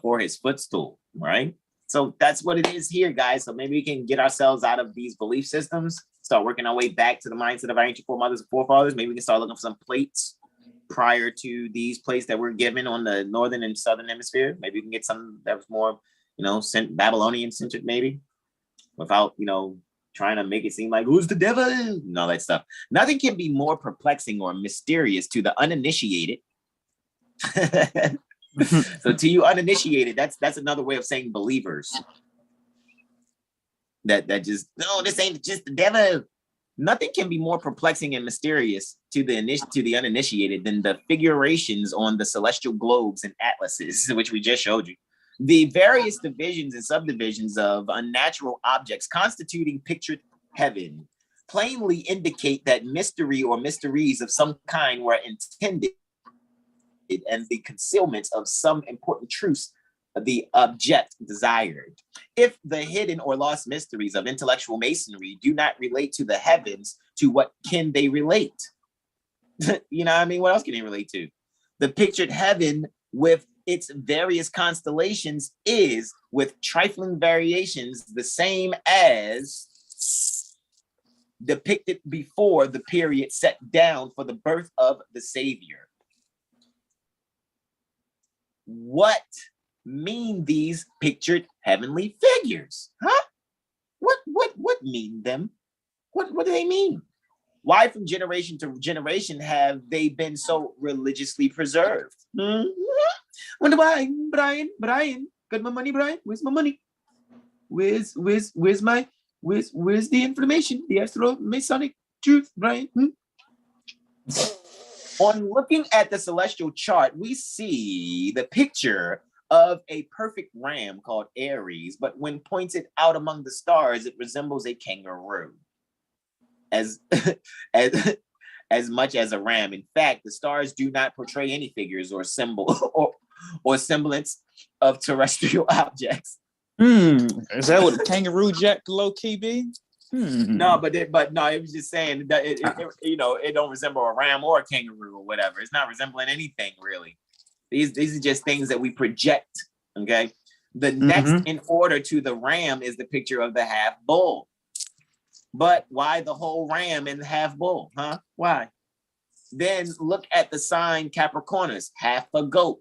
for his footstool, right? So that's what it is here, guys. So maybe we can get ourselves out of these belief systems, start working our way back to the mindset of our ancient foremothers and forefathers. Maybe we can start looking for some plates prior to these plates that were given on the northern and southern hemisphere. Maybe we can get some that was more, Babylonian centered, maybe, without, trying to make it seem like who's the devil and all that stuff. Nothing can be more perplexing or mysterious to the uninitiated. So to you uninitiated, that's another way of saying believers. That just, no, this ain't just the devil. Nothing can be more perplexing and mysterious to the uninitiated than the figurations on the celestial globes and atlases, which we just showed you. The various divisions and subdivisions of unnatural objects constituting pictured heaven plainly indicate that mystery or mysteries of some kind were intended, and the concealment of some important truths the object desired. If the hidden or lost mysteries of intellectual masonry do not relate to the heavens, to what can they relate? You know what I mean? What else can they relate to? The pictured heaven with its various constellations is, with trifling variations, the same as depicted before the period set down for the birth of the Savior. What mean these pictured heavenly figures? Huh? What mean them? What do they mean? Why from generation to generation have they been so religiously preserved? Wonder why, Brian, got my money, Brian? Where's my money? Where's the information? The astro-masonic truth, Brian? On looking at the celestial chart, we see the picture of a perfect ram called Aries, but when pointed out among the stars, it resembles a kangaroo. As much as a ram. In fact, the stars do not portray any figures or symbol or semblance of terrestrial objects. Is that what kangaroo jack low key be? No, but it was just saying that it don't resemble a ram or a kangaroo or whatever. It's not resembling anything really. These are just things that we project. Okay. The next in order to the ram is the picture of the half bull. But why the whole ram and half bull? Huh? Why? Then look at the sign Capricornus, half a goat.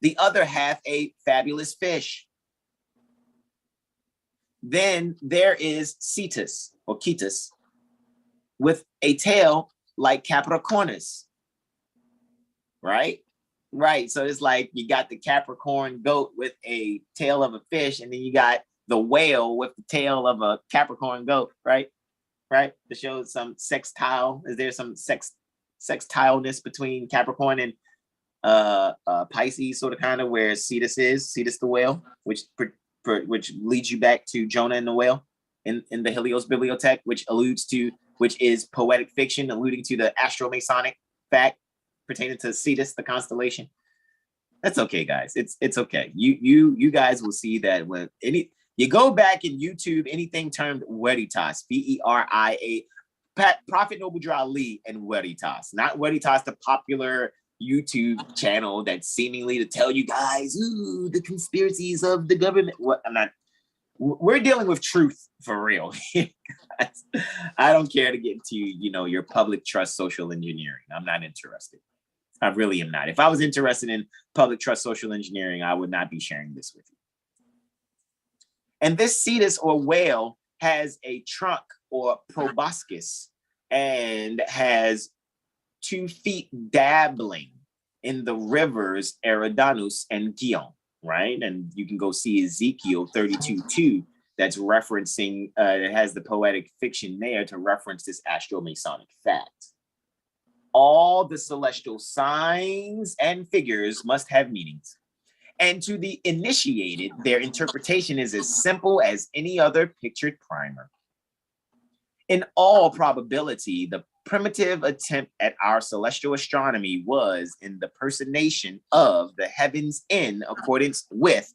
The other half a fabulous fish. Then there is Cetus or Cetus with a tail like Capricornus. Right? Right. So it's like you got the Capricorn goat with a tail of a fish, and then you got the whale with the tail of a Capricorn goat, right? Right? To show some sextile. Is there some sextileness between Capricorn and Pisces, sort of kind of where Cetus the whale, which leads you back to Jonah and the whale in the Helios Bibliothèque, which is poetic fiction, alluding to the astro-masonic fact pertaining to Cetus, the constellation. That's okay, guys. It's okay. You guys will see that when you go back in YouTube, anything termed Veritas, Veria, Prophet Noble Drew Ali and Veritas, not Veritas, the popular YouTube channel that's seemingly to tell you guys, ooh, the conspiracies of the government. We're dealing with truth for real. I don't care to get into, your public trust social engineering. I'm not interested. I really am not. If I was interested in public trust social engineering, I would not be sharing this with you. And this Cetus or whale has a trunk or proboscis and has 2 feet dabbling in the rivers Eridanus and Gion, right? And you can go see Ezekiel 32:2. That's referencing, it has the poetic fiction there to reference this astro-Masonic fact. All the celestial signs and figures must have meanings. And to the initiated, their interpretation is as simple as any other pictured primer. In all probability, the primitive attempt at our celestial astronomy was in the personation of the heavens in accordance with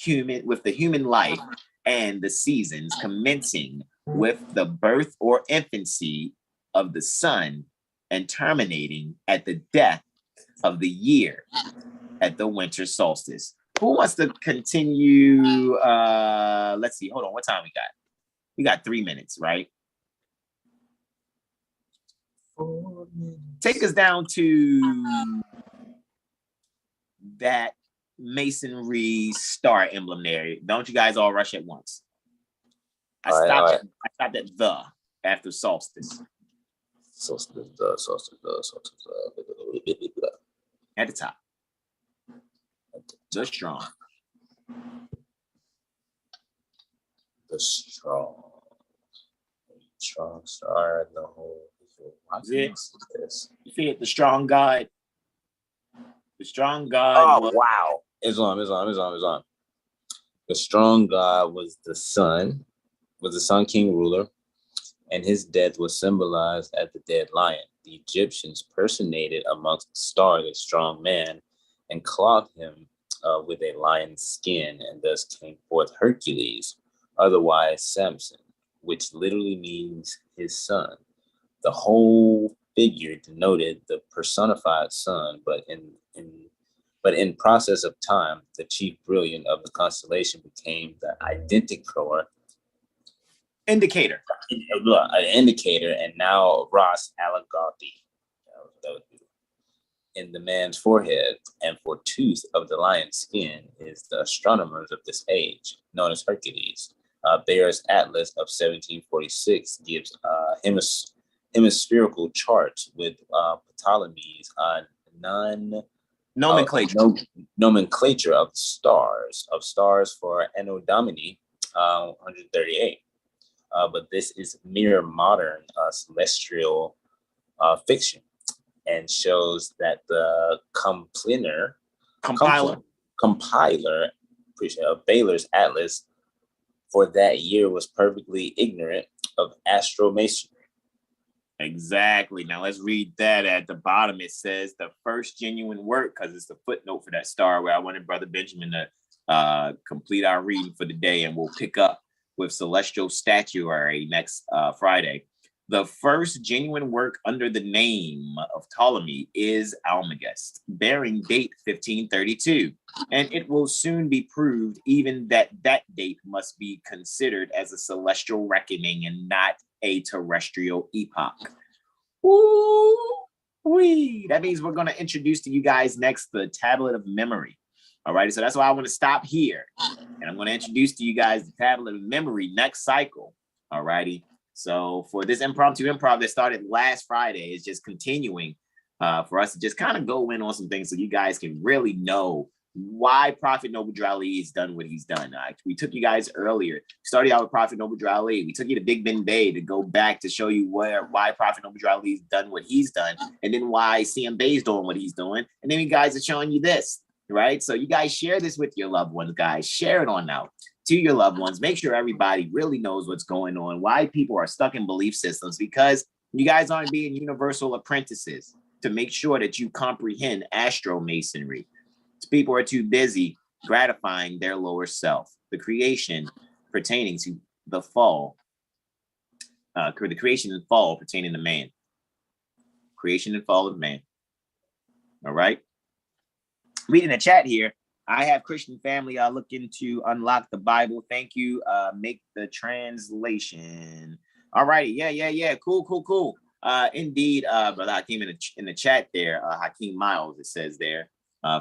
the human life and the seasons, commencing with the birth or infancy of the sun and terminating at the death of the year at the winter solstice. Who wants to continue? Let's see. Hold on. What time we got? We got 3 minutes, right? Take us down to that masonry star emblem there. Don't you guys all rush at once. I stopped at the after solstice. At the top. The strong. The strong star in the whole. You see it, the strong God. The strong God. Oh, wow. It's on. The strong God was the sun king ruler, and his death was symbolized as the dead lion. The Egyptians personated amongst the stars a strong man and clothed him with a lion's skin, and thus came forth Hercules, otherwise Samson, which literally means his son. The whole figure denoted the personified sun, but in process of time, the chief brilliant of the constellation became the indicator, and now Ras Alagati in the man's forehead, and for tooth of the lion's skin is the astronomers of this age, known as Hercules. Bayer's Atlas of 1746 gives hemispherical charts with Ptolemy's nomenclature of stars for Anno Domini 138. But this is mere modern celestial fiction, and shows that the compiler of Bayer's Atlas for that year was perfectly ignorant of astromasonry. Exactly. Now let's read that at the bottom. It says the first genuine work, because it's the footnote for that star where I wanted Brother Benjamin to complete our reading for the day, and we'll pick up with celestial statuary next Friday. The first genuine work under the name of Ptolemy is Almagest, bearing date 1532, and it will soon be proved even that date must be considered as a celestial reckoning and not a terrestrial epoch. Ooh-wee. That means we're going to introduce to you guys next the Tablet of Memory. All right, so that's why I want to stop here, and I'm going to introduce to you guys the Tablet of Memory next cycle. All righty. So for this impromptu improv that started last Friday, is just continuing for us to just kind of go in on some things so you guys can really know why Prophet Noble Drew Ali has done what he's done. We took you guys earlier, started out with Prophet Noble Drew Ali. We took you to Big Ben Bay to go back to show you why Prophet Noble Drew Ali has done what he's done, and then why CM Bay's doing what he's doing. And then you guys are showing you this, right? So you guys share this with your loved ones, guys. Share it on out to your loved ones. Make sure everybody really knows what's going on, why people are stuck in belief systems, because you guys aren't being universal apprentices to make sure that you comprehend astro-masonry. People are too busy gratifying their lower self, the creation pertaining to the fall, the creation and fall pertaining to man. Creation and fall of man. All right. Reading the chat here, I have Christian family looking to unlock the Bible. Thank you. Make the translation. All righty. Yeah. Cool. Indeed, Brother Hakeem in the chat there, Hakeem Miles, it says there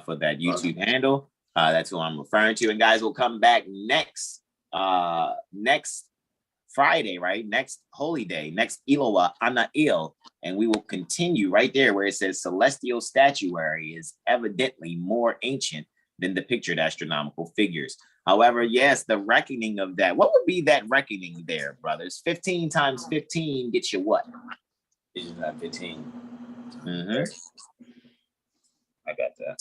for that YouTube handle. That's who I'm referring to. And guys, we'll come back next Friday, right? Next holy day, next Iloa Anail. And we will continue right there where it says celestial statuary is evidently more ancient than the pictured astronomical figures. However, yes, the reckoning of that. What would be that reckoning there, brothers? 15 times 15 gets you what? It's not 15. Mm-hmm. I got that.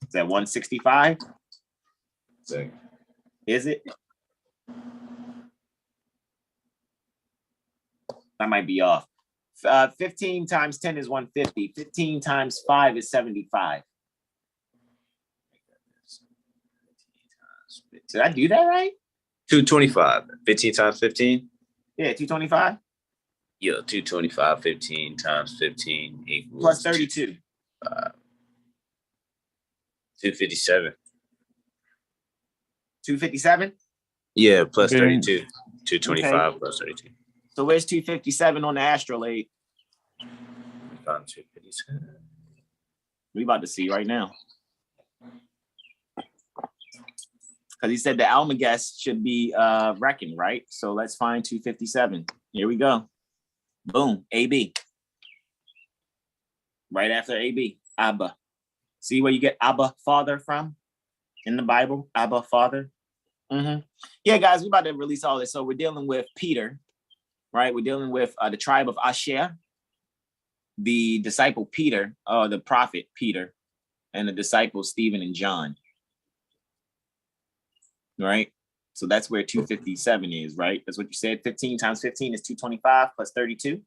Is that 165? Is it? I might be off. 15 times 10 is 150. 15 times 5 is 75. Did I do that right? 225. 15 times 15? Yeah, 225. Yeah, 225, 15 times 15 equals plus 32. 257. 257? Yeah, plus Okay. 32. 225 Okay. plus 32. So where's 257 on the astrolabe? 257. We about to see right now. Because he said the Almagest should be reckoned, right? So let's find 257. Here we go. Boom, AB. Right after AB, Abba. See where you get Abba, Father from in the Bible? Abba, Father. Mm-hmm. Yeah, guys, we're about to release all this. So we're dealing with Peter, right? We're dealing with the tribe of Asher, the disciple Peter, the prophet Peter, and the disciples Stephen and John. Right? So that's where 257 is, right? That's what you said. 15 times 15 is 225 plus 32.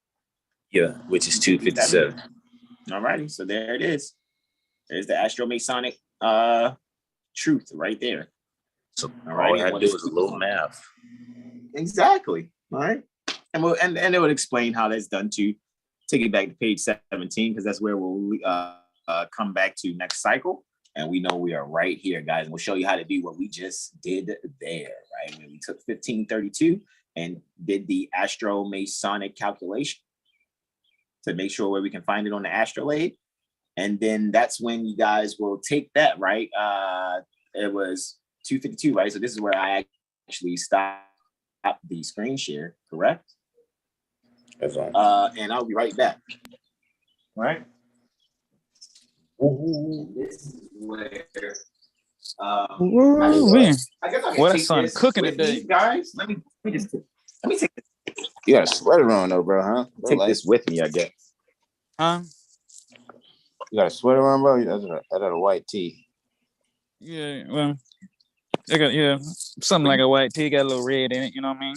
Yeah, which is 257. All righty. So there it is. There's the Astro-Masonic truth right there. So all I had to do was a little math. Exactly. All right. And and it would explain how that's done to take it back to page 17, because that's where we'll come back to next cycle. And we know we are right here, guys. And we'll show you how to do what we just did there, right? When we took 1532 and did the Astro-Masonic calculation to make sure where we can find it on the astrolabe. And then that's when you guys will take that, right? It was 252, right? So this is where I actually stopped the screen share, correct? That's right. And I'll be right back. All right. This is where I guess I can What a take son this cooking with today. me, guys. Let me take this. You got a sweater on though, bro, huh? Take this with me, I guess. Huh? You got a sweater on, bro? That's a white tee. Yeah, well, I got something like a white tee, got a little red in it, you know what I mean?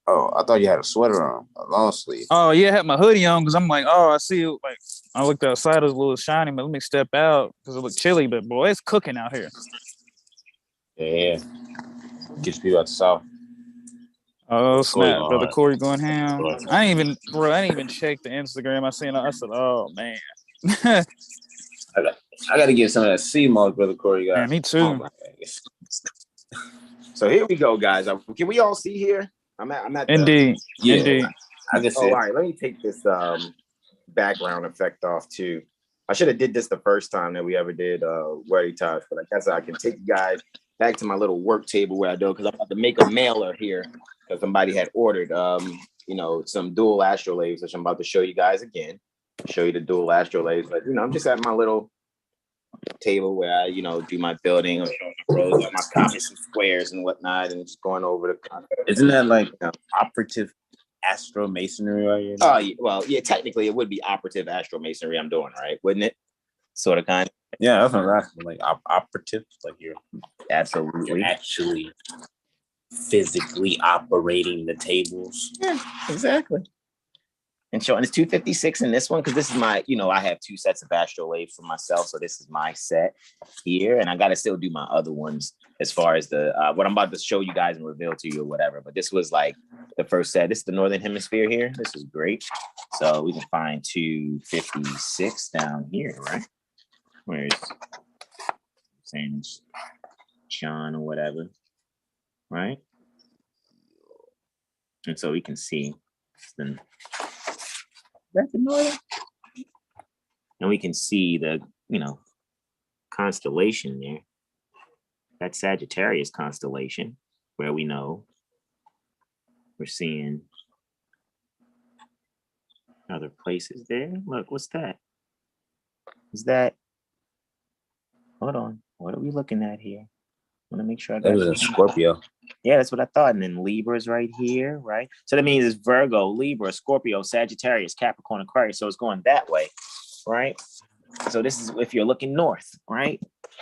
Oh, I thought you had a sweater on, a long sleeve. Oh yeah, I had my hoodie on because I'm like, oh, I see it. Like I looked outside, it was a little shiny, but let me step out because it looked chilly. But boy, it's cooking out here. Yeah. Gets people out the south. Oh snap, Corey brother hard. Corey going ham. I didn't even check the Instagram. I said, oh man. I got to get some of that sea moss, brother Corey got. Man, me too. Oh, my goodness. So here we go, guys. Can we all see here? I'm at Indeed. Yeah. Indeed. I can see. all right. Let me take this background effect off too. I should have did this the first time that we ever did Veritas, but I guess I can take you guys back to my little work table where I do, because I'm about to make a mailer here because somebody had ordered some dual astrolabes, which I'm about to show you guys again. Show you the dual astrolabes, but I'm just at my little table where I do my building, rows up my copies and squares and whatnot, and just going over the concept. Isn't that like operative astro masonry right here? Oh, well, yeah, technically it would be operative astro masonry I'm doing, right? Wouldn't it? Sort of, kind of. Yeah, that's what I'm asking. Like operative, like you're Absolutely. actually physically operating the tables. Yeah, exactly. And so, and it's 256 in this one, because this is my, I have 2 sets of astrolabes for myself. So this is my set here. And I got to still do my other ones as far as the, what I'm about to show you guys and reveal to you or whatever. But this was like the first set. This is the Northern Hemisphere here. This is great. So we can find 256 down here, right? Where's St. John or whatever, right? And so we can see then that's the northern. And we can see the, constellation there. That Sagittarius constellation, where we know we're seeing other places there. Look, what's that? Is that, hold on, what are we looking at here? I want to make sure I got It was in Scorpio. Yeah, that's what I thought. And then Libra's right here, right? So that means it's Virgo, Libra, Scorpio, Sagittarius, Capricorn, Aquarius. So it's going that way, right? So this is if you're looking north, right?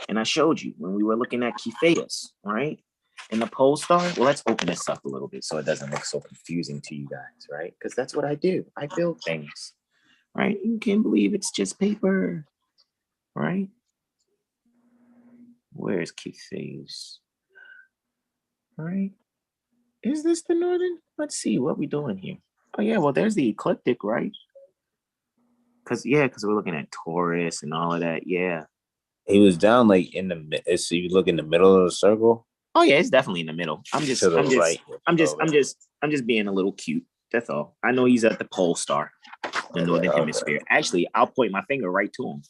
And I showed you when we were looking at Cepheus, right? And the pole star. Well, let's open this up a little bit so it doesn't look so confusing to you guys, right? Because that's what I do. I build things, right? You can't believe it's just paper, right? Where's Cepheus? All right. Is this the northern? Let's see what we doing here. Oh yeah, well there's the ecliptic, right? Because we're looking at Taurus and all of that. Yeah. He was down like in the. So you look in the middle of the circle. Oh yeah, it's definitely in the middle. I'm just being a little cute. That's all. I know he's at the pole star, the northern hemisphere. Actually, I'll point my finger right to him.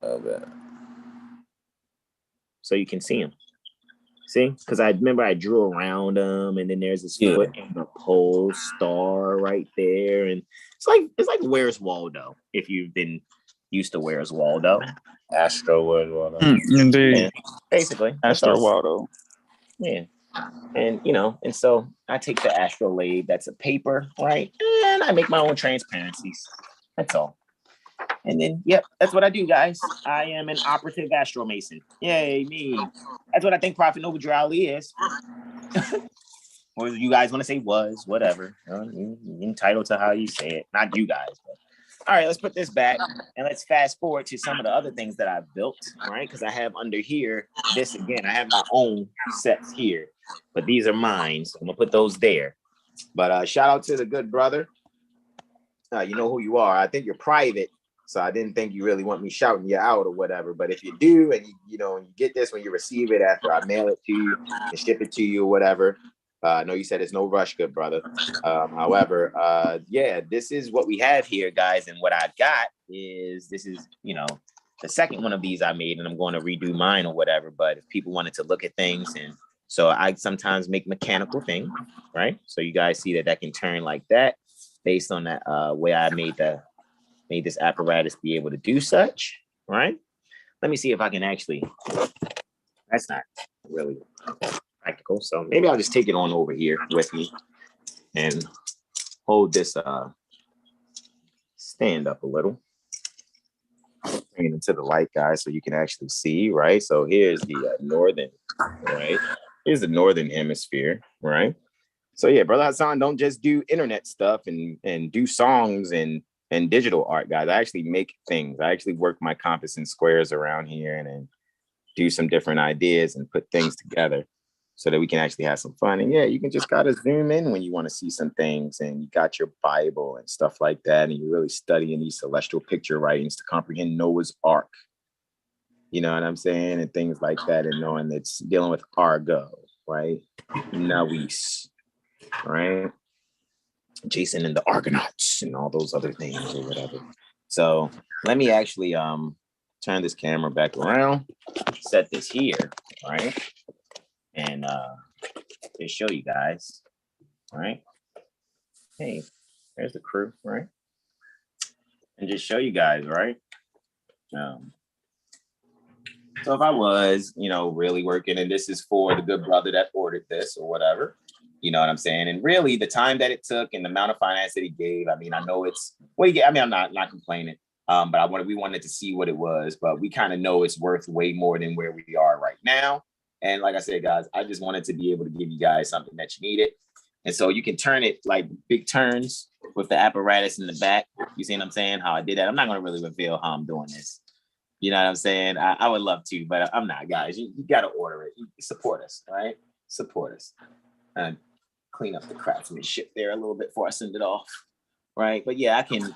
Okay. So you can see him. See, because I remember I drew around him, and then there's this foot and the pole star right there, and it's like Where's Waldo? If you've been used to Where's Waldo, Astro Where's Waldo? Indeed, yeah, basically Astro Waldo. Yeah, and and so I take the astrolabe, that's a paper, right, and I make my own transparencies. That's all. And then, yep, that's what I do, guys. I am an operative astromason. Yay, me. That's what I think Prophet Noble Ali is. Or you guys want to say was, whatever. You're entitled to how you say it. Not you guys. But. All right, let's put this back. And let's fast forward to some of the other things that I've built, right? Because I have under here, this again, I have my own sets here. But these are mine, so I'm going to put those there. But shout out to the good brother. You know who you are. I think you're private. So I didn't think you really want me shouting you out or whatever. But if you do, and you get this when you receive it after I mail it to you and ship it to you or whatever. I know you said it's no rush, good brother. However, this is what we have here, guys. And what I got is this is, the second one of these I made, and I'm going to redo mine or whatever. But if people wanted to look at things, and so I sometimes make mechanical things, right? So you guys see that can turn like that based on that way I made this apparatus be able to do such, right? Let me see if I can actually, that's not really practical. So maybe I'll just take it on over here with me and hold this stand up a little. Bring it into the light, guys, so you can actually see, right? So here's the northern, right? Here's the northern hemisphere, right? So yeah, Brother Hasan don't just do internet stuff and do songs and digital art, guys. I actually make things. I actually work my compass and squares around here and do some different ideas and put things together so that we can actually have some fun. And yeah, you can just gotta zoom in when you want to see some things, and you got your Bible and stuff like that, and you're really studying these celestial picture writings to comprehend Noah's Ark. You know what I'm saying? And things like that, and knowing it's dealing with Argo, right? Nawis, right? Jason and the Argonauts and all those other things or whatever. So let me actually turn this camera back around, set this here, right? And just show you guys, right? Hey, there's the crew, right? And just show you guys, right? So if I was, really working, and this is for the good brother that ordered this or whatever, you know what I'm saying? And really the time that it took and the amount of finance that he gave, I mean, I know it's what he gave. I mean, I'm not complaining. But we wanted to see what it was, but we kind of know it's worth way more than where we are right now. And like I said, guys, I just wanted to be able to give you guys something that you needed. And so you can turn it like big turns with the apparatus in the back. You see what I'm saying? How I did that. I'm not going to really reveal how I'm doing this. You know what I'm saying? I would love to, but I'm not, guys. You got to order it. You support us, all right? Support us. And clean up the craftsmanship there a little bit before I send it off, right? But yeah, I can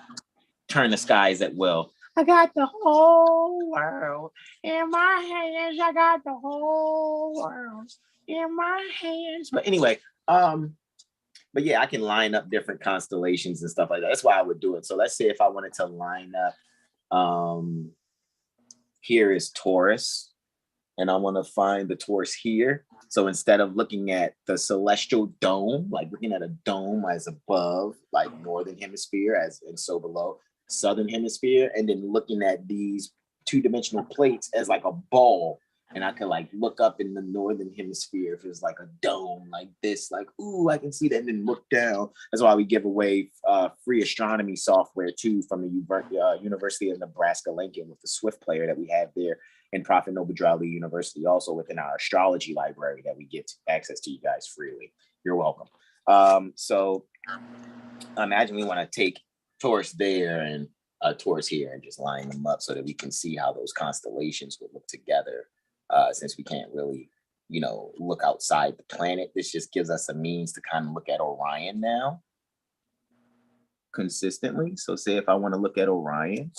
turn the skies at will. I got the whole world in my hands. I got the whole world in my hands. But anyway, but yeah, I can line up different constellations and stuff like that. That's why I would do it. So let's say if I wanted to line up, here is Taurus, and I want to find the Taurus here. So instead of looking at the celestial dome, like looking at a dome as above, like northern hemisphere, and so below southern hemisphere, and then looking at these two-dimensional plates as like a ball, and I could like look up in the northern hemisphere if it's like a dome like this, like, ooh, I can see that, and then look down. That's why we give away free astronomy software too from the University of Nebraska-Lincoln with the Swift player that we have there in Prophet Noble Drawley University, also within our astrology library that we give access to you guys freely. You're welcome. So imagine we want to take Taurus there and Taurus here and just line them up so that we can see how those constellations would look together. Since we can't really, look outside the planet, this just gives us a means to kind of look at Orion now consistently. So say if I want to look at Orion,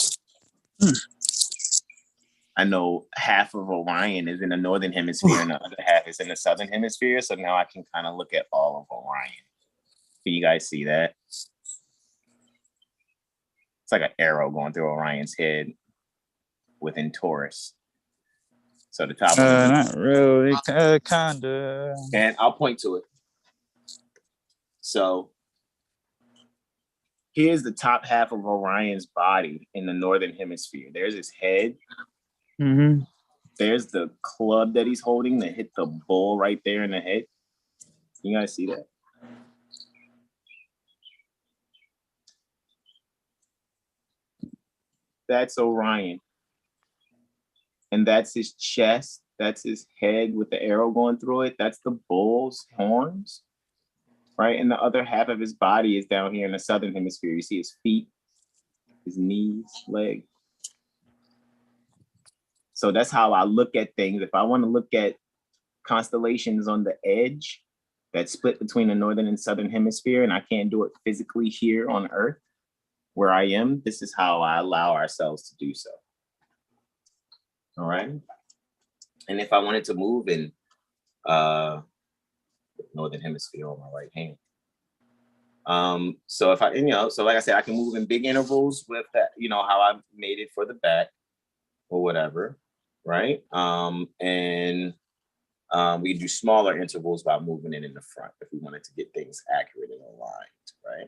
I know half of Orion is in the northern hemisphere and the other half is in the southern hemisphere. So now I can kind of look at all of Orion. Can you guys see that? It's like an arrow going through Orion's head within Taurus. So the top not really, kinda. And I'll point to it. So here's the top half of Orion's body in the northern hemisphere. There's his head. Mm-hmm. There's the club that he's holding that hit the bull right there in the head. You guys see that? That's Orion. And that's his chest. That's his head with the arrow going through it. That's the bull's horns, right? And the other half of his body is down here in the southern hemisphere. You see his feet, his knees, leg. So that's how I look at things. If I want to look at constellations on the edge that split between the northern and southern hemisphere, and I can't do it physically here on Earth where I am, this is how I allow ourselves to do so. All right. And if I wanted to move in northern hemisphere on my right hand. So if I, so like I said, I can move in big intervals with that, how I made it for the back or whatever, right? And we can do smaller intervals by moving it in the front if we wanted to get things accurate and aligned, right?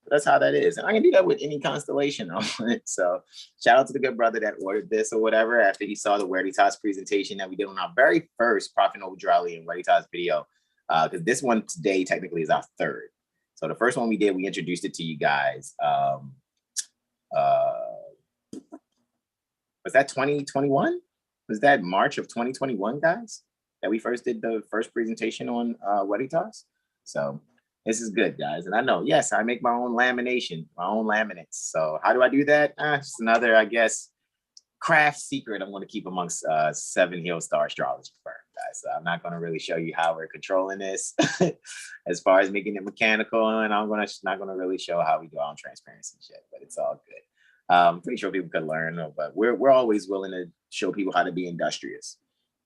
That's how that is. And I can do that with any constellation on it. So shout out to the good brother that ordered this or whatever after he saw the Veritas presentation that we did on our very first Prophet Noble Drawley and Veritas video. Because this one today technically is our third. So the first one we did, we introduced it to you guys. Was that 2021? Was that March of 2021, guys? That we first did the first presentation on Veritas? So this is good, guys. And I know, yes, I make my own lamination, my own laminates. So how do I do that? Just another, I guess, craft secret I'm going to keep amongst 7 Hill Star astrology firm, guys. So I'm not going to really show you how we're controlling this as far as making it mechanical. And I'm not going to really show how we do our own transparency shit, but it's all good. I'm pretty sure people could learn, but we're always willing to show people how to be industrious.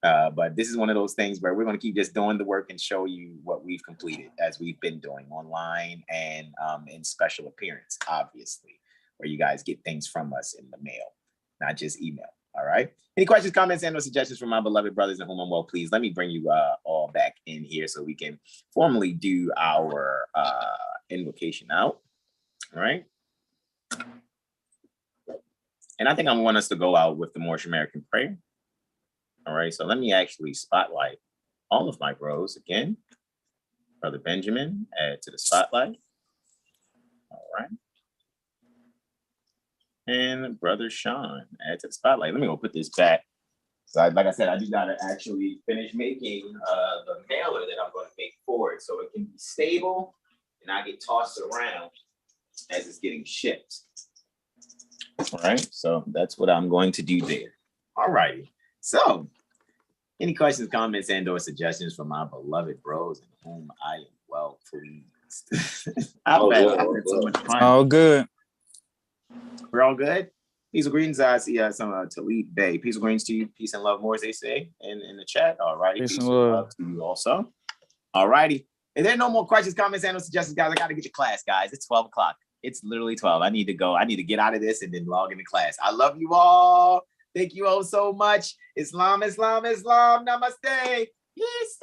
But this is one of those things where we're going to keep just doing the work and show you what we've completed as we've been doing online and in special appearance, obviously, where you guys get things from us in the mail, not just email. All right. Any questions, comments, and/or suggestions from my beloved brothers in whom I'm well pleased? Let me bring you all back in here so we can formally do our invocation out. All right. And I think I want us to go out with the Moorish American prayer. All right, so let me actually spotlight all of my bros again. Brother Benjamin, add to the spotlight. All right. And Brother Sean, add to the spotlight. Let me go put this back. So like I said, I just gotta actually finish making the mailer that I'm gonna make for it so it can be stable and not get tossed around as it's getting shipped. All right, so that's what I'm going to do there. All righty. So, any questions, comments, and/or suggestions from my beloved bros in whom I am well pleased? I've had so much fun. All good. We're all good. Peace and greetings. I see some Talib Bey. Peace and greetings to you. Peace and love more, as they say in the chat. All righty. Peace and love to you also. All righty. If there are no more questions, comments, and/or suggestions, guys, I got to get to class, guys. It's 12 o'clock. It's literally 12. I need to go. I need to get out of this and then log into class. I love you all. Thank you all so much. Islam, Islam, Islam. Namaste. Peace.